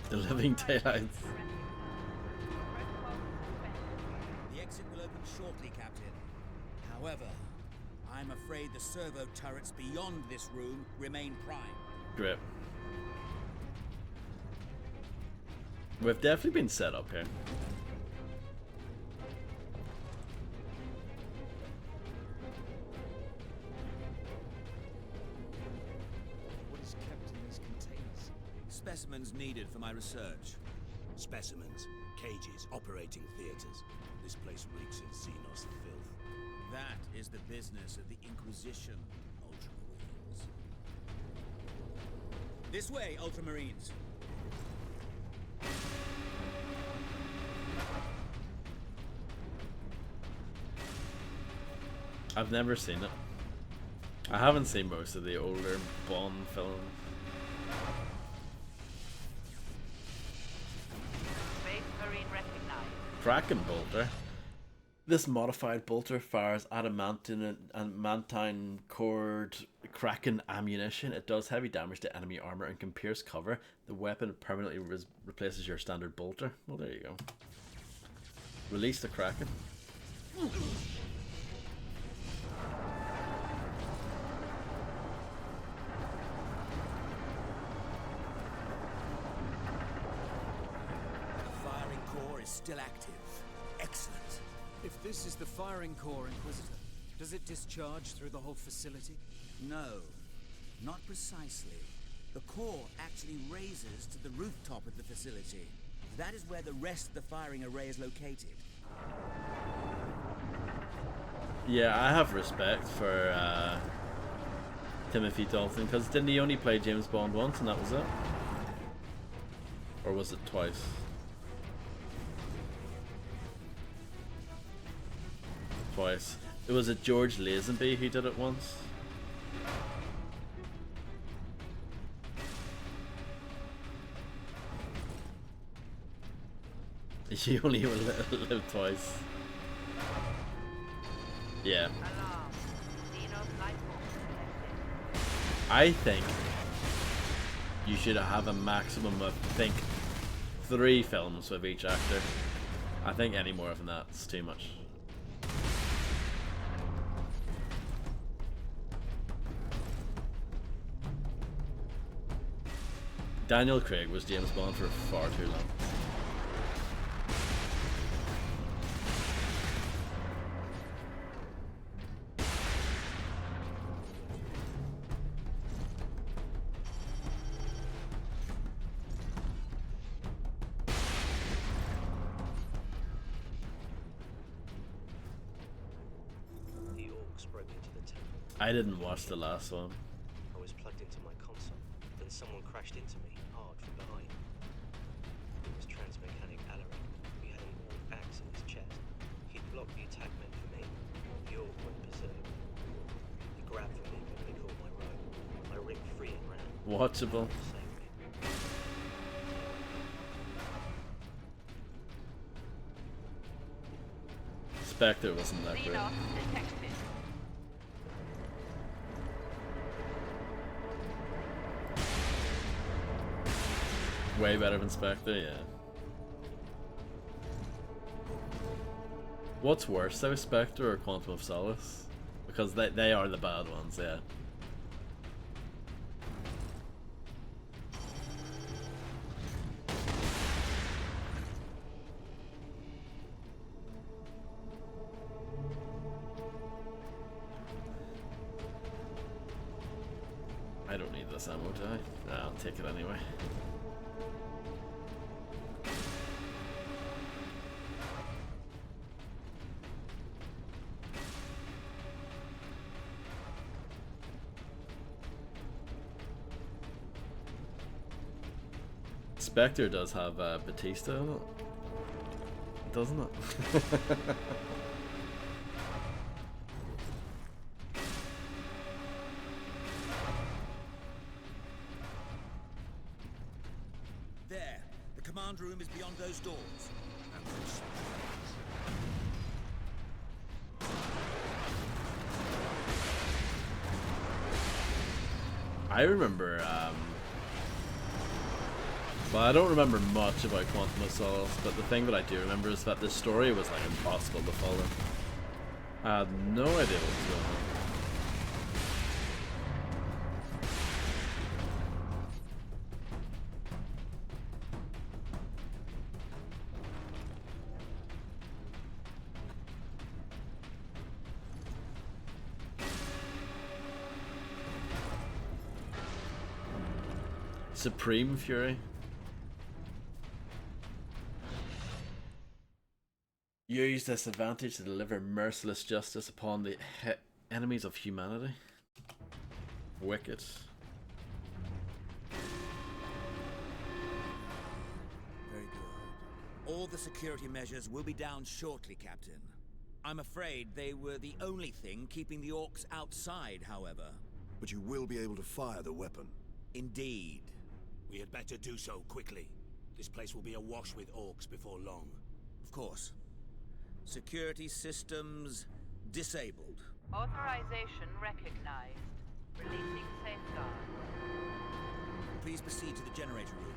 The living daylights. The exit will open shortly, Captain. However, I'm afraid the servo turrets beyond this room remain prime. Grip. We've definitely been set up here. What is kept in these containers? Specimens needed for my research. Specimens, cages, operating theaters. This place reeks of Xenos filth. That is the business of the Inquisition, Ultramarines. This way, Ultramarines. I've never seen it. I haven't seen most of the older Bond films. Space Marine recognized. Kraken bolter. This modified bolter fires adamantine cored Kraken ammunition. It does heavy damage to enemy armor and can pierce cover. The weapon permanently replaces your standard bolter. Well, there you go. Release the Kraken. The firing core is still active. Excellent. If this is the firing core, Inquisitor, does it discharge through the whole facility? No, not precisely. The core actually raises to the rooftop of the facility. That is where the rest of the firing array is located. Yeah, I have respect for Timothy Dalton, because didn't he only play James Bond once and that was it? Or was it twice? Twice. It was it George Lazenby who did it once? He only lived twice. Yeah. I think you should have a maximum of, I think, 3 films with each actor. I think any more than that's too much. Daniel Craig was James Bond for far too long. The orcs broke into the temple. I didn't watch the last one. I was plugged into my console. Then someone crashed into me, hard from behind. It was transmechanic Alaric. We had an orc axe in his chest. He'd blocked the attack meant for me. The orc went berserk. He grabbed for me, but they caught my rope. I ripped free and ran. Watchable. Saved me. Spectre wasn't that great. Xenos detected. Way better than Spectre, yeah. What's worse though, Spectre or Quantum of Solace? Because they are the bad ones, yeah. I don't need this ammo, do I? Nah, I'll take it anyway. Spectre does have Batista in it, doesn't it? There. The command room is beyond those doors. I remember, well, I don't remember much about Quantum of Solace, but the thing that I do remember is that this story was like impossible to follow. I had no idea what was going on. Supreme Fury. Use this advantage to deliver merciless justice upon the enemies of humanity. Wicked. Very good. All the security measures will be down shortly, Captain. I'm afraid they were the only thing keeping the orcs outside, however. But you will be able to fire the weapon. Indeed. We had better do so quickly. This place will be awash with orcs before long. Of course. Security systems disabled. Authorization recognized. Releasing safeguard. Please proceed to the generator room.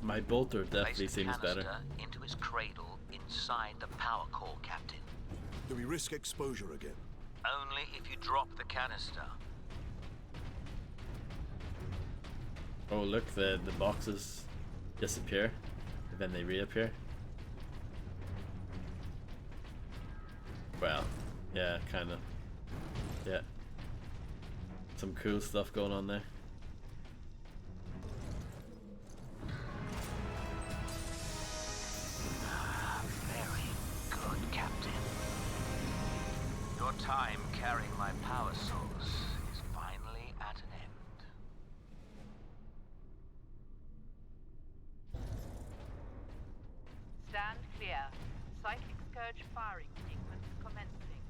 My bolter definitely Place the seems better. canister into its cradle inside the power core, Captain. Do we risk exposure again? Only if you drop the canister. Oh look, the boxes disappear, and then they reappear. Well, yeah, kinda. Yeah. Some cool stuff going on there. Very good, Captain. Your time carrying my power source is finally at an end. Stand clear. Psychic Scourge firing sequence commencing.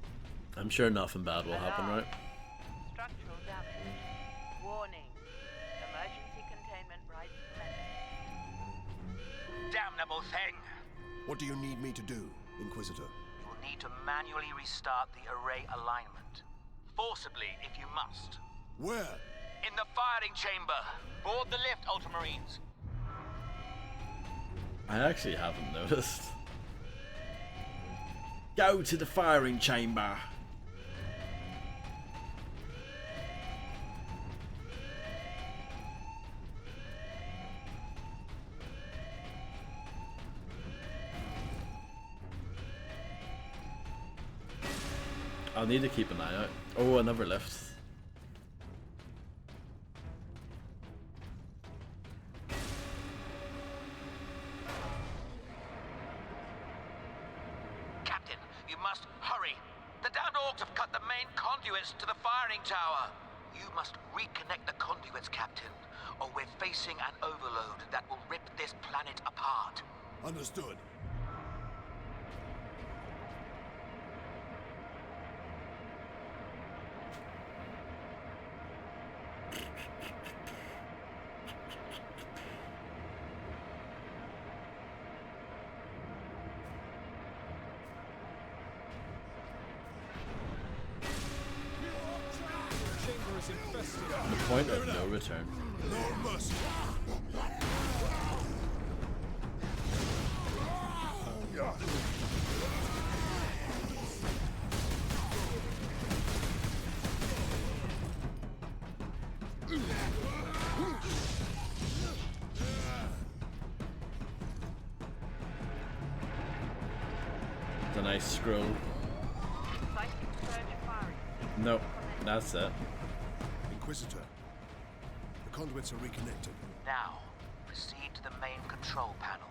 I'm sure nothing bad will happen, right? Structural damage. Warning. Emergency containment rights commencing. Damnable thing! What do you need me to do, Inquisitor? You'll need to manually restart the array alignment. Forcibly, if you must. Where? In the firing chamber. Board the lift, Ultramarines. I actually haven't noticed. Go to the firing chamber. I'll need to keep an eye out. Oh, another lift. Captain, you must hurry. The downed orcs have cut the main conduits to the firing tower. You must reconnect the conduits, Captain, or we're facing an overload that will rip this planet apart. Understood. The point of no return. No mercy. It's a nice scroll. Nope, that's it. Inquisitor, the conduits are reconnected. Now, proceed to the main control panel.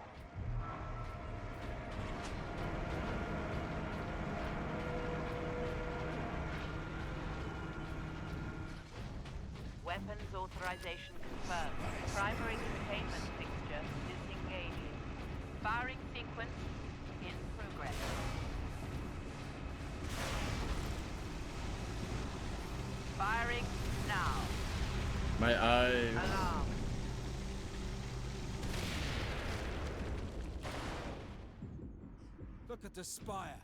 Weapons authorization confirmed. Primary containment fixture disengaging. Firing sequence in progress. Firing now. My eyes. Alarm. Look at the spire.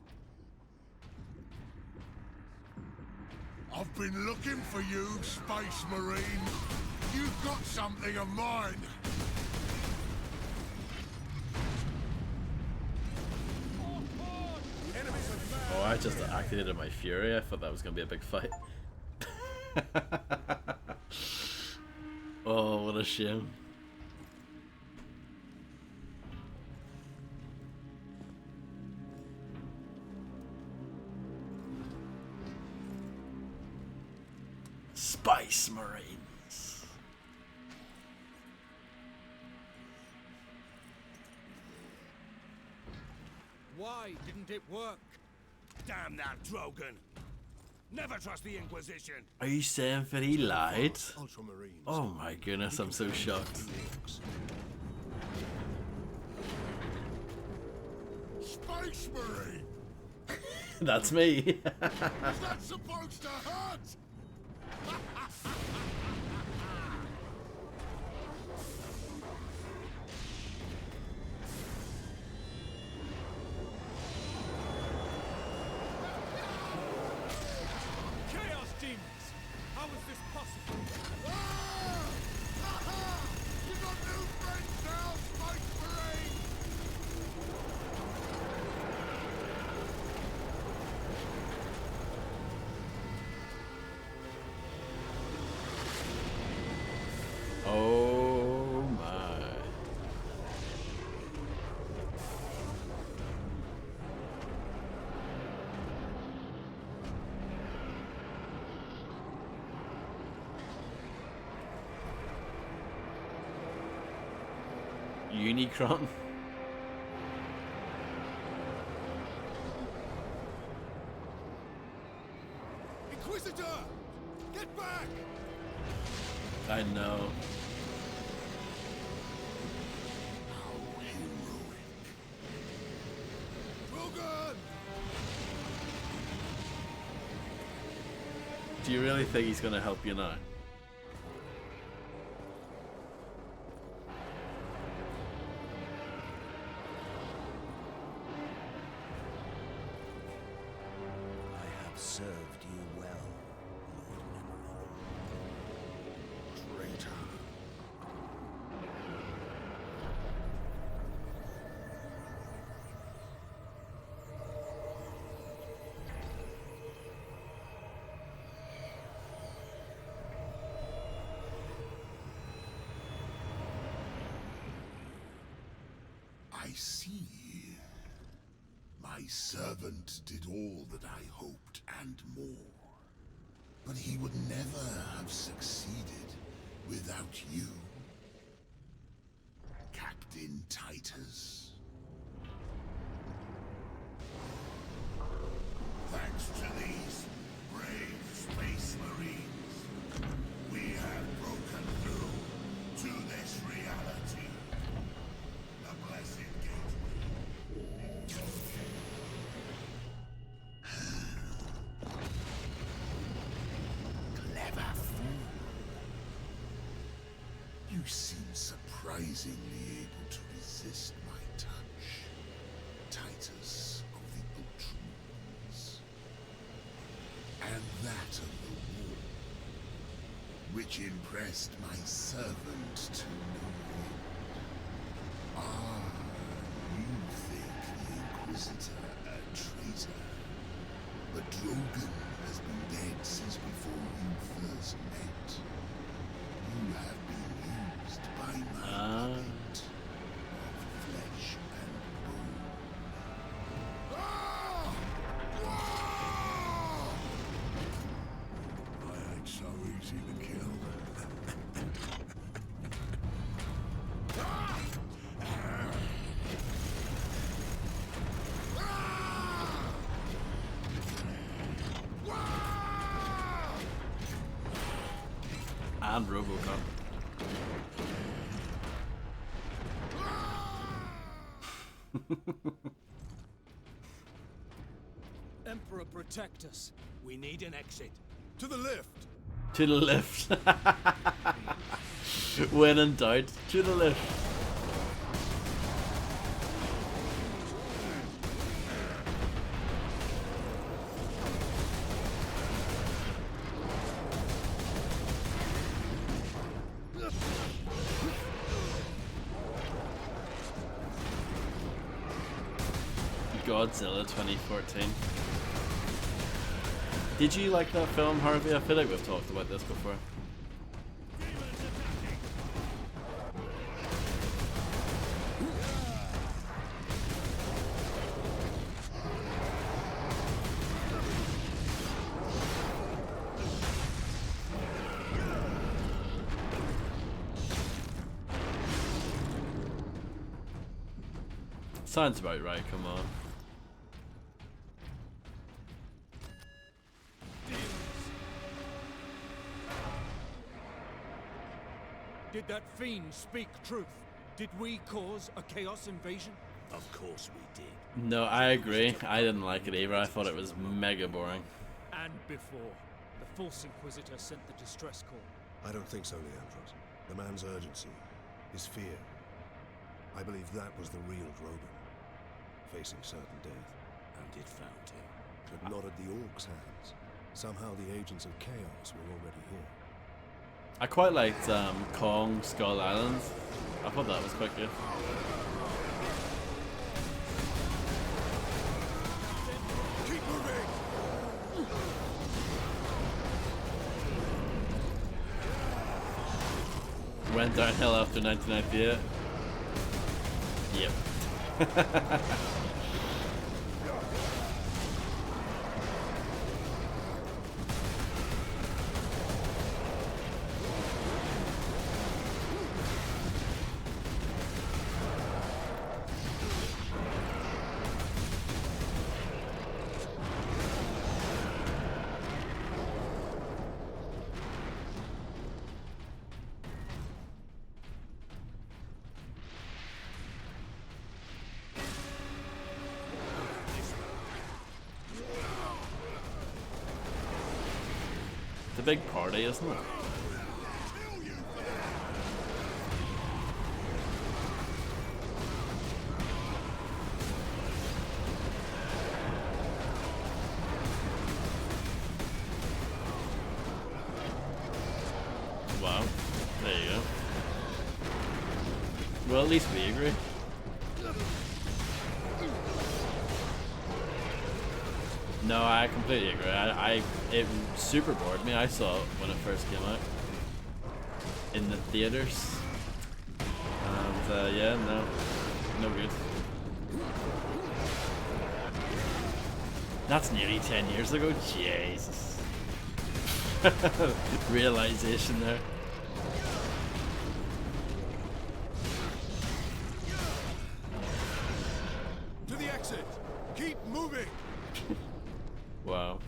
I've been looking for you, Space Marine. You've got something of mine. Oh, I just activated my fury. I thought that was gonna be a big fight. Oh, what a shame. Space Marines. Why didn't it work? Damn that Drogon! Never trust the Inquisition! Are you saying that he lied? Ultramarines. Oh my goodness, I'm so shocked. Space Marine! That's me. Is that supposed to hurt? Chaos demons! How is this possible? You got new friends now, Space Marine! Oh my. Unicron. Inquisitor! Get back! I know. Drogon! Do you really think he's gonna help you now? I have served you well, Lord Nemeron. Traitor. I see. My servant did all that I hoped and more. But he would never have succeeded without you, Captain Titus. Thanks to these brave Space Marines, we have broken through to this reality. The blessed clever fool. You seem surprisingly able to resist my touch, Titus of the Ultramarines. And that of the war, which impressed my servant to no end. Ah, you think the Inquisitor a traitor. But Drogon has been dead since before you first met. You have been used by my puppet of flesh and bone. I ain't so easy to kill. And Robocop. Emperor, protect us. We need an exit. To the lift. To the left. When in doubt, to the left. Godzilla 2014. Did you like that film, Harvey? I feel like we've talked about this before. Sounds about right, come on. Did that fiend speak truth? Did we cause a chaos invasion? Of course we did. No, I agree. I didn't like it either. I thought it was mega boring. And before, the false Inquisitor sent the distress call. I don't think so, Leandros. The man's urgency, his fear. I believe that was the real Drogon, facing certain death. And it found him. But not at the Orcs' hands. Somehow the agents of chaos were already here. I quite liked Kong Skull Island. I thought that was quite good. Keep moving! Went downhill after 1998. Yep. It's a big party, isn't it? Wow. There you go. Well, at least we agree. No, I completely agree. It super bored me. I saw it when it first came out in the theaters, and yeah, no good. That's nearly 10 years ago. Jesus. Realization there. To the exit! Keep moving! Wow.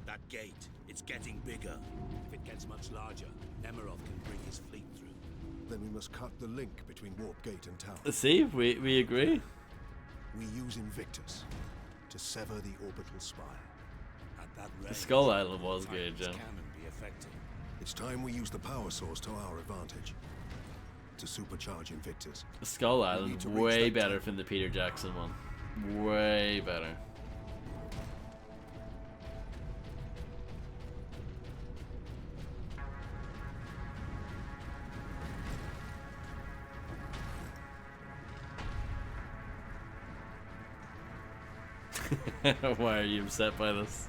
That gate, it's getting bigger. If it gets much larger, Nemirov can bring his fleet through. Then we must cut the link between Warp Gate and Tower. See, we agree. We use Invictus to sever the orbital spire. At that range, The Skull Island was good, Titan's yeah. cannon be effective. It's time we use the power source to our advantage. To supercharge Invictus. The Skull We Island need to reach way that better than the Peter Jackson one. way better. Why are you upset by this?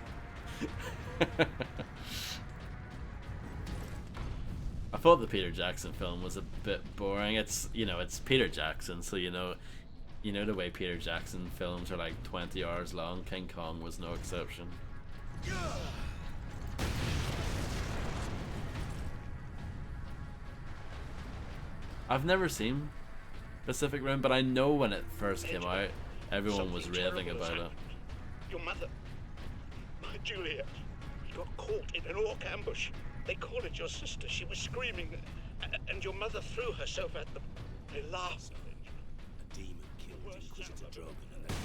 I thought the Peter Jackson film was a bit boring. It's, you know, it's Peter Jackson, so you know the way Peter Jackson films are like 20 hours long. King Kong was no exception. I've never seen Pacific Rim, but I know when it first came out, everyone was raving about it. Your mother, my Juliet, got caught in an orc ambush. They called it your sister. She was screaming, and your mother threw herself at them. They laughed. A demon killed Inquisitor Drogon and then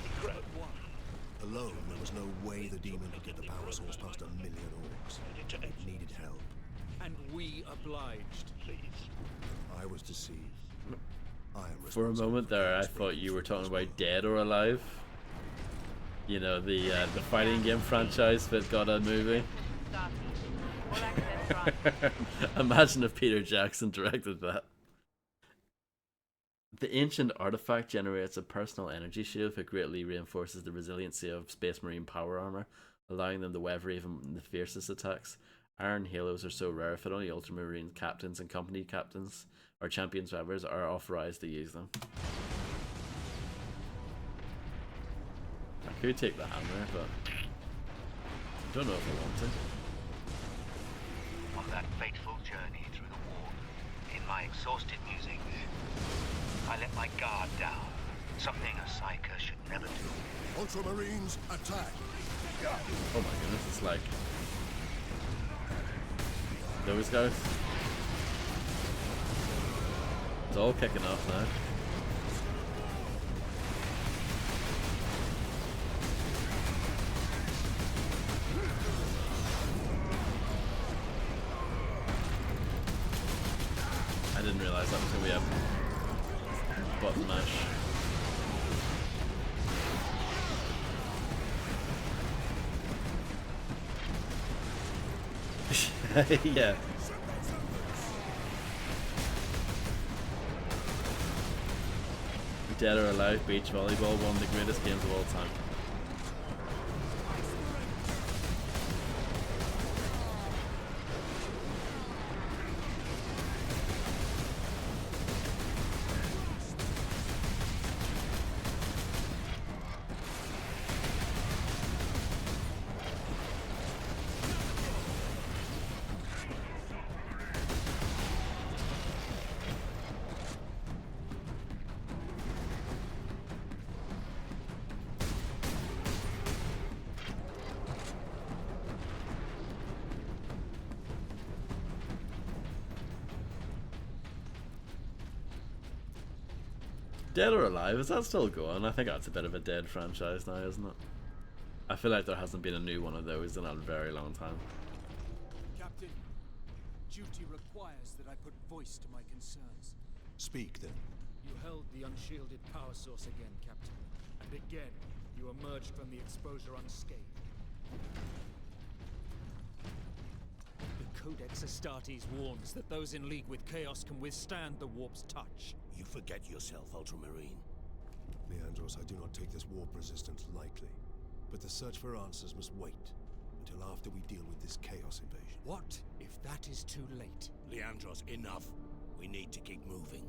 He grabbed one. Alone, there was no way the demon could get the power source past 1 million orcs. It needed help. And we obliged. Please. I was deceived. I am For a moment there, I thought you were talking about Dead or Alive. You know, the fighting game franchise that got a movie. Imagine if Peter Jackson directed that. The ancient artifact generates a personal energy shield that greatly reinforces the resiliency of Space Marine power armor, allowing them to weather even the fiercest attacks. Iron halos are so rare that only Ultramarine captains and company captains, or champions members, are authorized to use them. I could take the hammer, but I don't know if I want to. On that fateful journey through the war, in my exhausted musings, I let my guard down. Something a psyker should never do. Ultramarines, attack! Oh my goodness, it's like those guys. It's all kicking off now. I didn't realize that was going to be a button mash. Yeah. Dead or Alive beach volleyball, one of the greatest games of all time. Dead or Alive, is that still going? I think that's a bit of a dead franchise now, isn't it? I feel like there hasn't been a new one of those in a very long time. Captain, duty requires that I put voice to my concerns. Speak, then. You held the unshielded power source again, Captain. And again, you emerged from the exposure unscathed. The Codex Astartes warns that those in league with Chaos can withstand the warp's touch. You forget yourself, Ultramarine. Leandros, I do not take this warp resistance lightly. But the search for answers must wait until after we deal with this Chaos invasion. What if that is too late? Leandros, enough. We need to keep moving.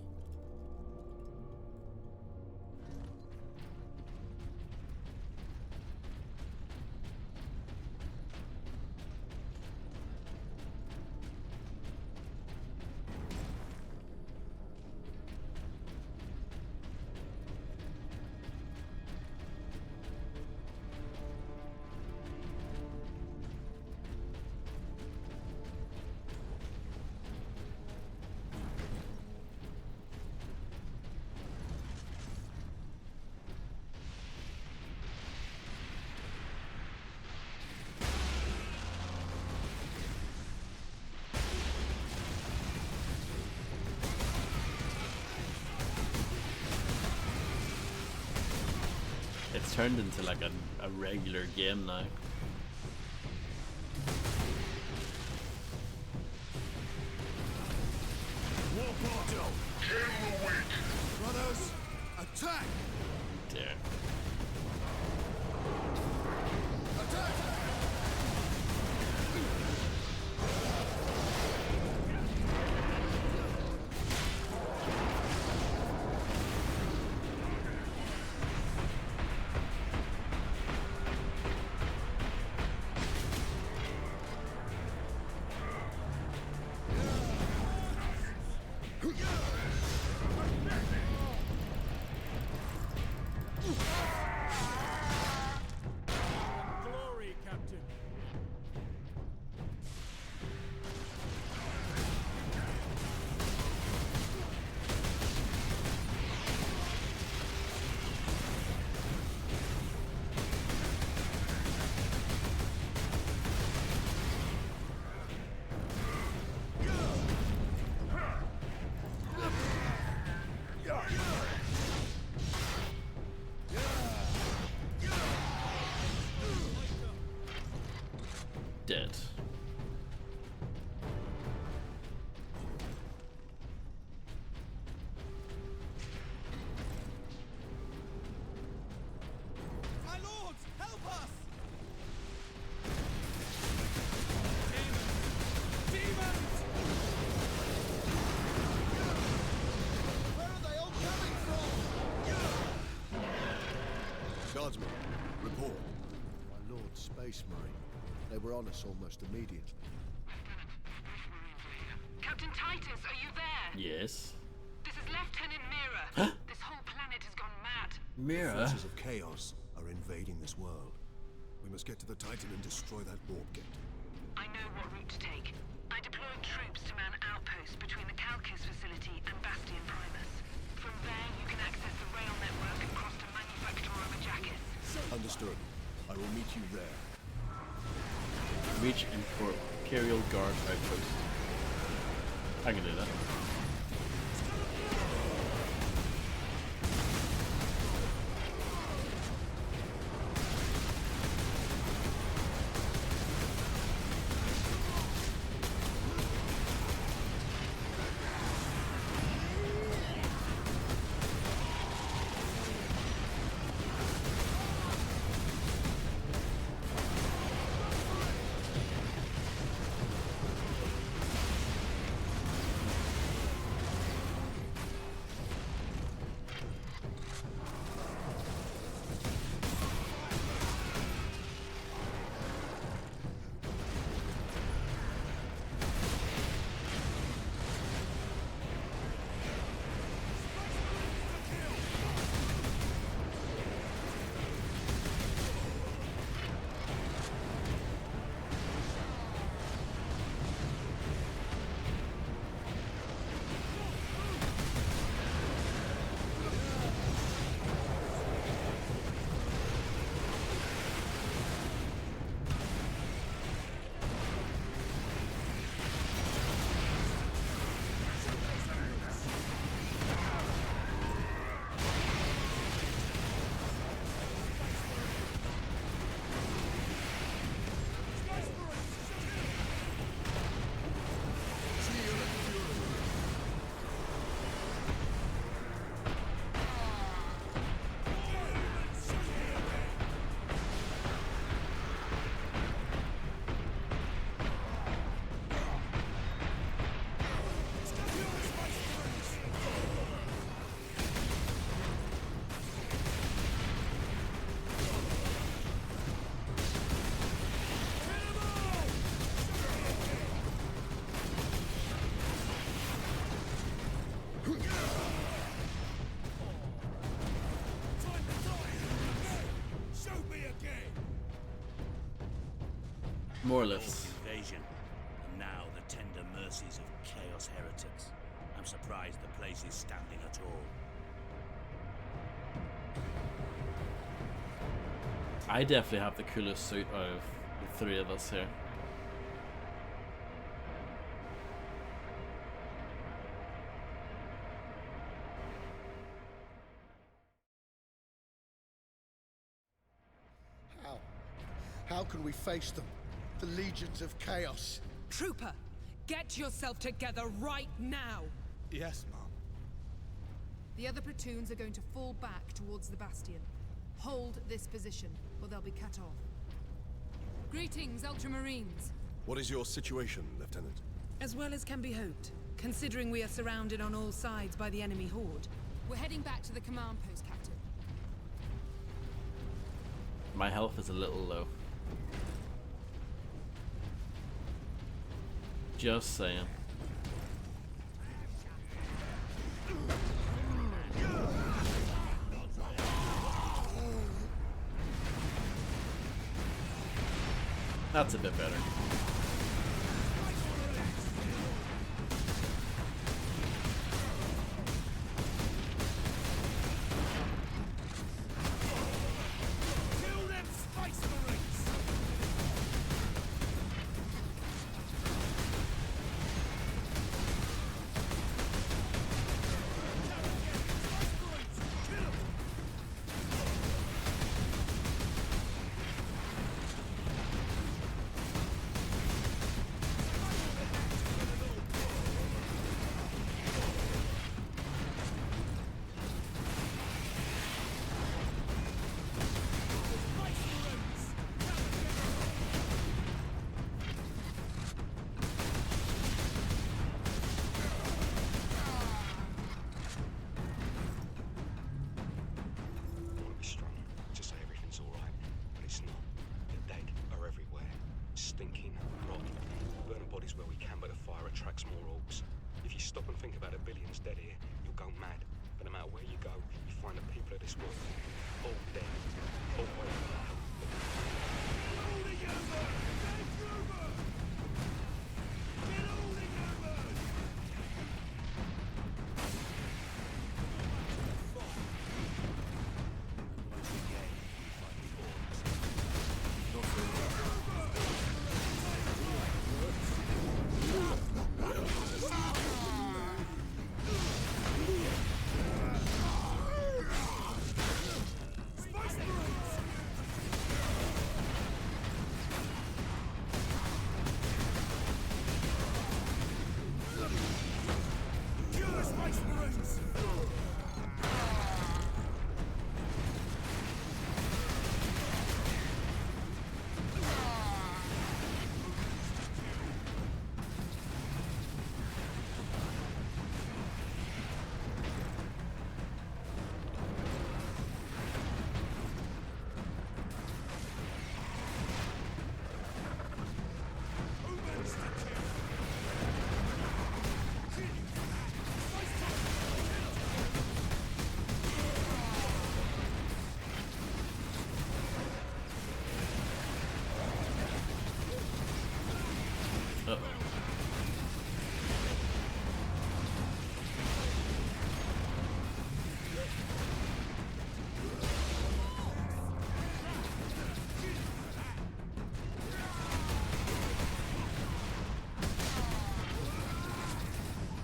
turned into like a regular game now. War Portal! Kill the weak! Brothers, attack! Dear. Glory, Captain. Dead. My lords, help us! Demons! Where are they all coming from? Guardsmen, report. My lord, Space Marine. They were on us almost immediately. Captain Titus, are you there? Yes. This is Lieutenant Mira. This whole planet has gone mad. Mira. Forces of chaos are invading this world. We must get to the Titan and destroy that warp gate. I know what route to take. I deployed troops to man outposts between the Calcus facility and Bastion Primus. From there, you can access the rail network and cross to Manufactorum Ajakis. Understood. I will meet you there. Reach Imperial Guard outpost. I can do that. More lifts. Invasion, and now the tender mercies of Chaos heretics. I'm surprised the place is standing at all. I definitely have the coolest suit out of the three of us here. How can we face them? The legions of chaos. Trooper, get yourself together right now! Yes, Mom. The other platoons are going to fall back towards the bastion. Hold this position, or they'll be cut off. Greetings, Ultramarines. What is your situation, Lieutenant? As well as can be hoped, considering we are surrounded on all sides by the enemy horde. We're heading back to the command post, Captain. My health is a little low. Just saying. That's a bit better.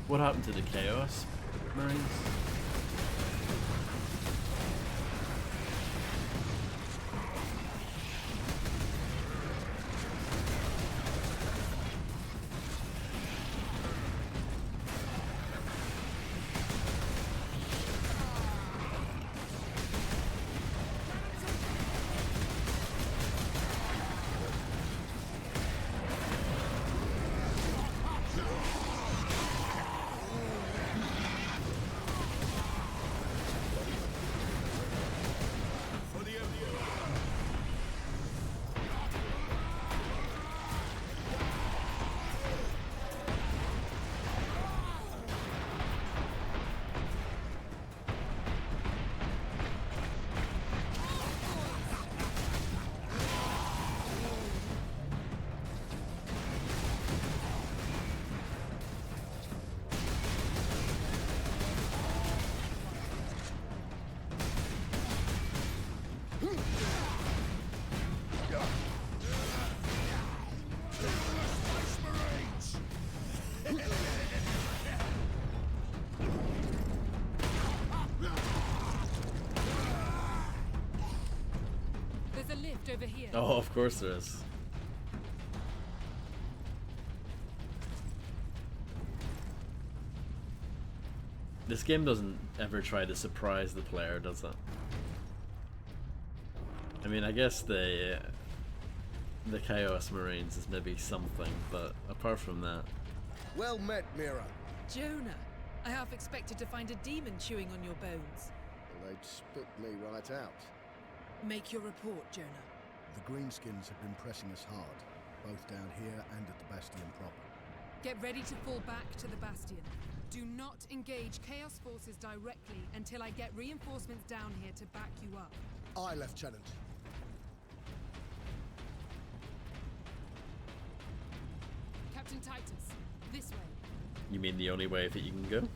What happened to the Chaos Marines? Oh, of course there is. This game doesn't ever try to surprise the player, does it? I mean, I guess the Chaos Marines is maybe something, but apart from that... Well met, Mira. Jonah, I half expected to find a demon chewing on your bones. Well, they'd spit me right out. Make your report, Jonah. The Greenskins have been pressing us hard, both down here and at the Bastion proper. Get ready to fall back to the Bastion. Do not engage Chaos forces directly until I get reinforcements down here to back you up. Aye, Lieutenant. Captain Titus, this way. You mean the only way that you can go?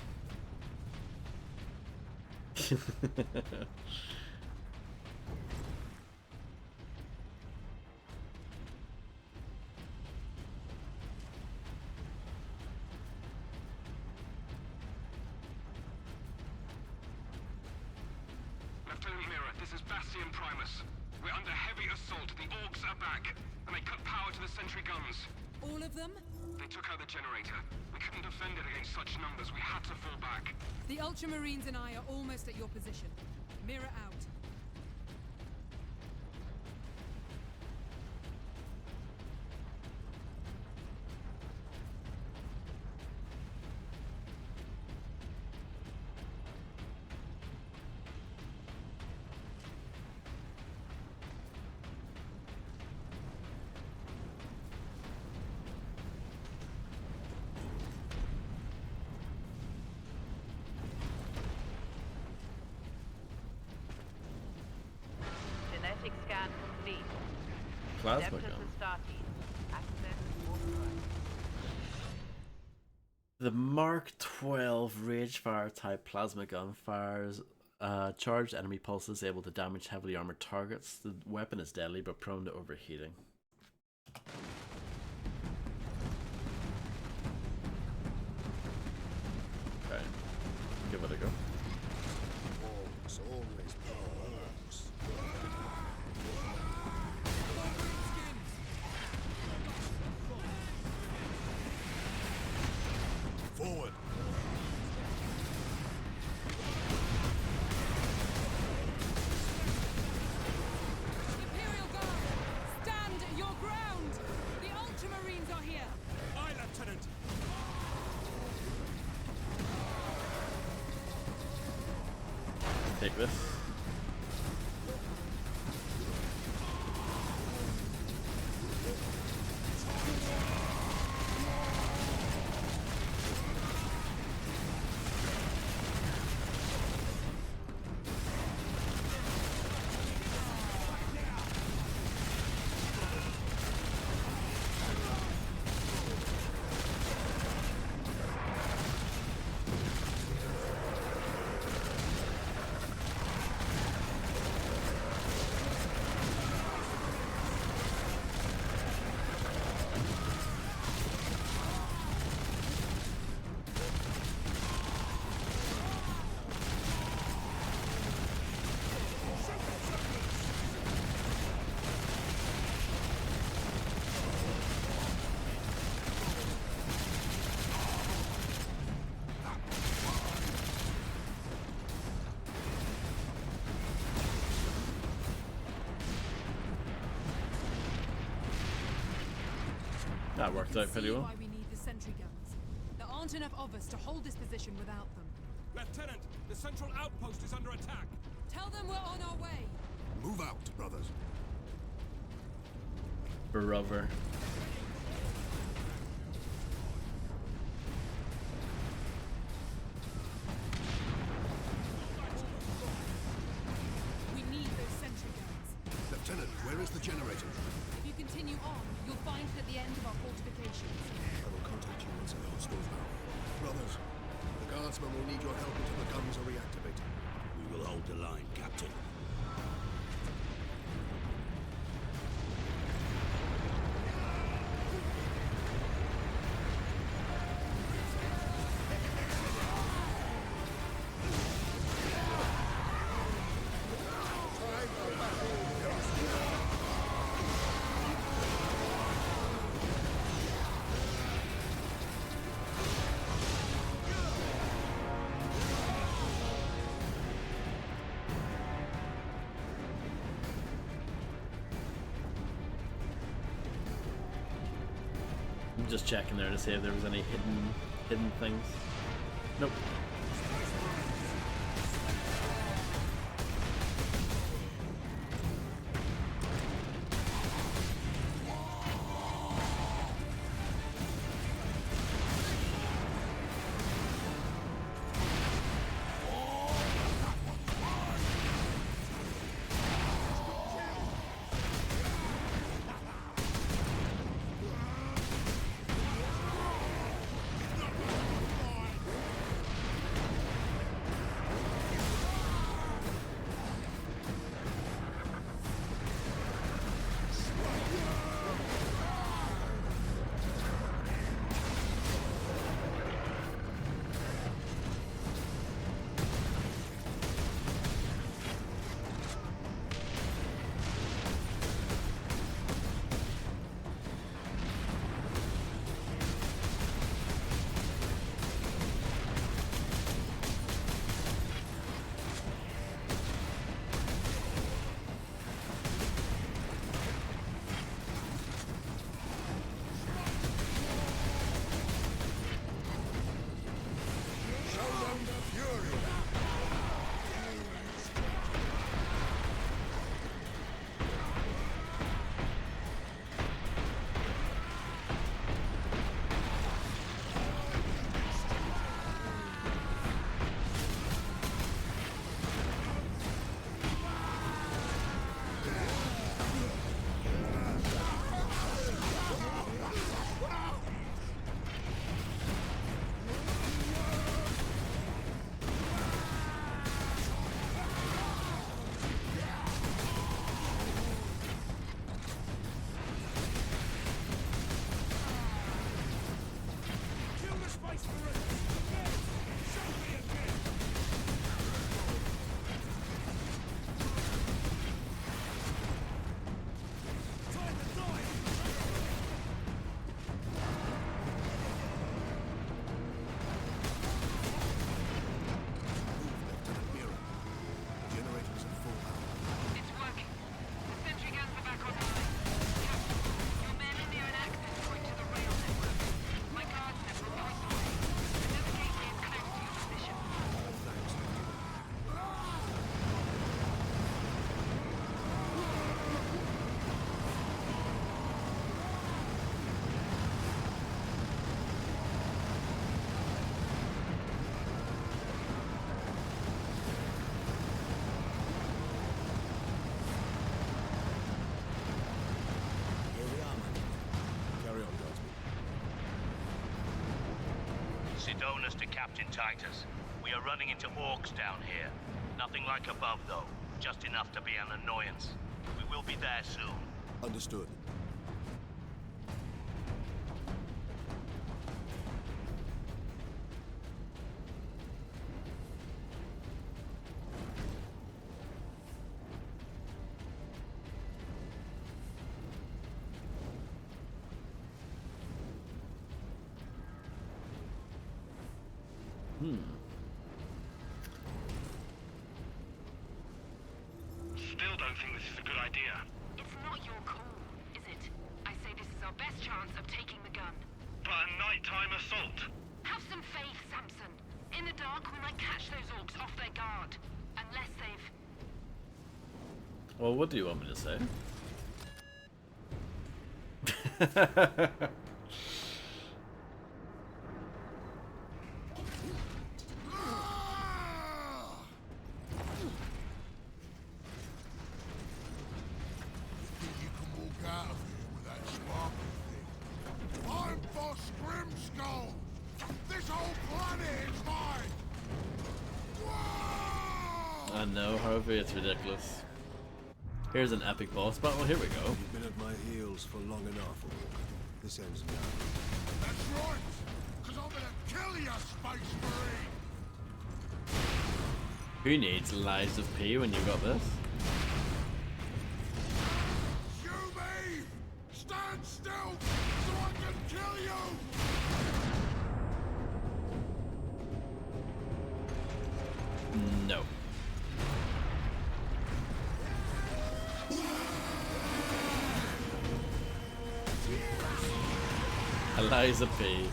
Lieutenant Mira, this is Bastion Primus. We're under heavy assault. The Orcs are back, and they cut power to the sentry guns. All of them? They took out the generator. We couldn't defend it against such numbers. We had to fall back. The Ultramarines and I are almost at your position. Mira out. Genetic scan complete. Plasma Adeptus gun. Astartes. Access authorized. The Mark 12 Ragefire type plasma gun fires charged enemy pulses able to damage heavily armored targets. The weapon is deadly but prone to overheating. Okay, give it a go. Orcs always orcs. Forward! Imperial Guard, stand your ground! The Ultramarines are here! Aye, Lieutenant! Take this. That worked out pretty well. Why we need the sentry guns. There aren't enough of us to hold this position without them. Lieutenant, the central outpost is under attack. Tell them we're on our way. Move out, brothers. Brother. We need those sentry guns. Lieutenant, where is the generator? If you continue on, you'll find it at the end of our fortifications. I will contact you once I know it's moved out. Brothers, the guardsmen will need your help until the guns are reactivated. We will hold the line, Captain. Just checking there to see if there was any hidden things. Nope. Sidonis to Captain Titus. We are running into orcs down here. Nothing like above, though. Just enough to be an annoyance. We will be there soon. Understood. Still don't think this is a good idea. It's not your call, is it? I say this is our best chance of taking the gun. But a nighttime assault. Have some faith, Samson. In the dark, we might catch those orcs off their guard. Unless they've... Well, what do you want me to say? I know, however, it's ridiculous. Here's an epic boss battle, here we go. You've been at my heels for long enough, Orc. This ends now. That's right! Because I'm gonna kill you, Space Marine! Who needs lives of P when you got this? You me! Stand still so I can kill you! No. Eliza P.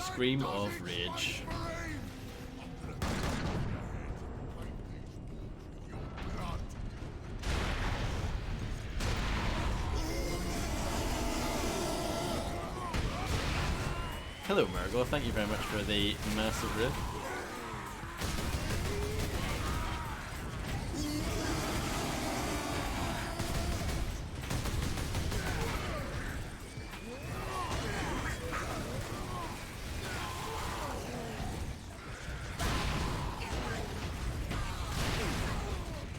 Scream of rage. Hello, Murgle. Thank you very much for the massive riff.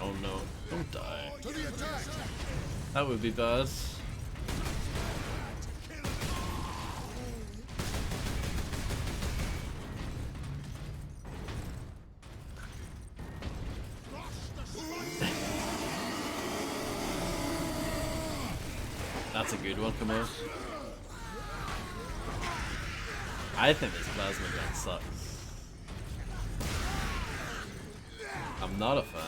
Oh no, don't die. That would be bad. That's a good one, come on. I think this plasma gun sucks. I'm not a fan.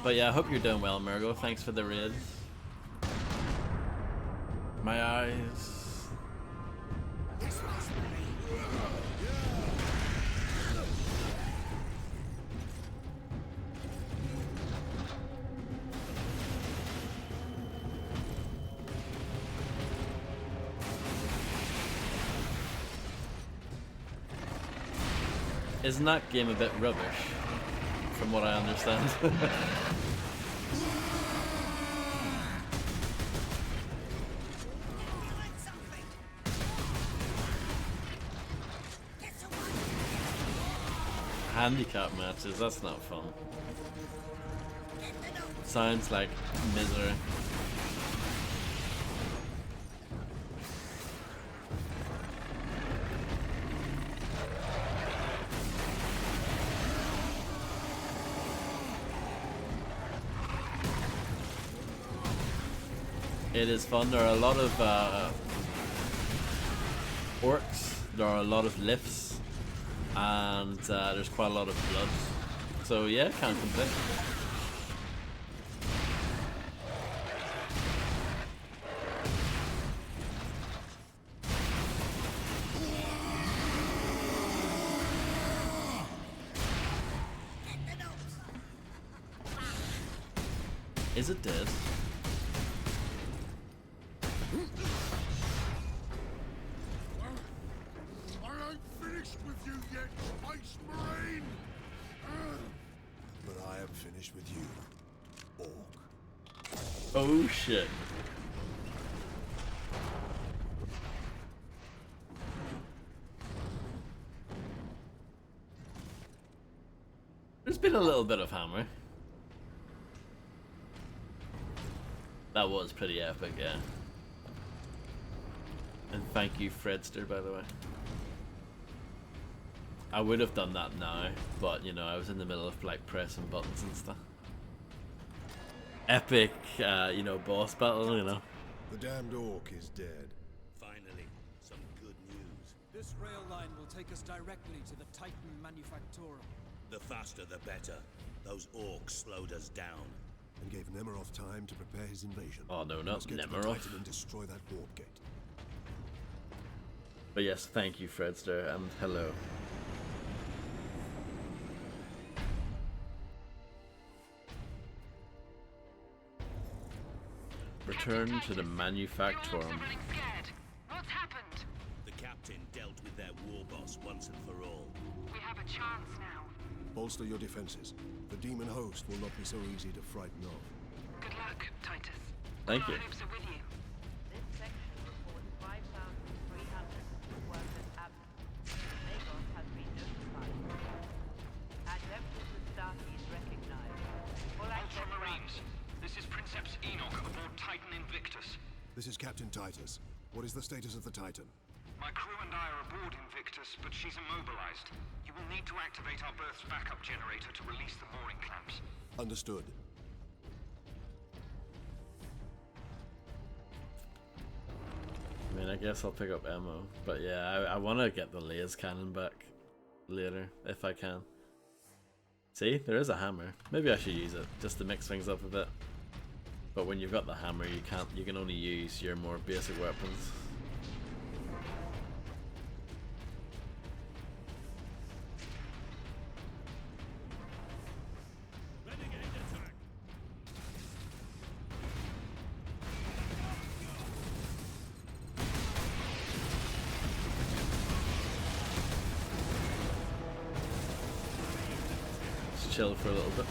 But yeah, I hope you're doing well, Murgo. Thanks for the raid. My eyes. Isn't that game a bit rubbish? From what I understand. Handicap matches, that's not fun. Sounds like misery. It is fun. There are a lot of orcs, there are a lot of lifts, and there's quite a lot of blood. So yeah, can't complain. Is it dead? I ain't finished with you yet, Space Marine! But I am finished with you, Orc. Oh shit. There's been a little bit of hammer. That was pretty epic, yeah. And thank you, Fredster, by the way. I would have done that now, but you know, I was in the middle of like pressing buttons and stuff. Epic, you know, boss battle, you know. The damned Orc is dead. Finally, some good news. This rail line will take us directly to the Titan Manufactorum. The faster the better. Those orcs slowed us down. And gave Nemiroff time to prepare his invasion. Oh no, not Get to the Nemiroff. Titan and destroy that warp gate. But yes, thank you, Fredster, and hello. Return to the Manufactorum. What's happened? The captain dealt with their war boss once and for all. We have a chance now. bolster your defenses. The demon host will not be so easy to frighten off. Good luck, Titus. Thank Our you. hopes are with you. This section reports 5,300 workers absent. Lagos has been notified. Adeptus Astartes recognized. Full access Ultramarines, this is Princeps Enoch aboard Titan Invictus. This is Captain Titus. What is the status of the Titan? My crew and I are aboard Invictus, but she's immobilized. You will need to activate our berth's backup generator to release the mooring clamps. Understood. I mean, I guess I'll pick up ammo, but yeah, I want to get the laser cannon back later if I can. See, there is a hammer. Maybe I should use it just to mix things up a bit. But when you've got the hammer, you can't. You can only use your more basic weapons. Chill for a little bit.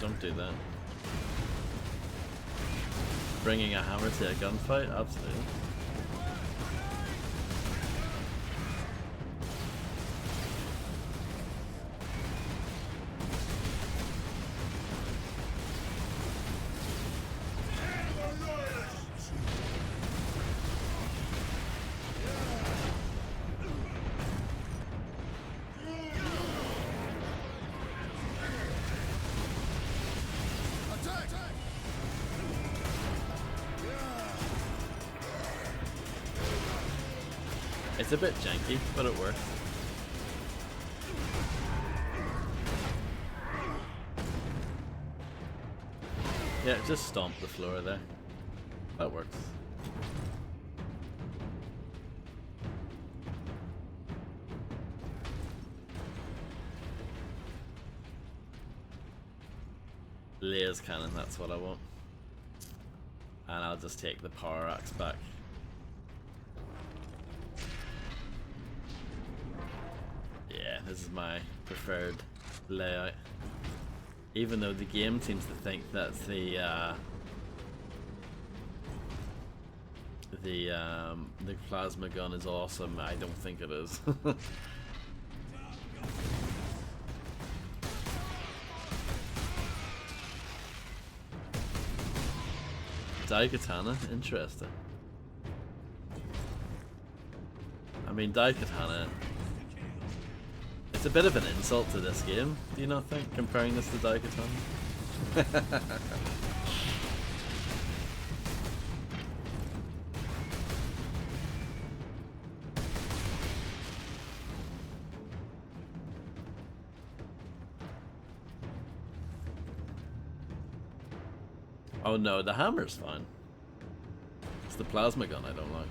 Don't do that. Bringing a hammer to a gunfight? Absolutely. It's a bit janky, but it works. Yeah, just stomp the floor there. That works. Laser cannon, that's what I want. And I'll just take the power axe back. Yeah, this is my preferred layout. Even though the game seems to think that the plasma gun is awesome, I don't think it is. Daikatana, interesting. I mean, Daikatana, it's a bit of an insult to this game, do you not think, comparing this to Daikatana? Oh no, the hammer's fine. It's the plasma gun I don't like.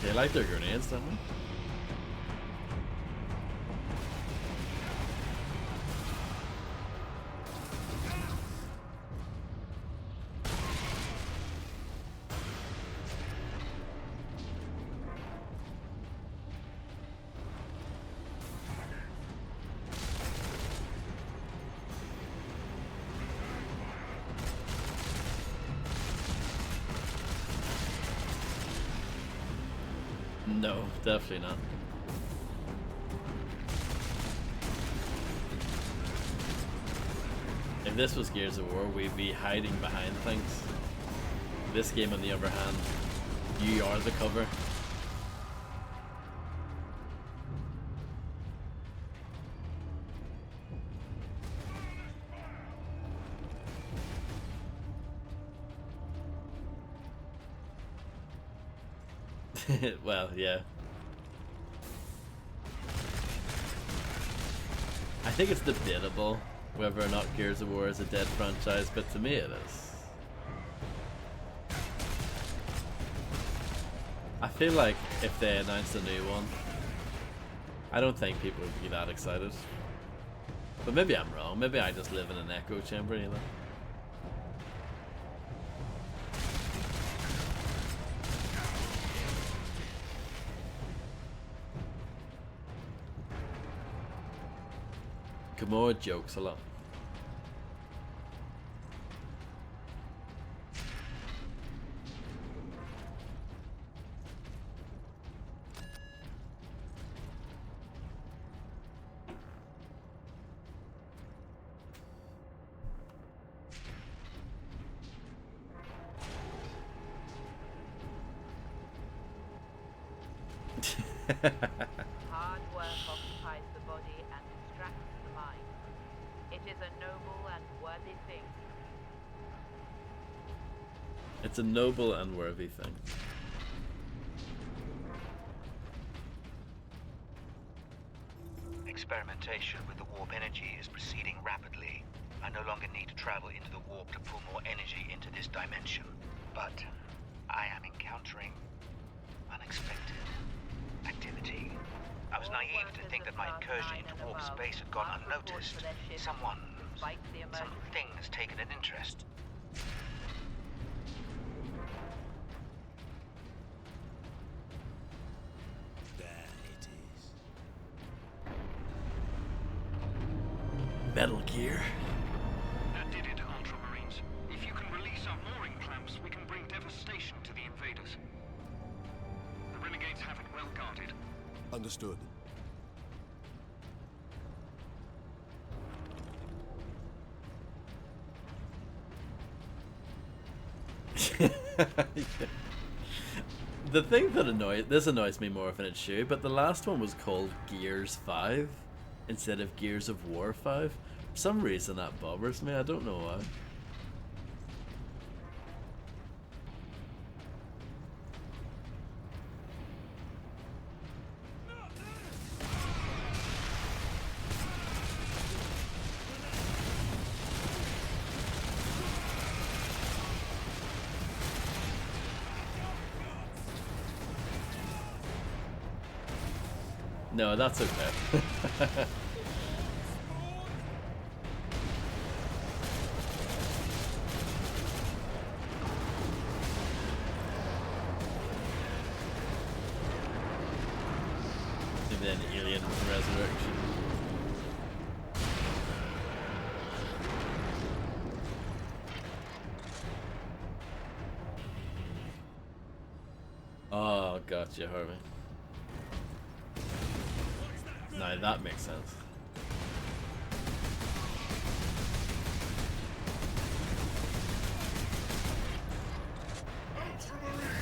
They like their grenades, don't they? No, definitely not. If this was Gears of War, we'd be hiding behind things. This game, on the other hand, you are the cover. Well, yeah. I think it's debatable whether or not Gears of War is a dead franchise, but to me it is. I feel like if they announced a new one, I don't think people would be that excited. But maybe I'm wrong. Maybe I just live in an echo chamber, you know? Gamora jokes a lot. Hard work occupies the body and distracts the mind. It is a noble and worthy thing. It's a noble and worthy thing. Experimentation with the warp energy is proceeding rapidly. I no longer need to travel into the warp to pull more energy into this dimension. But I am encountering unexpected activity. I was naive to think that my incursion into warp space had gone unnoticed. Something has taken an interest. There it is. Metal Gear. That did it, Ultramarines. If you can release our mooring clamps, we can bring devastation to the invaders. The renegades have it well guarded. Understood. The thing that annoys me more than it should, but the last one was called Gears 5 instead of Gears of War 5. For some reason that bothers me, I don't know why. No, that's okay. And then Alien Resurrection. Oh, gotcha, Harvey. No, that makes sense.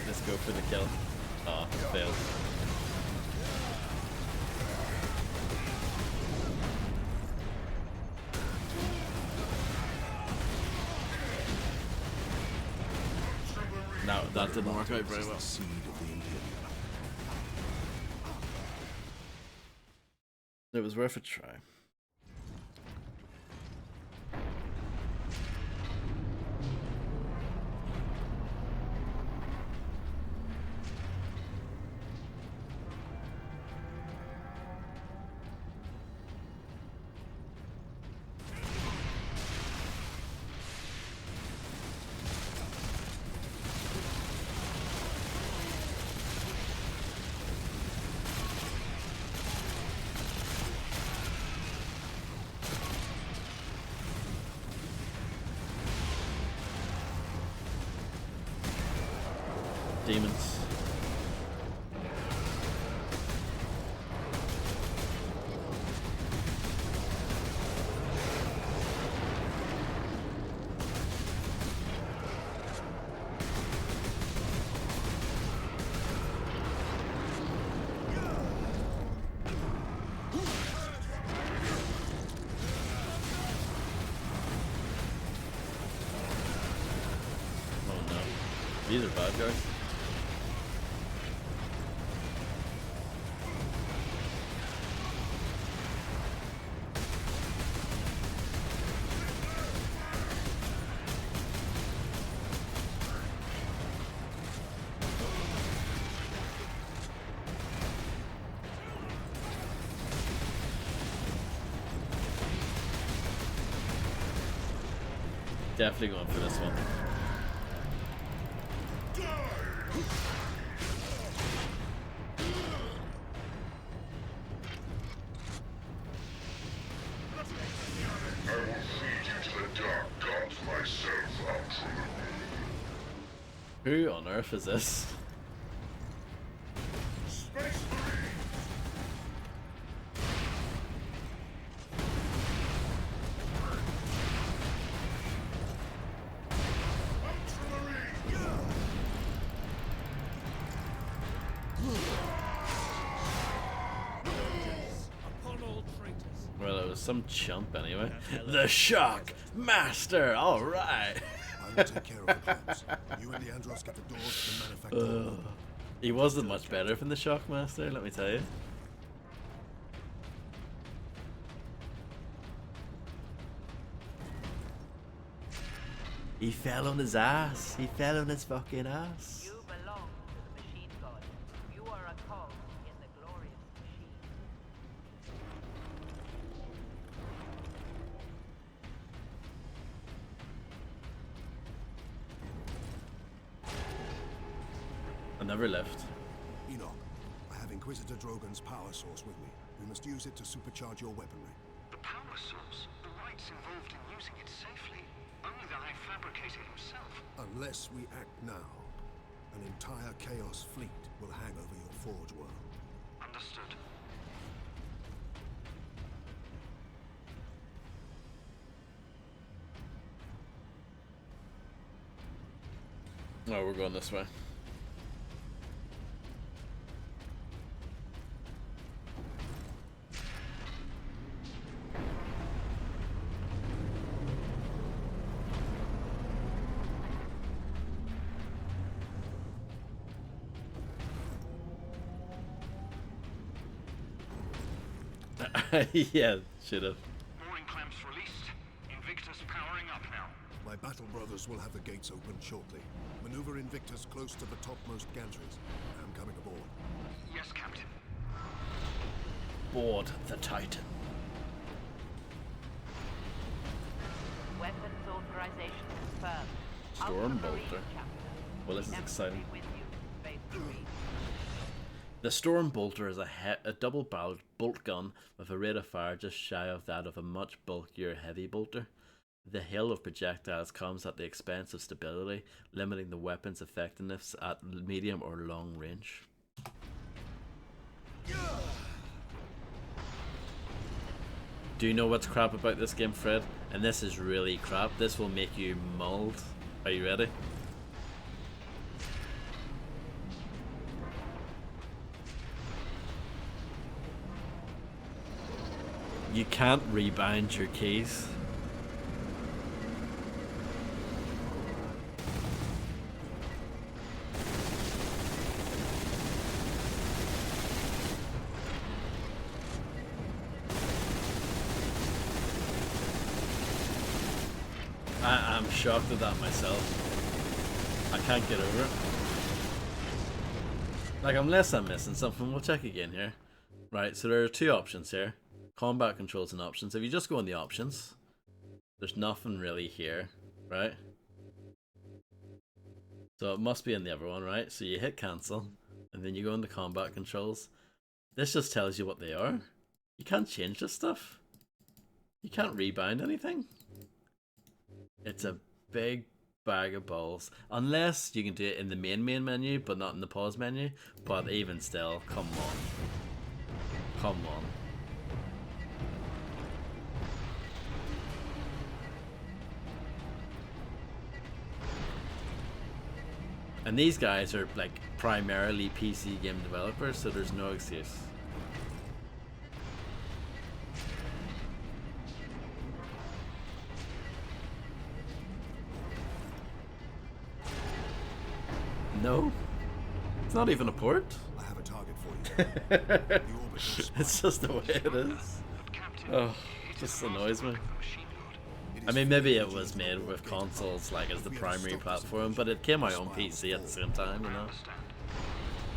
Let's go for the kill. Oh, failed. No, that didn't work out very well. It was worth a try. Demons. These are bad guys. Definitely going for this one. I will feed you to the dark gods myself, Ultramarine. Who on earth is this? Space Marines! Well, it was some chump anyway. The Shock Master! Alright! I will take care of the clamps. You and the Andros get the doors to the manufacturer. He wasn't much better than the Shock Master, let me tell you. He fell on his ass. He fell on his fucking ass. You belong to the machine god. You are a cog in the glorious machine. I never left. Enoch, I have Inquisitor Drogon's power source with me. We must use it to supercharge your weaponry. The power source? The rights involved in using it safely? Only the High Fabricator himself. Unless we act now, an entire Chaos fleet will hang over your Forge world. Understood. Oh, we're going this way. Yeah, should've. Mooring clamps released. Invictus powering up now. My battle brothers will have the gates open shortly. Maneuver Invictus close to the topmost gantries. I'm coming aboard. Yes, Captain. Board the Titan. Weapons authorization confirmed. Stormbolter. Well, this is exciting. With you, Space Marine. The Stormbolter is a double-barreled bolt gun with a rate of fire just shy of that of a much bulkier heavy bolter. The hail of projectiles comes at the expense of stability, limiting the weapon's effectiveness at medium or long range. Do you know what's crap about this game, Fred? And this is really crap. This will make you mulled. Are you ready? You can't rebind your keys. I'm shocked at that myself. I can't get over it. Like, unless I'm missing something, we'll check again here. Right, so there are two options here. Combat controls and options. If you just go in the options, there's nothing really here, right? So it must be in the other one, right? So you hit cancel, and then you go into combat controls. This just tells you what they are. You can't change this stuff. You can't rebind anything. It's a big bag of balls. Unless you can do it in the main menu, but not in the pause menu. But even still, come on. Come on. And these guys are like primarily PC game developers, so there's no excuse. No. It's not even a port. I have a target for you. It's just the way it is. Oh, it just annoys me. I mean, maybe it was made with consoles like as the primary platform, but it came out on PC at the same time, you know.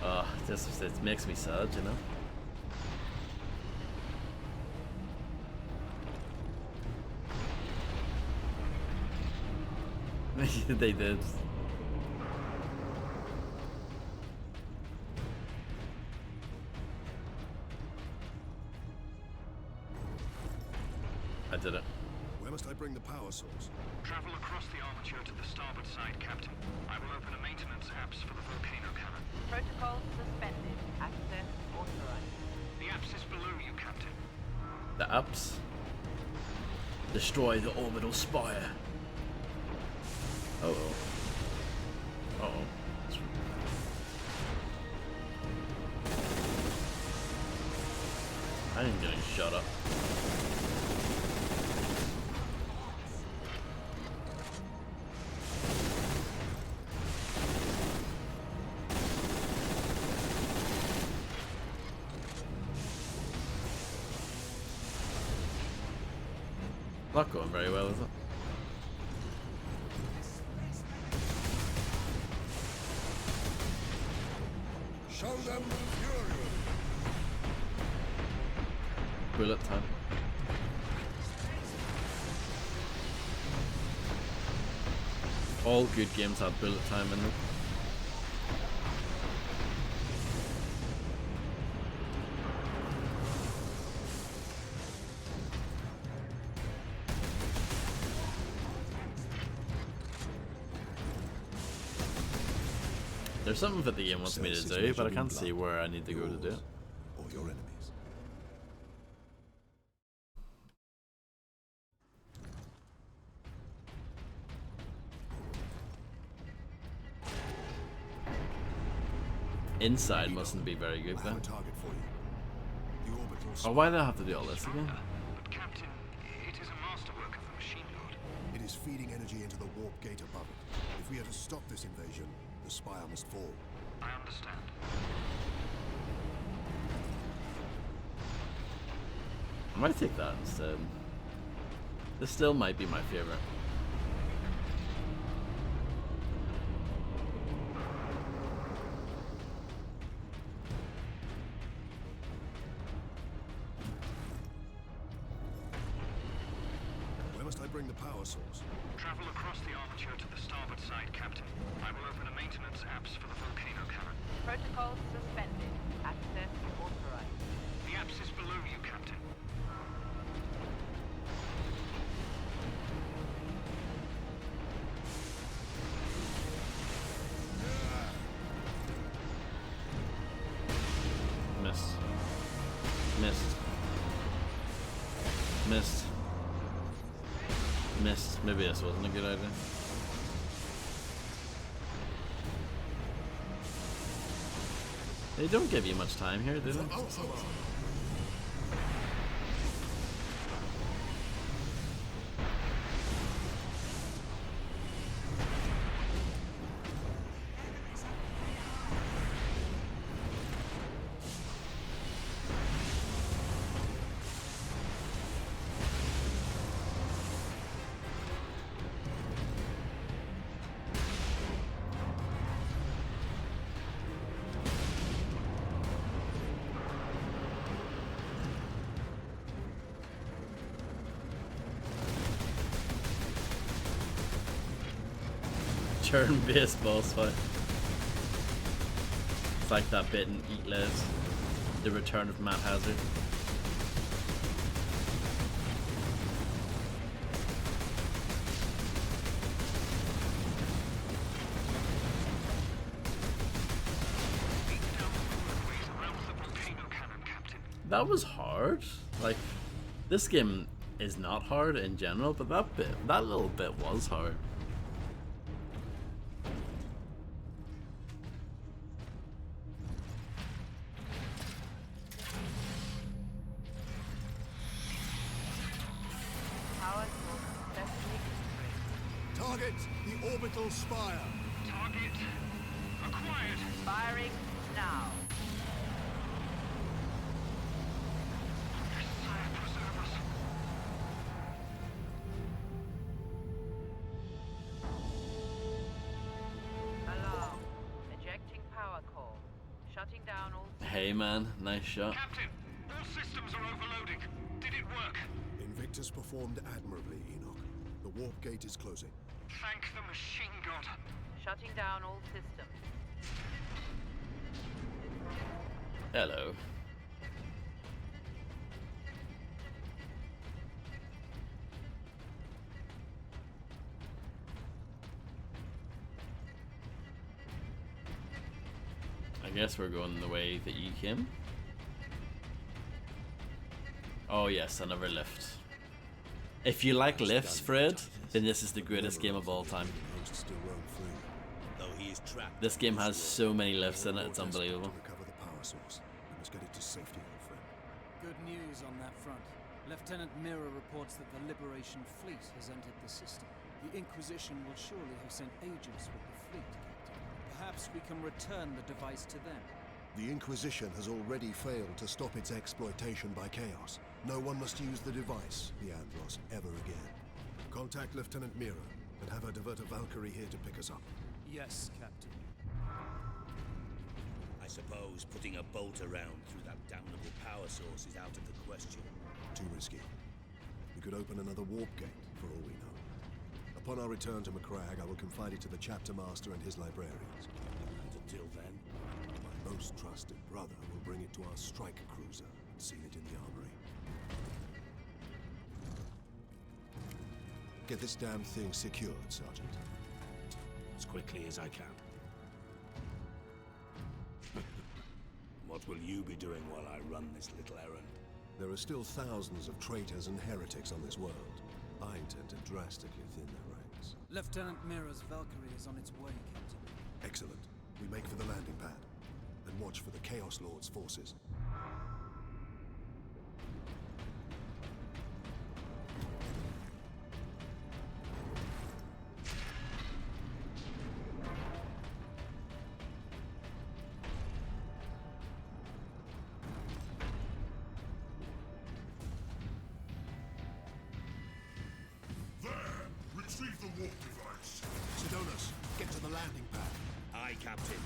Oh, it makes me sad, you know. They did. I did it. Where must I bring the power source? Travel across the armature to the starboard side, Captain. I will open a maintenance apse for the volcano cannon. Protocol suspended. Access authorized. The apse is below you, Captain. The apse? Destroy the orbital spire. Uh-oh. Uh-oh. I ain't getting shut up. Not going very well, is it? Show them the fury. Bullet time. All good games have bullet time in them. There's something that the game wants me to do, but I can't see where I need to go to do it. Or your enemies. Inside mustn't be very good then. Target for you. The orbital Oh, why do I have to do all this again? But Captain, it is a masterwork of the machine lord. It is feeding energy into the warp gate above it. If we are to stop this invasion, the spire must fall. I understand. I might take that instead. This still might be my favorite. Where must I bring the power source? Travel across the armature to the starboard side, Captain. I will open a maintenance apse for the volcano cannon. Protocol suspended. Access authorized. The apse is below you, Captain. Missed. Missed. Missed. Missed. Maybe this wasn't a good idea. They don't give you much time here, do they? Turn-based boss fight. It's like that bit in Eat Lives, the return of Matt Hazard. That was hard. Like, this game is not hard in general, but that little bit was hard. Target the orbital spire. Target acquired. Firing now. Sire, preserve us. Alarm. Ejecting power core. Shutting down all. Hey man, nice shot. Captain, all systems are overloading. Did it work? Invictus performed admirably, Enoch. The warp gate is closing. Thank the machine god. Shutting down all systems. Hello. I guess we're going the way that you came. Oh yes, another lift. If you like lifts, Fred, then this is the greatest game of all time. This game has so many lifts in it, it's unbelievable. Recover the power source. We must get it to safety, old friend. Good news on that front. Lieutenant Mirror reports that the Liberation Fleet has entered the system. The Inquisition will surely have sent agents with the fleet, Captain. Perhaps we can return the device to them. The Inquisition has already failed to stop its exploitation by Chaos. No one must use the device, the Andros, ever again. Contact Lieutenant Mira and have her divert a Valkyrie here to pick us up. Yes, Captain. I suppose putting a bolt around through that damnable power source is out of the question. Too risky. We could open another warp gate, for all we know. Upon our return to Macragge, I will confide it to the chapter master and his librarians. And until then? My most trusted brother will bring it to our striker cruiser and seal it in the armory. Get this damn thing secured, Sergeant. As quickly as I can. What will you be doing while I run this little errand? There are still thousands of traitors and heretics on this world. I intend to drastically thin their ranks. Lieutenant Mira's Valkyrie is on its way, Captain. Excellent. We make for the landing pad. And watch for the Chaos Lord's forces. Retrieve the warp device. Sidonus, get to the landing pad. Aye, Captain.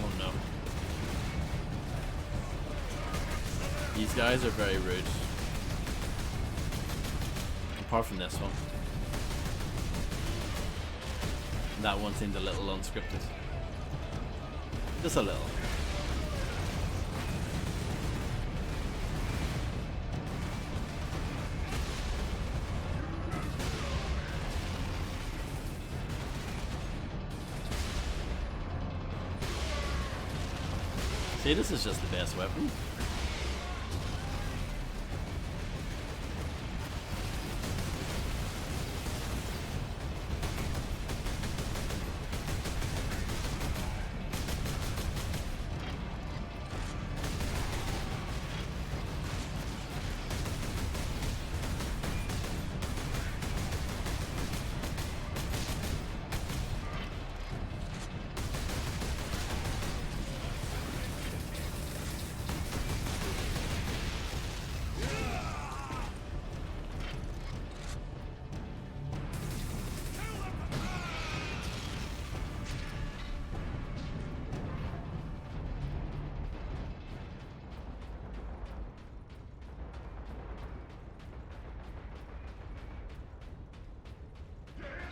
Oh no. These guys are very rude. Apart from this one. That one seemed a little unscripted. Just a little. See, this is just the best weapon.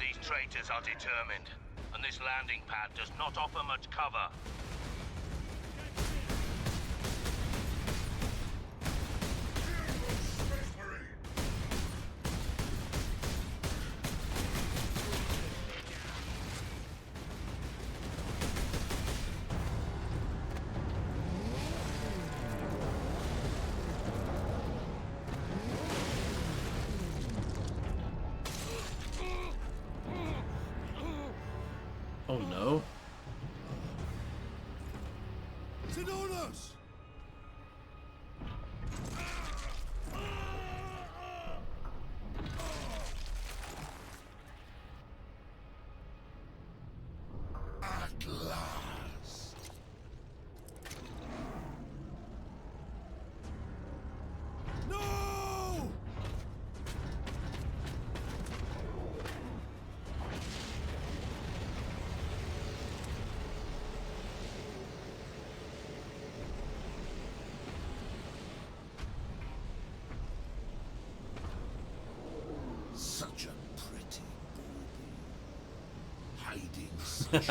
These traitors are determined, and this landing pad does not offer much cover. Oh no. Sidonus! Such a pretty bauble. Hiding such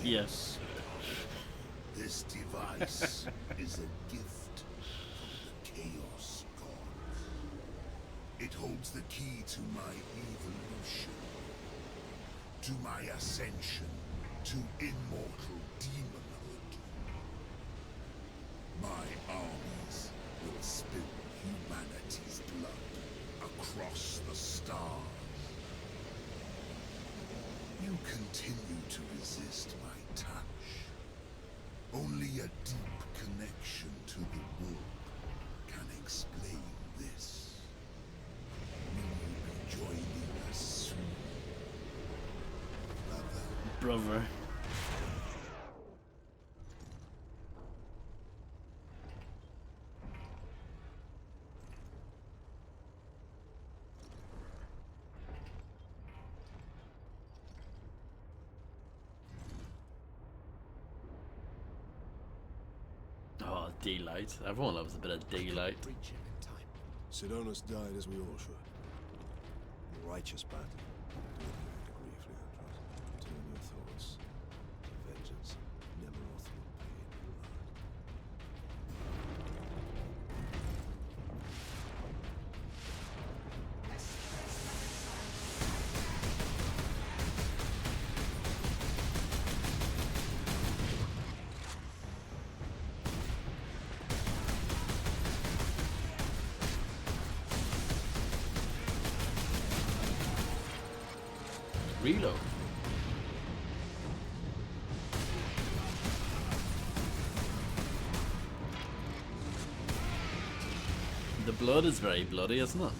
Yes. This device is a gift from the Chaos God. It holds the key to my evolution, to my ascension, to immortal demonhood. My armies will spill humanity's blood across the stars. You continue to resist my touch. Only a deep connection to the warp can explain this. Will you be joining us soon, Brother. Oh, daylight. Everyone loves a bit of daylight. Sidonus died as we all should. A righteous path. Do not make a grief, Leandros. Turn your thoughts to vengeance. Nemeroth will pay in blood. Reload. The blood is very bloody, isn't it?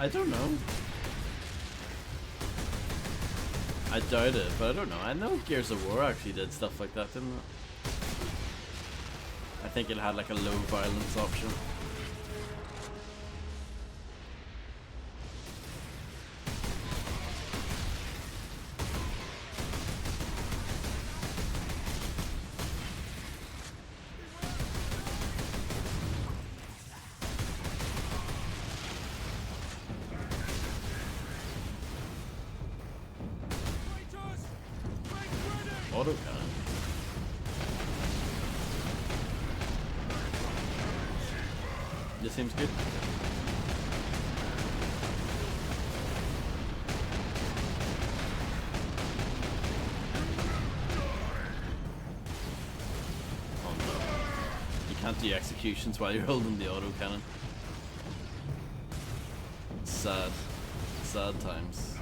I don't know. I doubt it, but I don't know. I know Gears of War actually did stuff like that, didn't it? I think it had like a low violence option. Auto cannon. This seems good. Oh no. You can't do executions while you're holding the auto cannon. Sad. Sad times.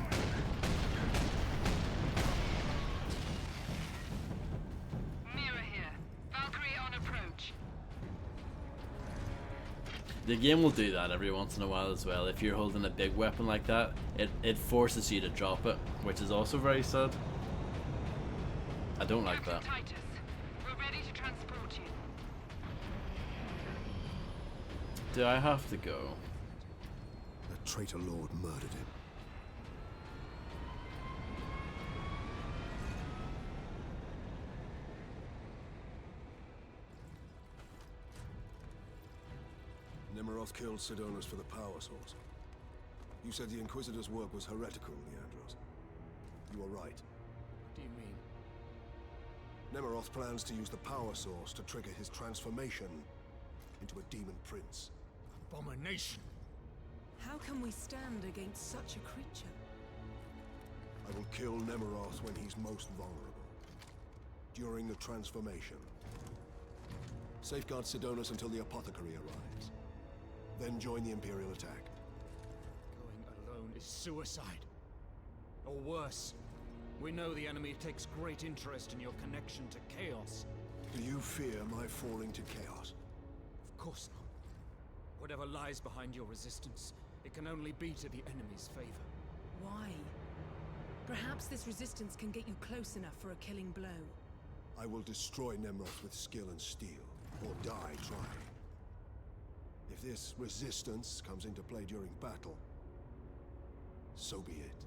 The game will do that every once in a while as well. If you're holding a big weapon like that, it forces you to drop it, which is also very sad. I don't like that. Titus, we're ready to transport you. Do I have to go? The traitor lord murdered him. Nemeroth killed Sidonus for the power source. You said the Inquisitor's work was heretical, Leandros. You are right. What do you mean? Nemeroth plans to use the power source to trigger his transformation into a demon prince. Abomination! How can we stand against such a creature? I will kill Nemeroth when he's most vulnerable. During the transformation. Safeguard Sidonus until the apothecary arrives. Then join the Imperial attack. Going alone is suicide. Or worse, we know the enemy takes great interest in your connection to Chaos. Do you fear my falling to Chaos? Of course not. Whatever lies behind your resistance, it can only be to the enemy's favor. Why? Perhaps this resistance can get you close enough for a killing blow. I will destroy Nemeroth with skill and steel, or die trying. If this resistance comes into play during battle, so be it.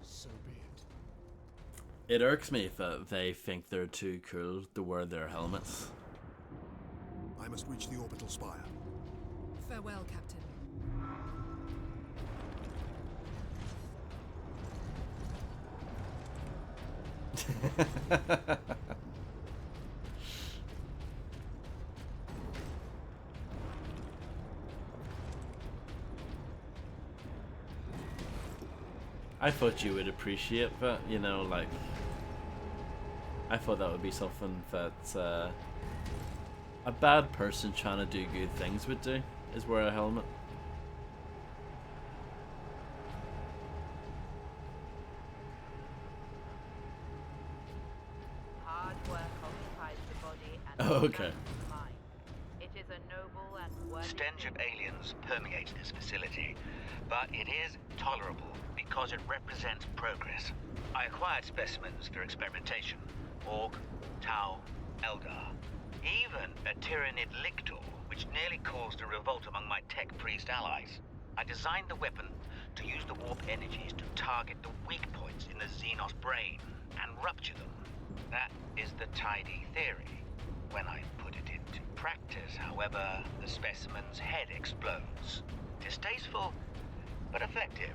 So be it. It irks me that they think they're too cool to wear their helmets. I must reach the orbital spire. Farewell, Captain. I thought you would appreciate that, you know, like, I thought that would be something that a bad person trying to do good things would do, is wear a helmet. Hard work occupies the body and Oh, okay. the mind. It is a noble and worthy Stench of aliens permeates this facility, but it is tolerable because it represents progress. I acquired specimens for experimentation. Orc, Tau, Elgar, even a Tyranid Lictor, which nearly caused a revolt among my tech priest allies. I designed the weapon to use the warp energies to target the weak points in the Xenos brain and rupture them. That is the tidy theory. When I put it into practice, however, the specimen's head explodes. Distasteful, but effective.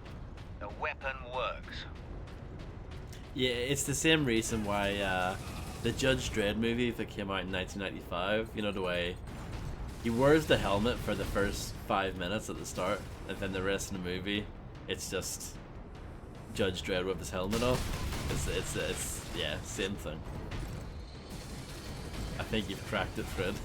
The weapon works. Yeah, it's the same reason why the Judge Dredd movie that came out in 1995, you know, the way he wears the helmet for the first 5 minutes at the start, and then the rest of the movie, it's just Judge Dredd with his helmet off. It's yeah, same thing. I think you've cracked it, Fred.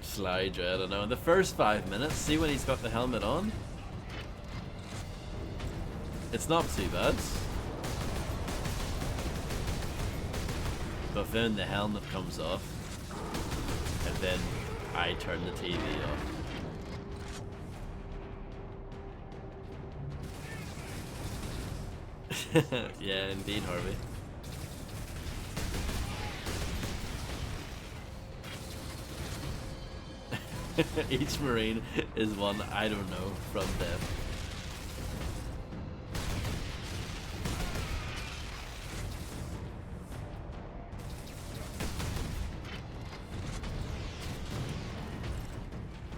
Sly Dredd, I don't know. In the first 5 minutes, see when he's got the helmet on? It's not too bad. But then the helmet comes off, and then I turn the TV off. Yeah, indeed, Harvey. Each Marine is one I don't know from death.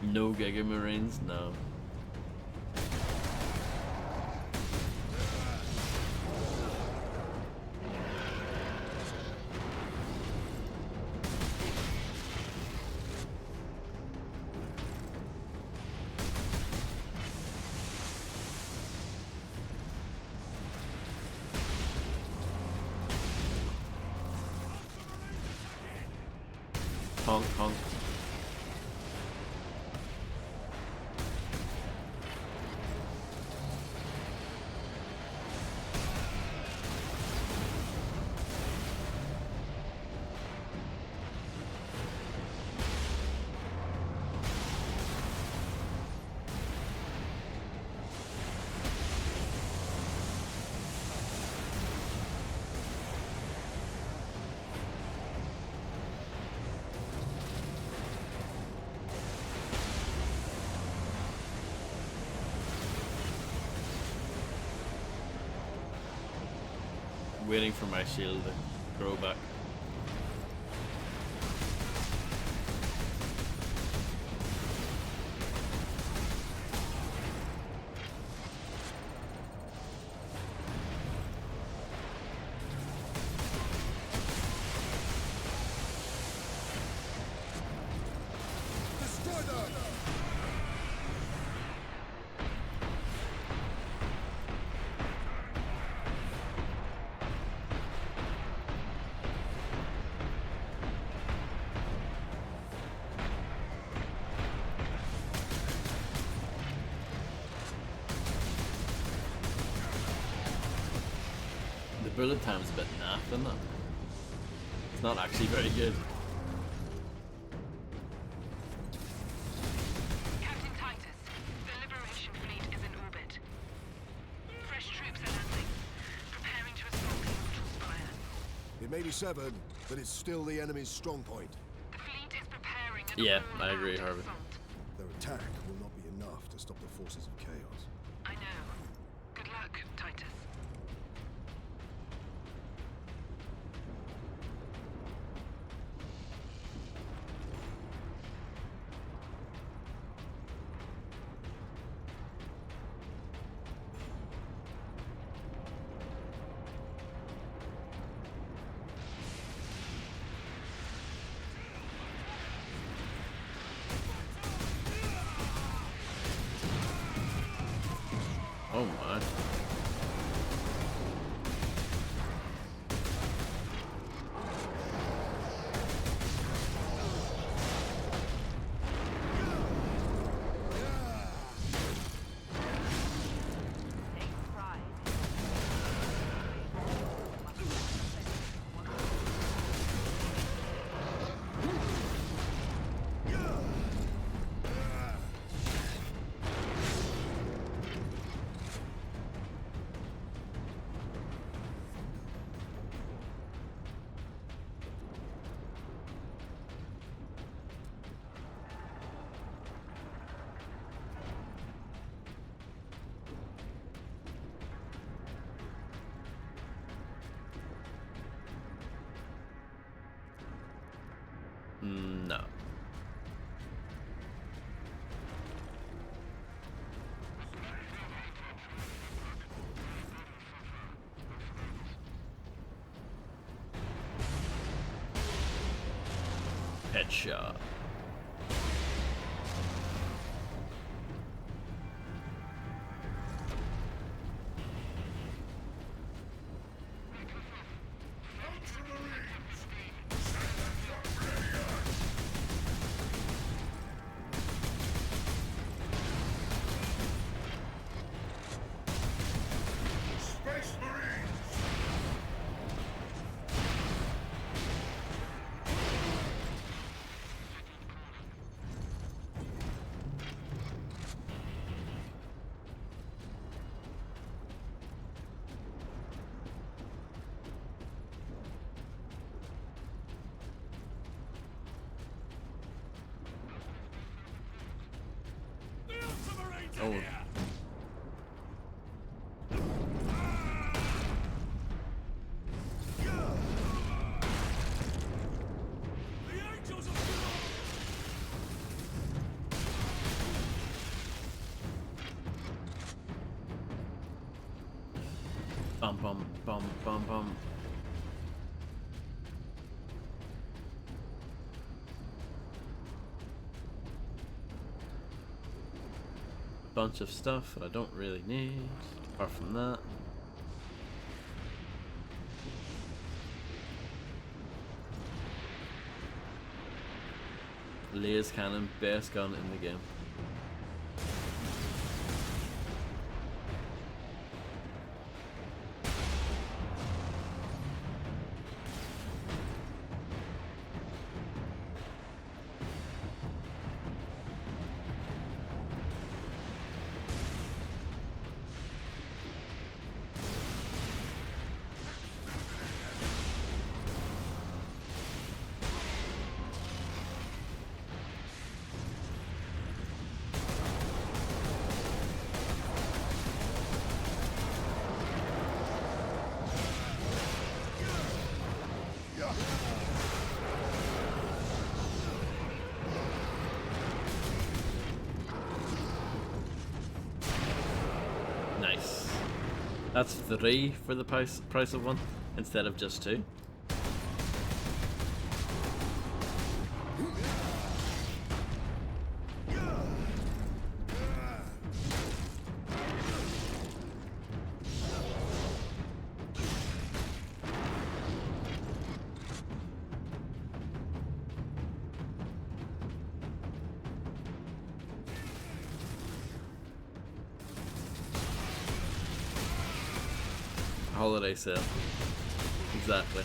No Giga Marines? No. Honk, honk. Waiting for my shield to grow back. Bullet time's a bit naff, isn't it? Not actually very good. Captain Titus, the Liberation fleet is in orbit. Fresh troops are landing, preparing to assault the Neutral Spire. It may be severed, but it's still the enemy's strong point. The fleet is preparing an Yeah, I all-out agree, Harvey. assault. Their attack will not be enough to stop the forces of chaos. I know. Good luck, Titus. Oh my. No. Headshot. Oh. Bum bum bum bum bum. Bunch of stuff that I don't really need, apart from that. Laser cannon, best gun in the game. Nice. That's 3 for the price of 1 instead of just 2. Holiday sale. Exactly.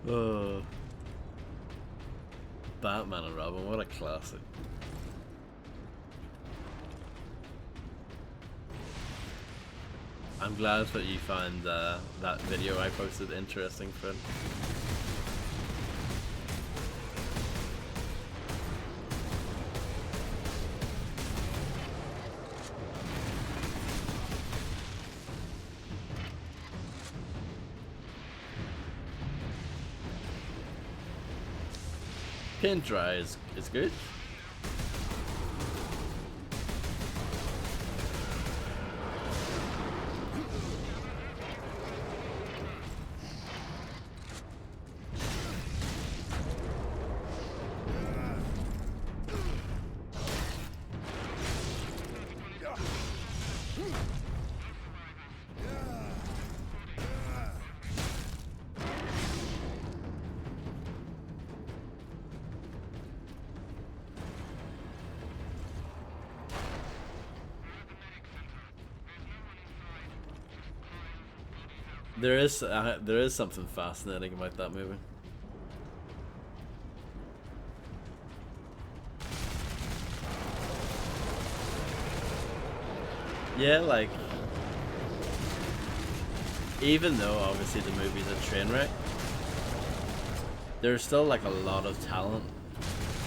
Oh. Batman and Robin, what a classic. I'm glad that you found that video I posted interesting, Fred. Paint dry is good. There is something fascinating about that movie. Yeah, like, even though obviously the movie's a train wreck, there's still like a lot of talent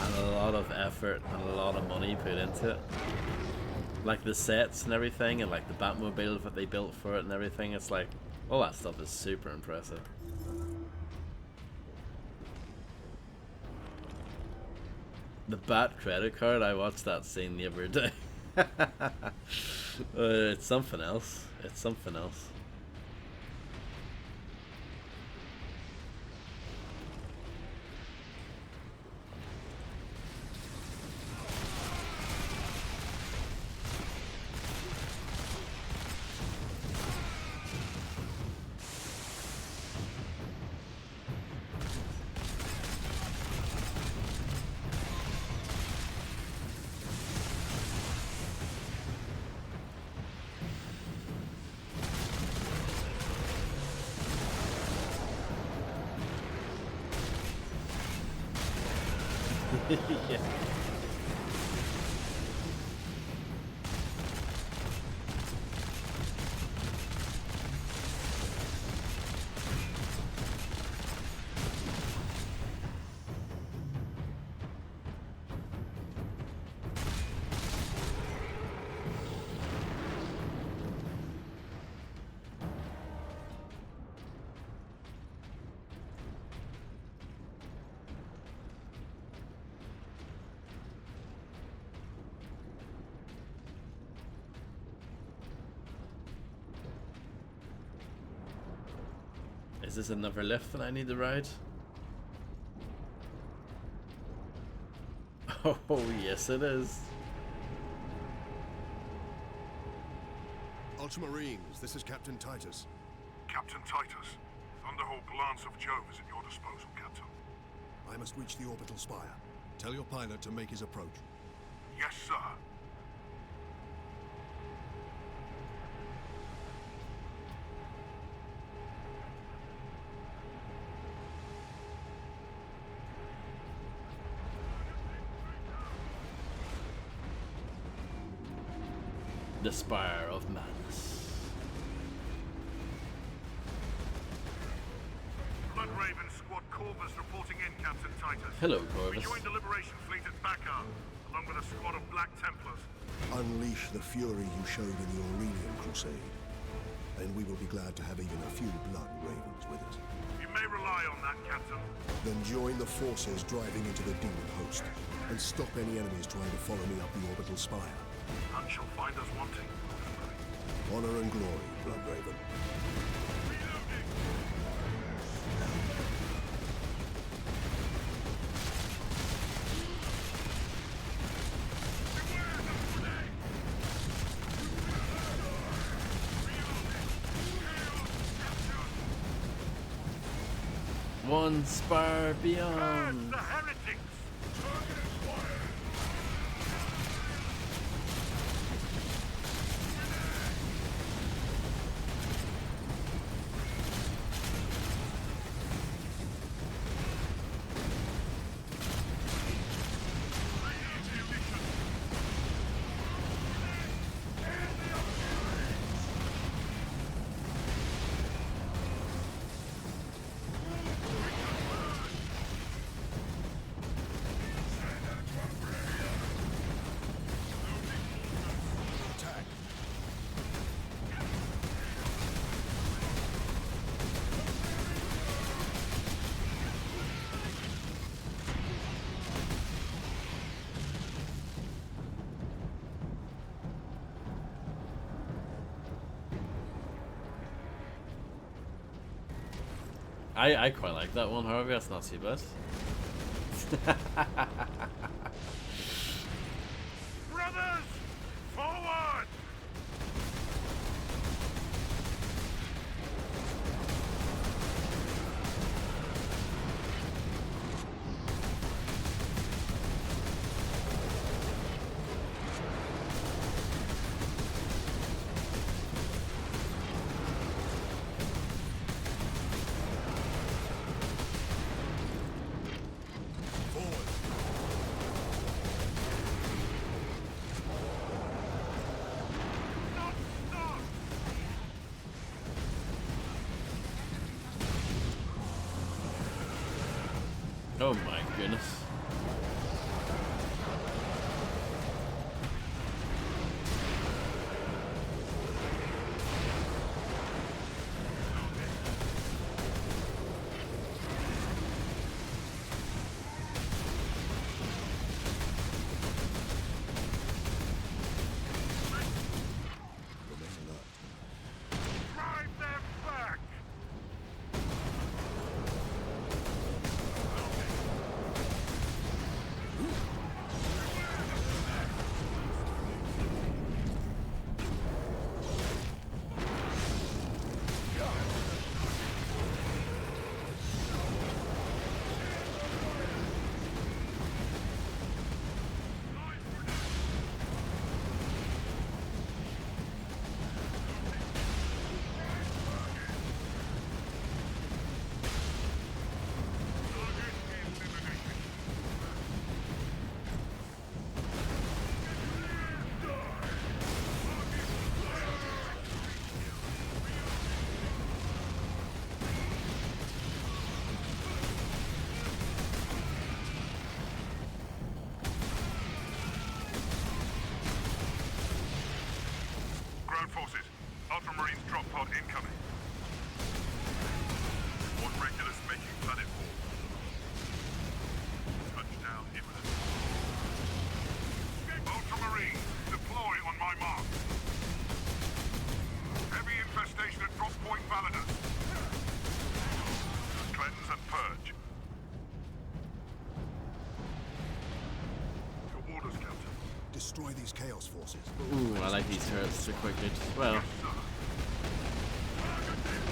and a lot of effort and a lot of money put into it. Like the sets and everything, and like the Batmobile that they built for it and everything. It's like, all that stuff is super impressive. The Bat credit card, I watched that scene the other day. It's something else. It's something else. Yeah. Is this another lift that I need to ride? Oh, yes it is. Ultramarines, this is Captain Titus. Captain Titus, Thunderhawk Lance of Jove is at your disposal, Captain. I must reach the orbital spire. Tell your pilot to make his approach. Yes, sir. The Spire of Madness. Blood Raven Squad Corvus reporting in, Captain Titus. Hello, Corvus. We joined the Liberation Fleet at Bakar, along with a squad of Black Templars. Unleash the fury you showed in the Aurelian Crusade, and we will be glad to have even a few Blood Ravens with us. You may rely on that, Captain. Then join the forces driving into the demon host, and stop any enemies trying to follow me up the orbital spire. None shall find us wanting. Honor and glory, Blood Raven. One spire beyond. The heretics! I quite like that one, however, that's not too bad. Brothers! Forward! Oh my goodness. Drive them back! Ground forces, Ultramarines drop pod incoming. Report Regulus making planetfall. Touchdown imminent. Ultramarines, deploy on my mark. Heavy infestation at drop point Validus. Cleanse and purge. Your orders, Captain. Destroy these Chaos forces. Ooh, I like these turrets, they're quite good. Well,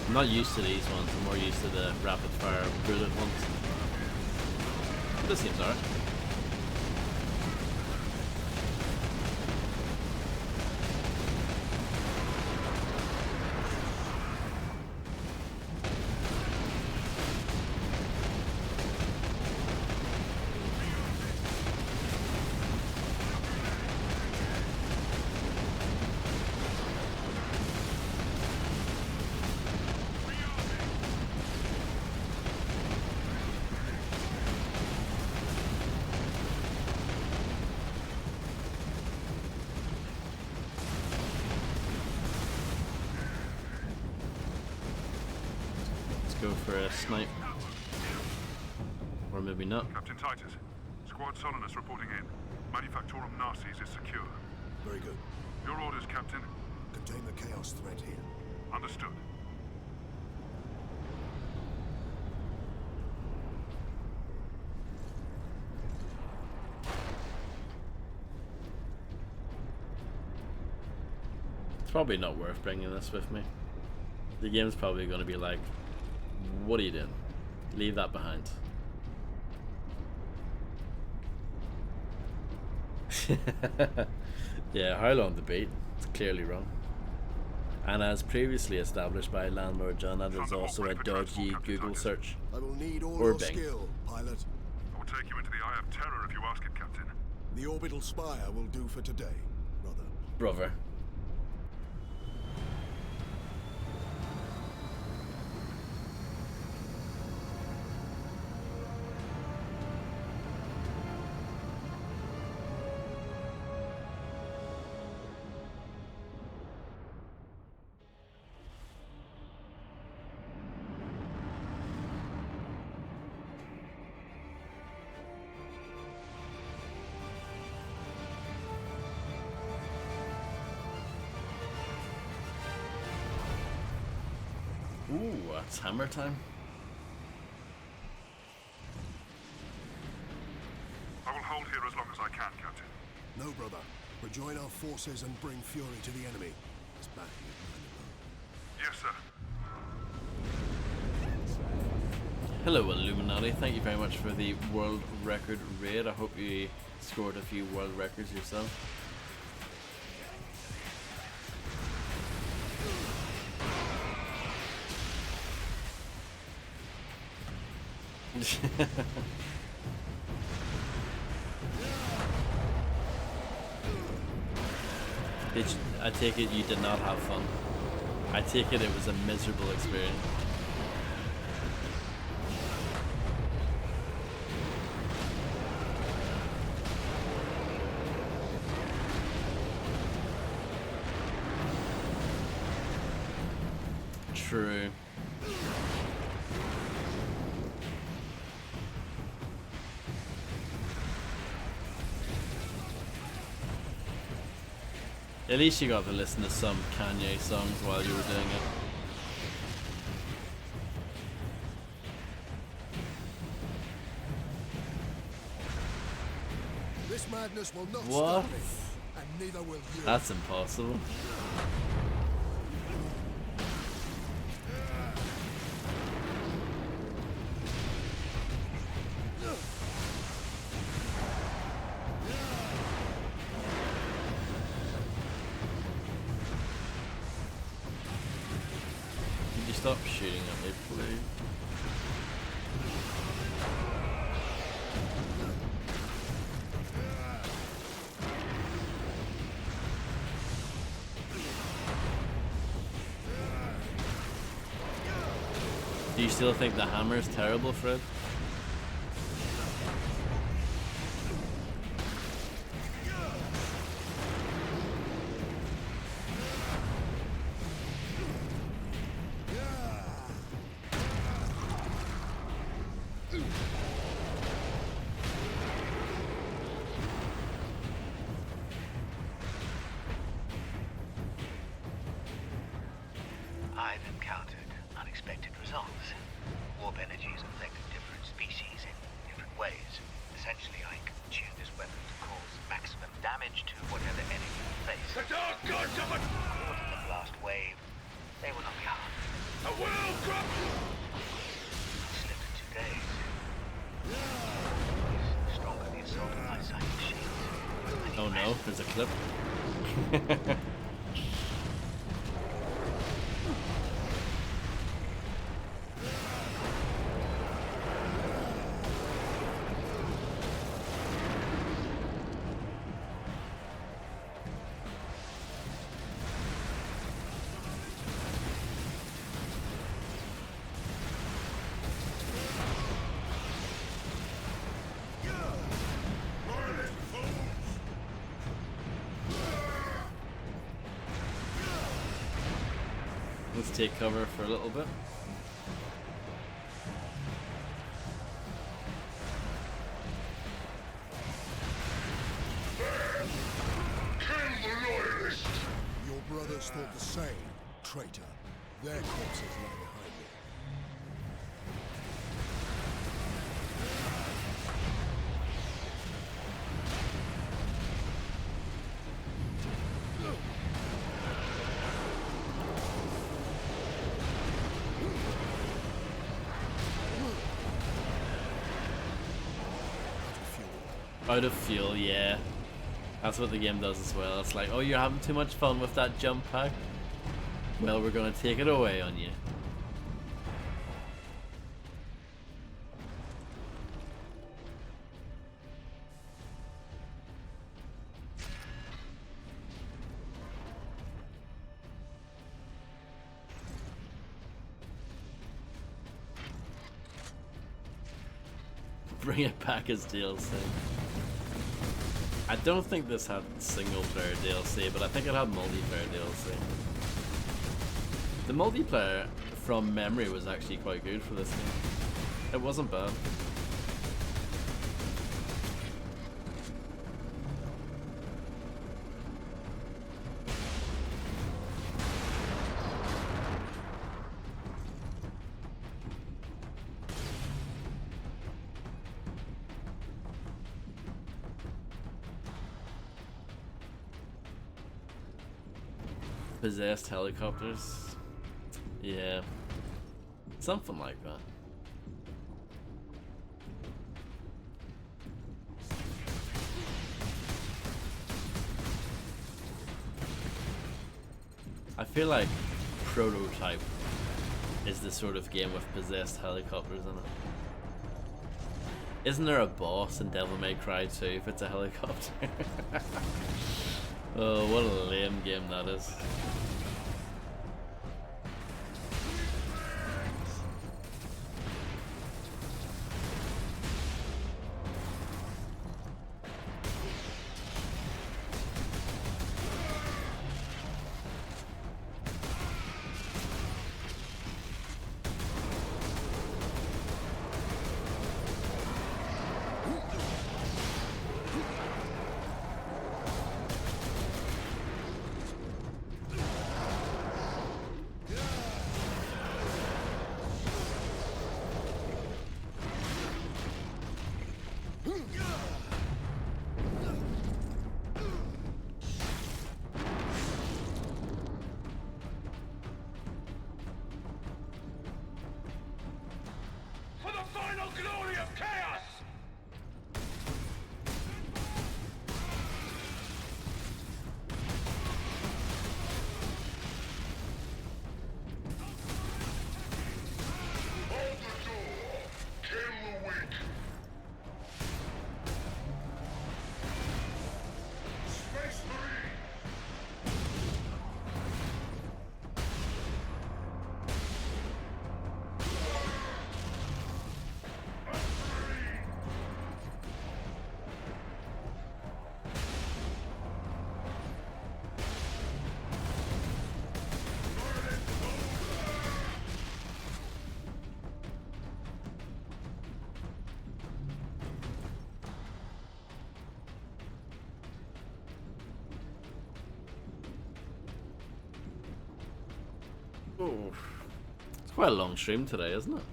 I'm not used to these ones, I'm more used to the rapid fire bullet ones. This seems alright. Go for a snipe. Or maybe not. Captain Titus, Squad Solinus reporting in. Manufactorum Narcis is secure. Very good. Your orders, Captain. Contain the Chaos threat here. Understood. It's probably not worth bringing this with me. The game's probably going to be like, what are you doing? Leave that behind. Yeah, how long the beat? It's clearly wrong. And as previously established by Landlord John, that is also a dodgy Google search. I will need all Or your Bing. skill, pilot. I will take you into the Eye of Terror if you ask it, Captain. The orbital spire will do for today, brother. Brother. Ooh, it's hammer time. Rejoin our forces and bring fury to the enemy. It's back. Yes, sir. Hello, Illuminati. Thank you very much for the world record raid. I hope you scored a few world records yourself. I take it you did not have fun. I take it was a miserable experience. True. At least you got to listen to some Kanye songs while you were doing it. This madness will not What? stop me, and neither will you. That's impossible. Could you stop shooting at me, please? Do you still think the hammer is terrible, Fred? I've encountered unexpected results. Warp energies affect different species in different ways. Essentially, I can tune this weapon to cause maximum damage to whatever enemy you face. The dark gods of it! Caught in the blast wave, they will not be harmed. The world dropped! Slipped 2 days. The stronger the assault of my psychic shields. Oh no, there's a clip. Let's take cover for a little bit. Your brothers thought the same, traitor. Their corpses lie behind me. Out of fuel, yeah. That's what the game does as well. It's like, oh, you're having too much fun with that jump pack? Well, we're gonna take it away on you. Bring it back as DLC. I don't think this had single player DLC, but I think it had multiplayer DLC. The multiplayer, from memory, was actually quite good for this game. It wasn't bad. Possessed helicopters. Yeah. Something like that. I feel like Prototype is the sort of game with possessed helicopters in it. Isn't there a boss in Devil May Cry 2 if it's a helicopter? Oh, what a lame game that is. For the final glory of chaos! Hold the door! Kill the weak! Space Marine! Oh, it's quite a long stream today, isn't it?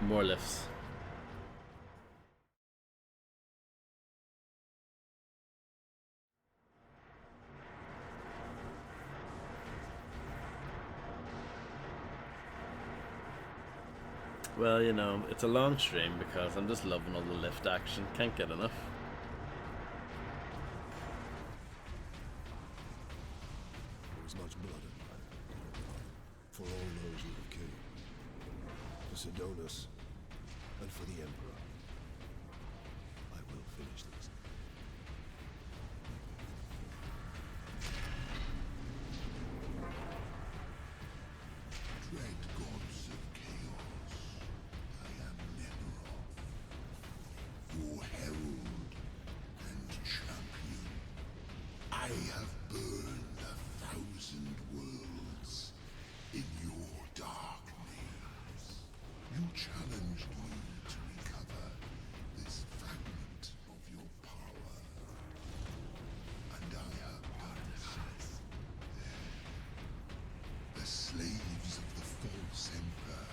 More lifts. Well, you know, it's a long stream because I'm just loving all the lift action. Can't get enough. There is much blood in that. For all those you have killed. For Sidonus. And for the Emperor. I will finish this. Dread gods of chaos, I am Nemeroth, your herald and champion. I have burned 1,000 worlds in your dark names. You challenged me to recover this fragment of your power, and I have done so. The slaves of the false emperor,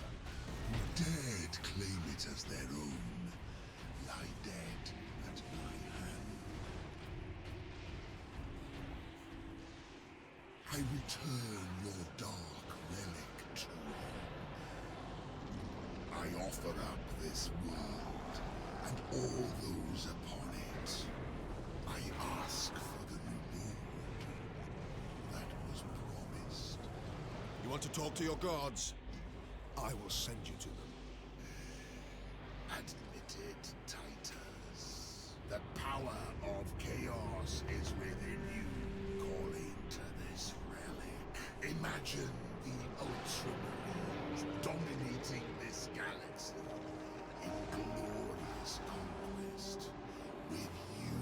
who dared claim it as their own, lie dead at my hand. I return your dark relic to him. I offer up this world and all those upon it. I ask for the reward that was promised. You want to talk to your gods? I will send you to them. Admitted, Titus. The power of chaos is within you, calling to this relic. Imagine the Ultramarines dominating this galaxy in glorious conquest, with you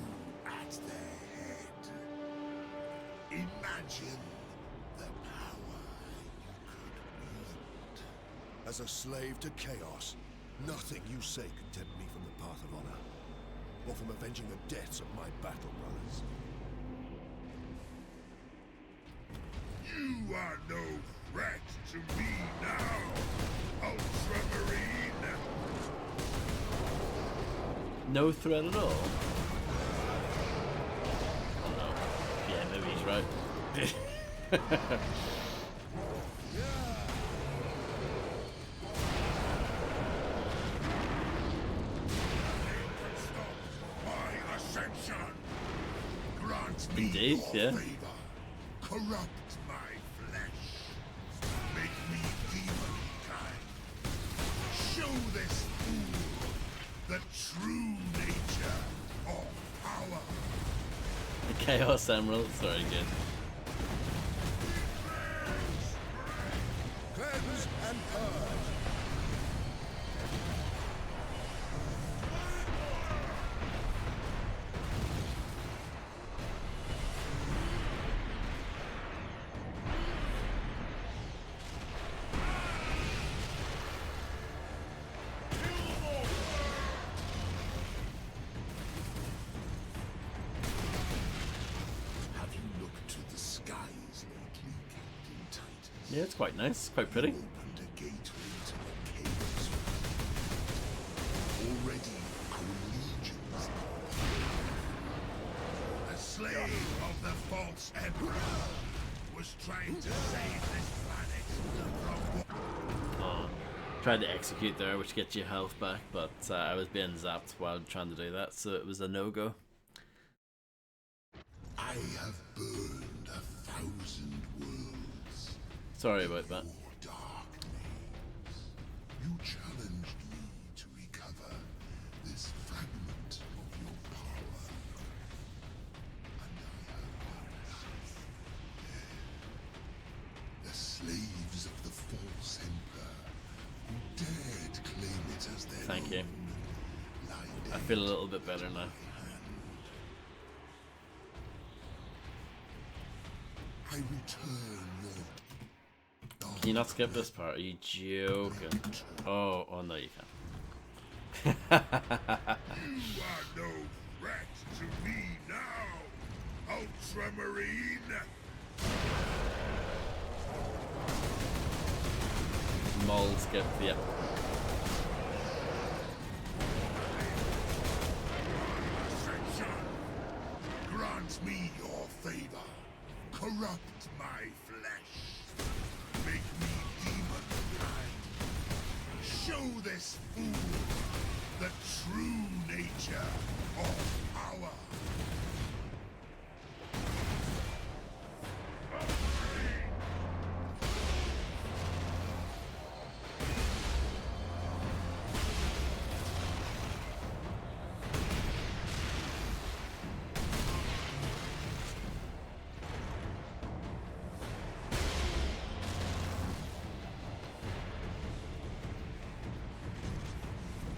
at their head. Imagine the power you could wield. As a slave to chaos, nothing you say can tempt me from the path of honor, or from avenging the deaths of my battle brothers. You are no threat to me now, No threat at all. Oh no. Yeah, maybe he's right. My ascension grants me Indeed, your yeah. favor. Corrupt my flesh. Make me demon-kind. Show this fool the true nature of power. The Chaos Emerald, sorry again. Cleanse and purge. Have you looked to the skies lately, Captain Titus? Yeah, it's quite nice, quite pretty. Opened a gateway to the chaos. Already our legions. The slave of the false emperor was trying to save this planet from Oh, tried to execute there, which gets you health back, but I was being zapped while trying to do that, so it was a no-go. I have burned 1,000 worlds. Sorry about that. Your dark maze. You challenged me to recover this fragment of your power. And I have done so. The slaves of the false emperor who dared claim it as their Thank you. own lie I feel a little bit better now. I return your Can you not skip this part? Are you joking? Oh, oh no, you can't. You are no threat to me now, Ultramarine! Mole skip, yeah. Ascension! Grant me your favor. Corrupt my flesh. Make me demon-kind. Show this fool the true nature of power.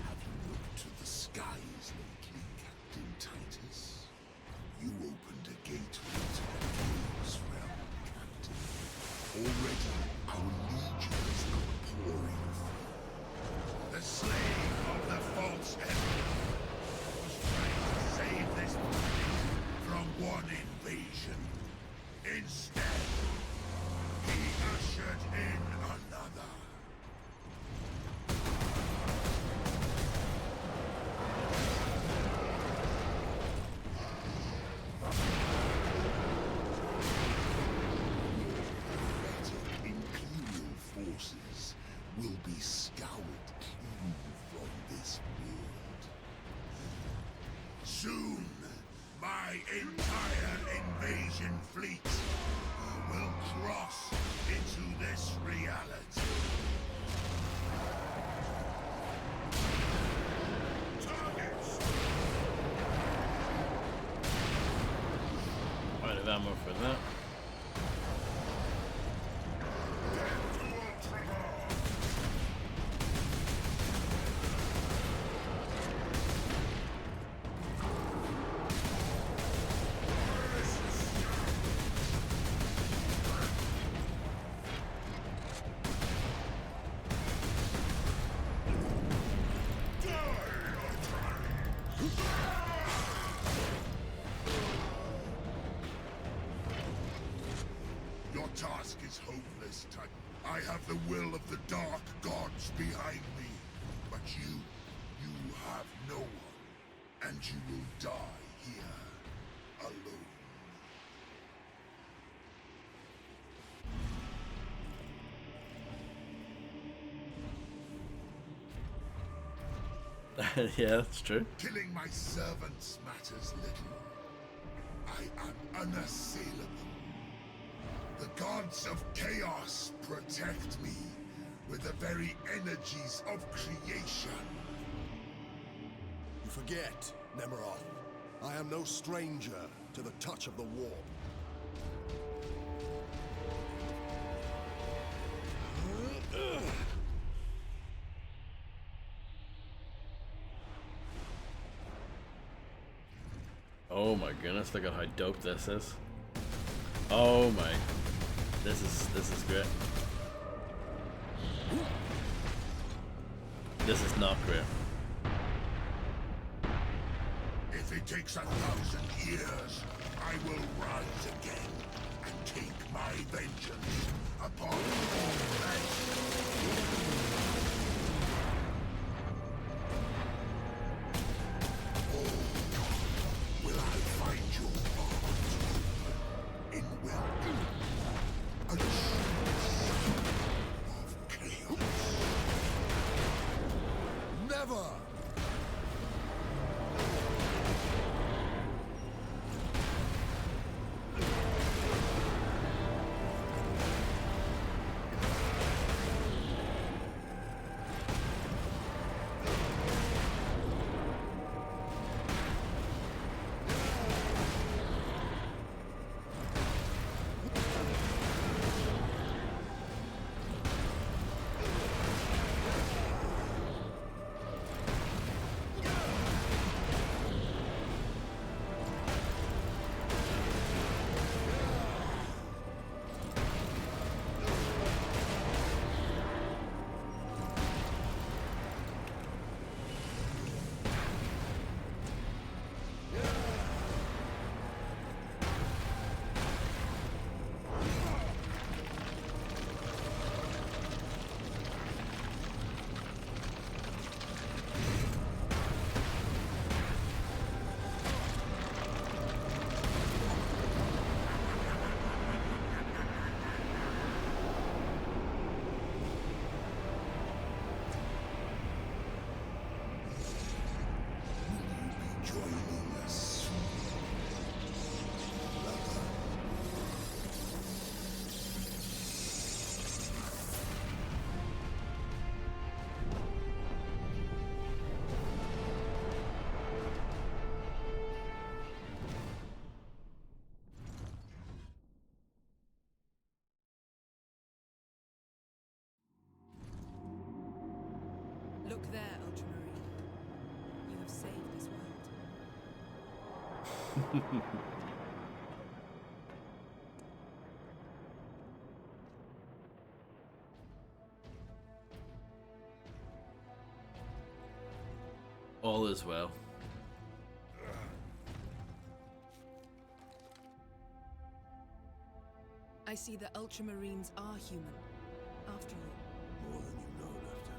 Have you looked to the skies lately, Captain Titus? You opened a gateway to the chaos realm, Captain. Already our legions are pouring through. The slave of the false emperor was trying to save this planet from one invasion. Instead, he ushered in another. Imperial forces will be scoured clean from this world. Soon, my entire invasion fleet will cross into this reality. Targets! Quite a ammo for that. Your task is hopeless, Titan. I have the will of the Dark Gods behind me. But you have no one. and you will die here alone. Yeah, that's true. Killing my servants matters little. I am unassailable. The gods of chaos protect me with the very energies of creation. You forget, Nemeroth. I am no stranger to the touch of the warp. Oh my goodness, look at how dope this is. Oh my. This is great. This is not great. If it takes 1,000 years, I will rise again and take my vengeance upon all men. Will I find your heart in will? A true of chaos. Never! Joining us. Look there, Ultramarine. You have saved this world. All is well. I see the Ultramarines are human, after all. More than you know, Lieutenant.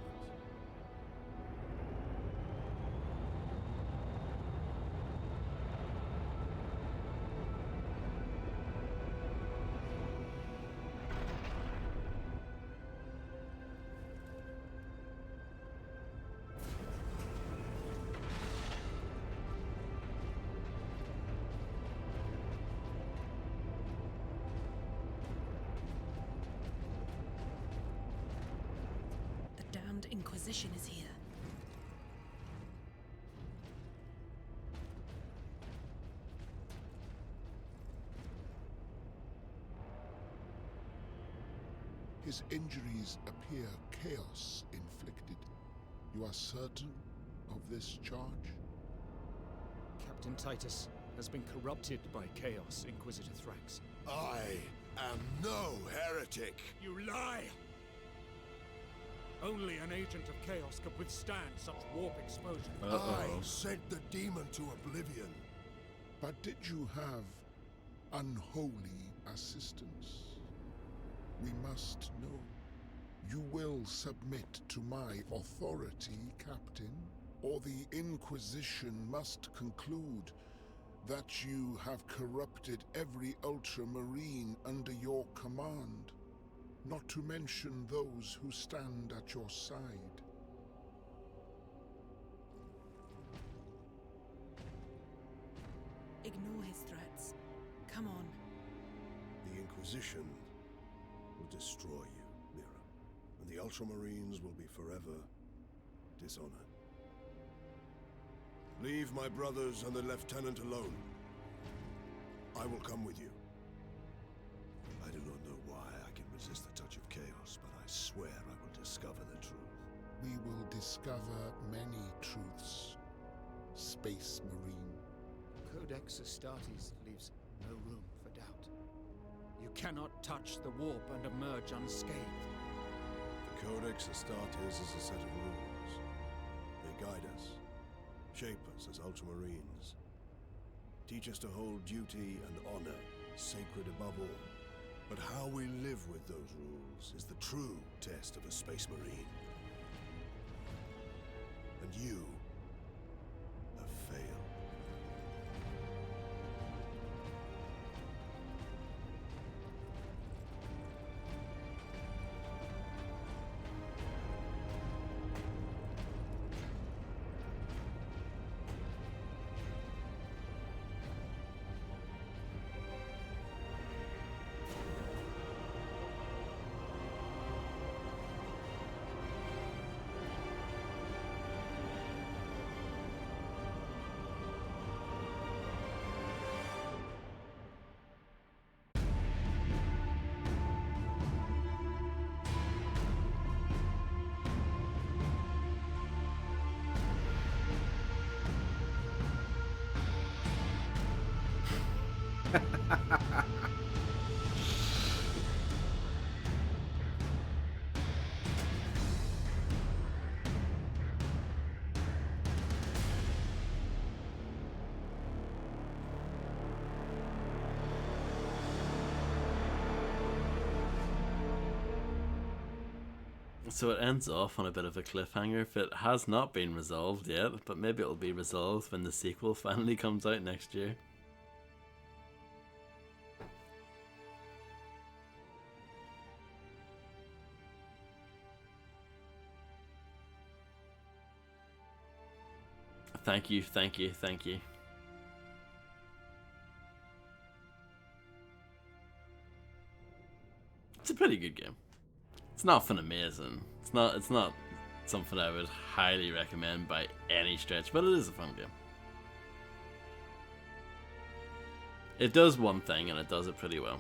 The damned Inquisition is here. His injuries appear chaos inflicted. You are certain of this charge? Captain Titus has been corrupted by chaos, Inquisitor Thrax. I am no heretic! You lie! Only an agent of chaos could withstand such warp exposure. I sent the demon to oblivion. But did you have unholy assistance? We must know. You will submit to my authority, Captain. or the Inquisition must conclude that you have corrupted every Ultramarine under your command, not to mention those who stand at your side. Ignore his threats. Come on. The Inquisition will destroy you, Mira, and the Ultramarines will be forever dishonored. Leave my brothers and the Lieutenant alone. I will come with you. I do not know why I can resist the touch of chaos, but I swear I will discover the truth. We will discover many truths, Space Marine. Codex Astartes leaves no room for doubt. You cannot touch the warp and emerge unscathed. The Codex Astartes is a set of rules. They guide us, shape us as Ultramarines, teach us to hold duty and honor sacred above all. But how we live with those rules is the true test of a Space Marine. And you have failed. So it ends off on a bit of a cliffhanger. If it has not been resolved yet, but maybe it'll be resolved when the sequel finally comes out next year. Thank you, thank you, thank you. It's a pretty good game. It's not fun amazing. It's not something I would highly recommend by any stretch, but it is a fun game. It does one thing and it does it pretty well.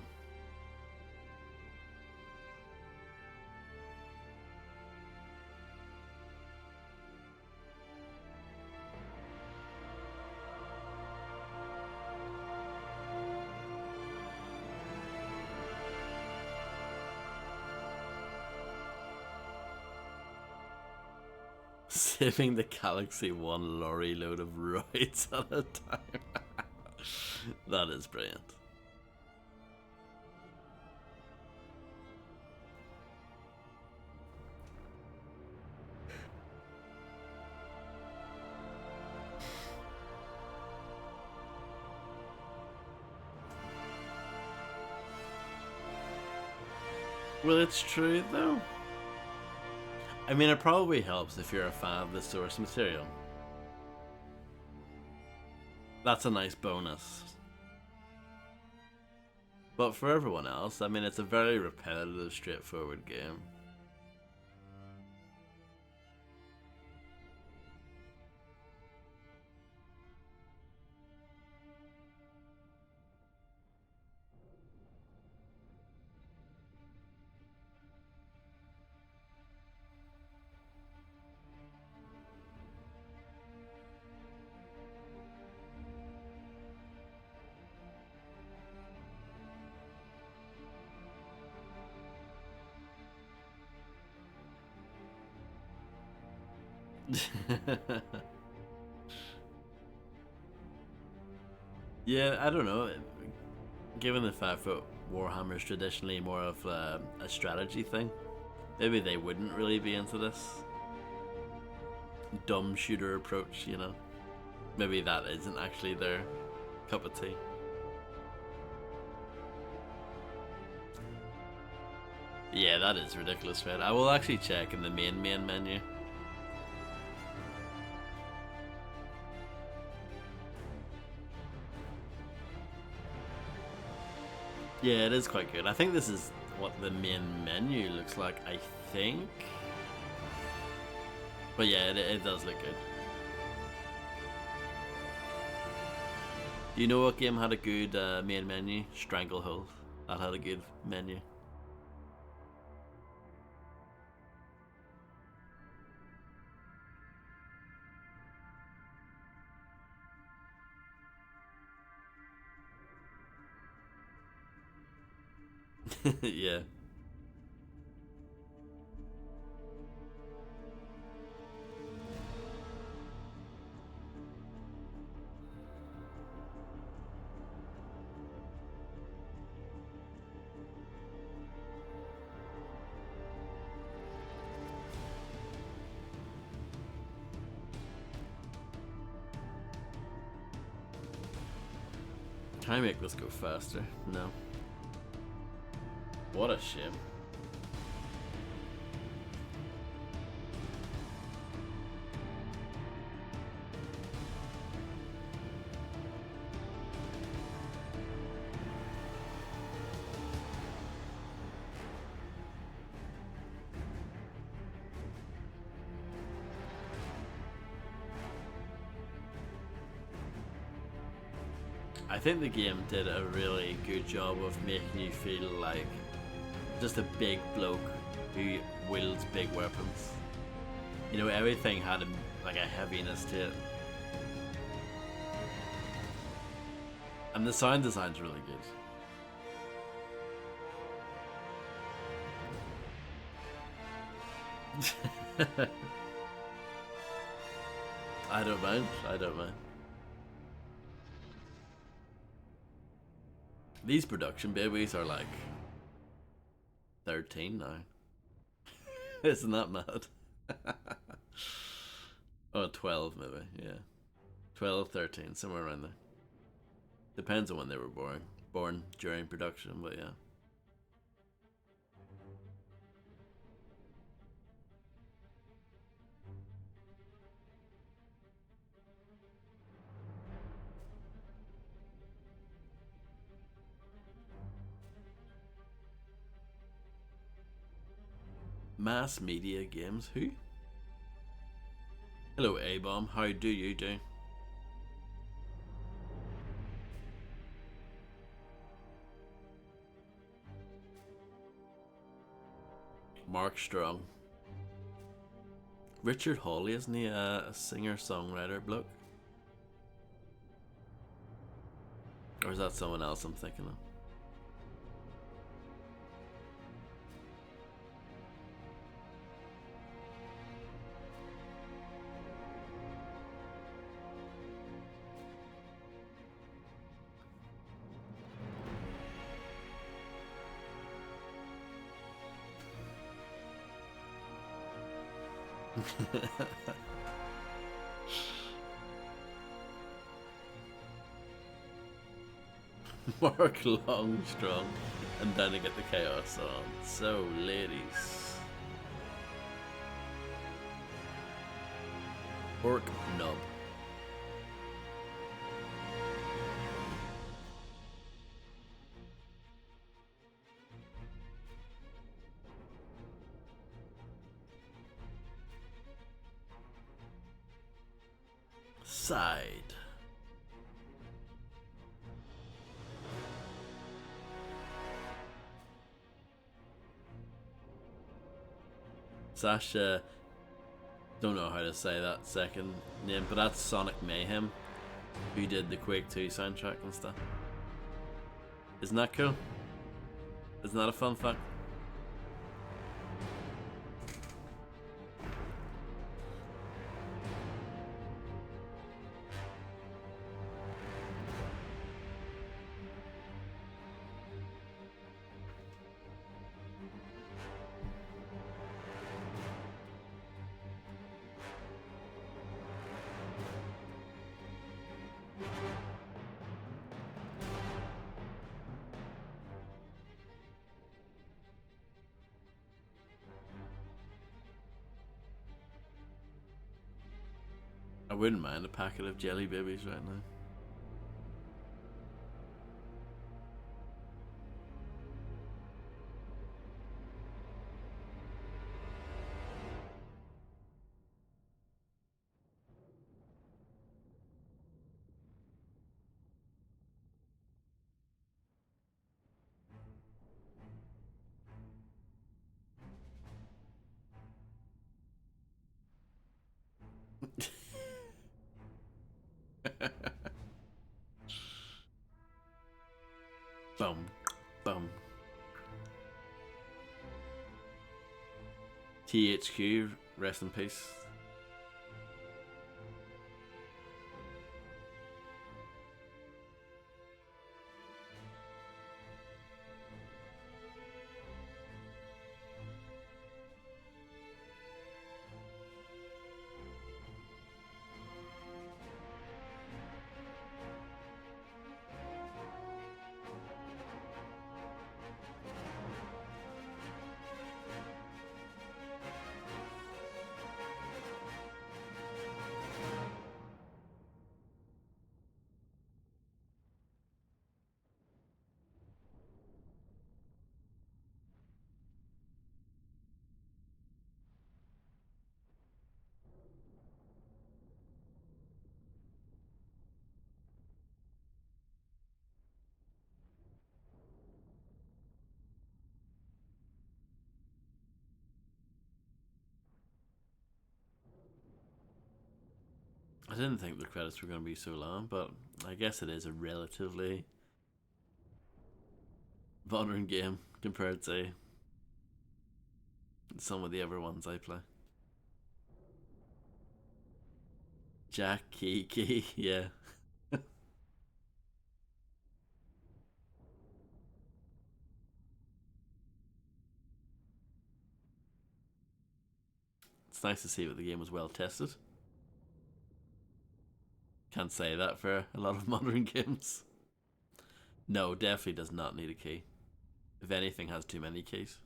Saving the galaxy one lorry load of roids at a time. That is brilliant. Well, it's true though. I mean, it probably helps if you're a fan of the source material. That's a nice bonus. But for everyone else, I mean, it's a very repetitive, straightforward game. Yeah, I don't know. Given the fact that Warhammer is traditionally more of a strategy thing, maybe they wouldn't really be into this. dumb shooter approach, you know. Maybe that isn't actually their cup of tea. Yeah, that is ridiculous, right? I will actually check in the main menu. Yeah, it is quite good. I think this is what the main menu looks like, I think. But yeah, it does look good. Do you know what game had a good main menu? Stranglehold. That had a good menu. Yeah. Can I make this go faster? No. What a shame. I think the game did a really good job of making you feel like just a big bloke who wields big weapons. You know, everything had like a heaviness to it. And the sound design's really good. I don't mind. I don't mind. These production babies are like 13 now. Isn't that mad? Oh, 12 maybe, yeah. 12, 13, somewhere around there. Depends on when they were born. Born during production, but yeah. Mass Media Games, who? Hello A-Bomb, how do you do? Mark Strong. Richard Hawley, isn't he a singer-songwriter bloke? Or is that someone else I'm thinking of? Mark Longstrong, and then I get the chaos on. So, ladies, Orc Nub. Side. Sasha, don't know how to say that second name, but that's Sonic Mayhem, who did the Quake 2 soundtrack and stuff. Isn't that cool? Isn't that a fun fact? wouldn't mind a packet of jelly babies right now. Bum, bum. THQ, rest in peace. I didn't think the credits were going to be so long, but I guess it is a relatively modern game compared to some of the other ones I play. Jack Key, yeah. It's nice to see that the game was well tested. Can't say that for a lot of modern games. No, definitely does not need a key. If anything, has too many keys.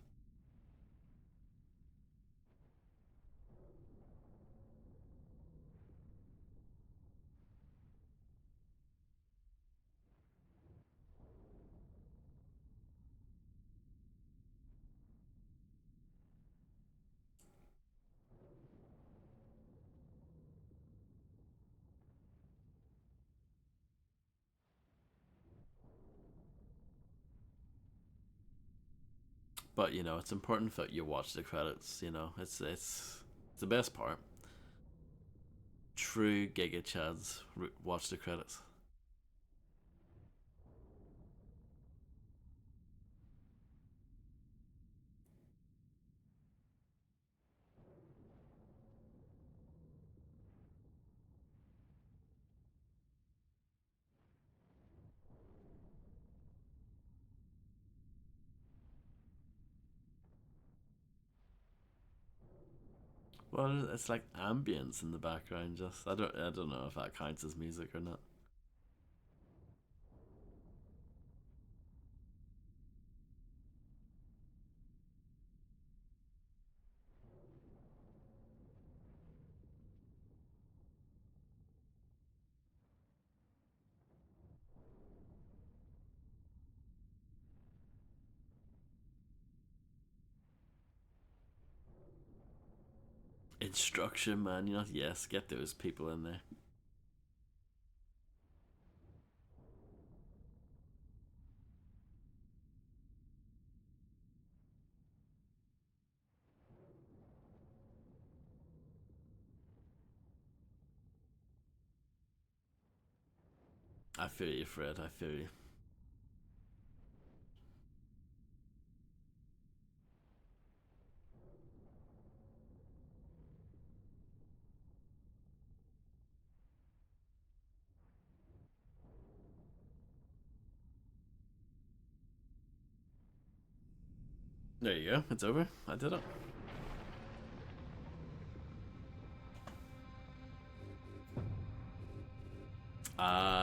But you know, it's important that you watch the credits. You know, it's the best part. True Giga Chads watch the credits. Well, it's like ambience in the background. Just I don't know if that counts as music or not. Instruction manual, yes, get those people in there. I feel you, Fred. I feel you. There you go. It's over. I did it.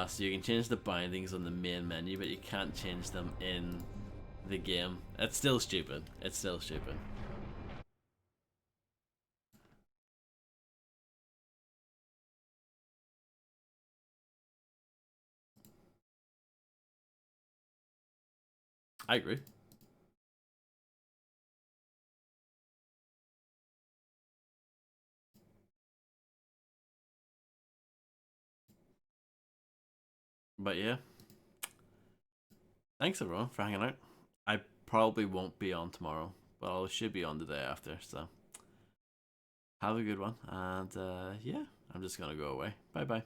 So you can change the bindings on the main menu, but you can't change them in the game. It's still stupid. It's still stupid. I agree. But yeah, thanks everyone for hanging out. I probably won't be on tomorrow, but I should be on the day after. So have a good one, and yeah, I'm just gonna go away. Bye bye.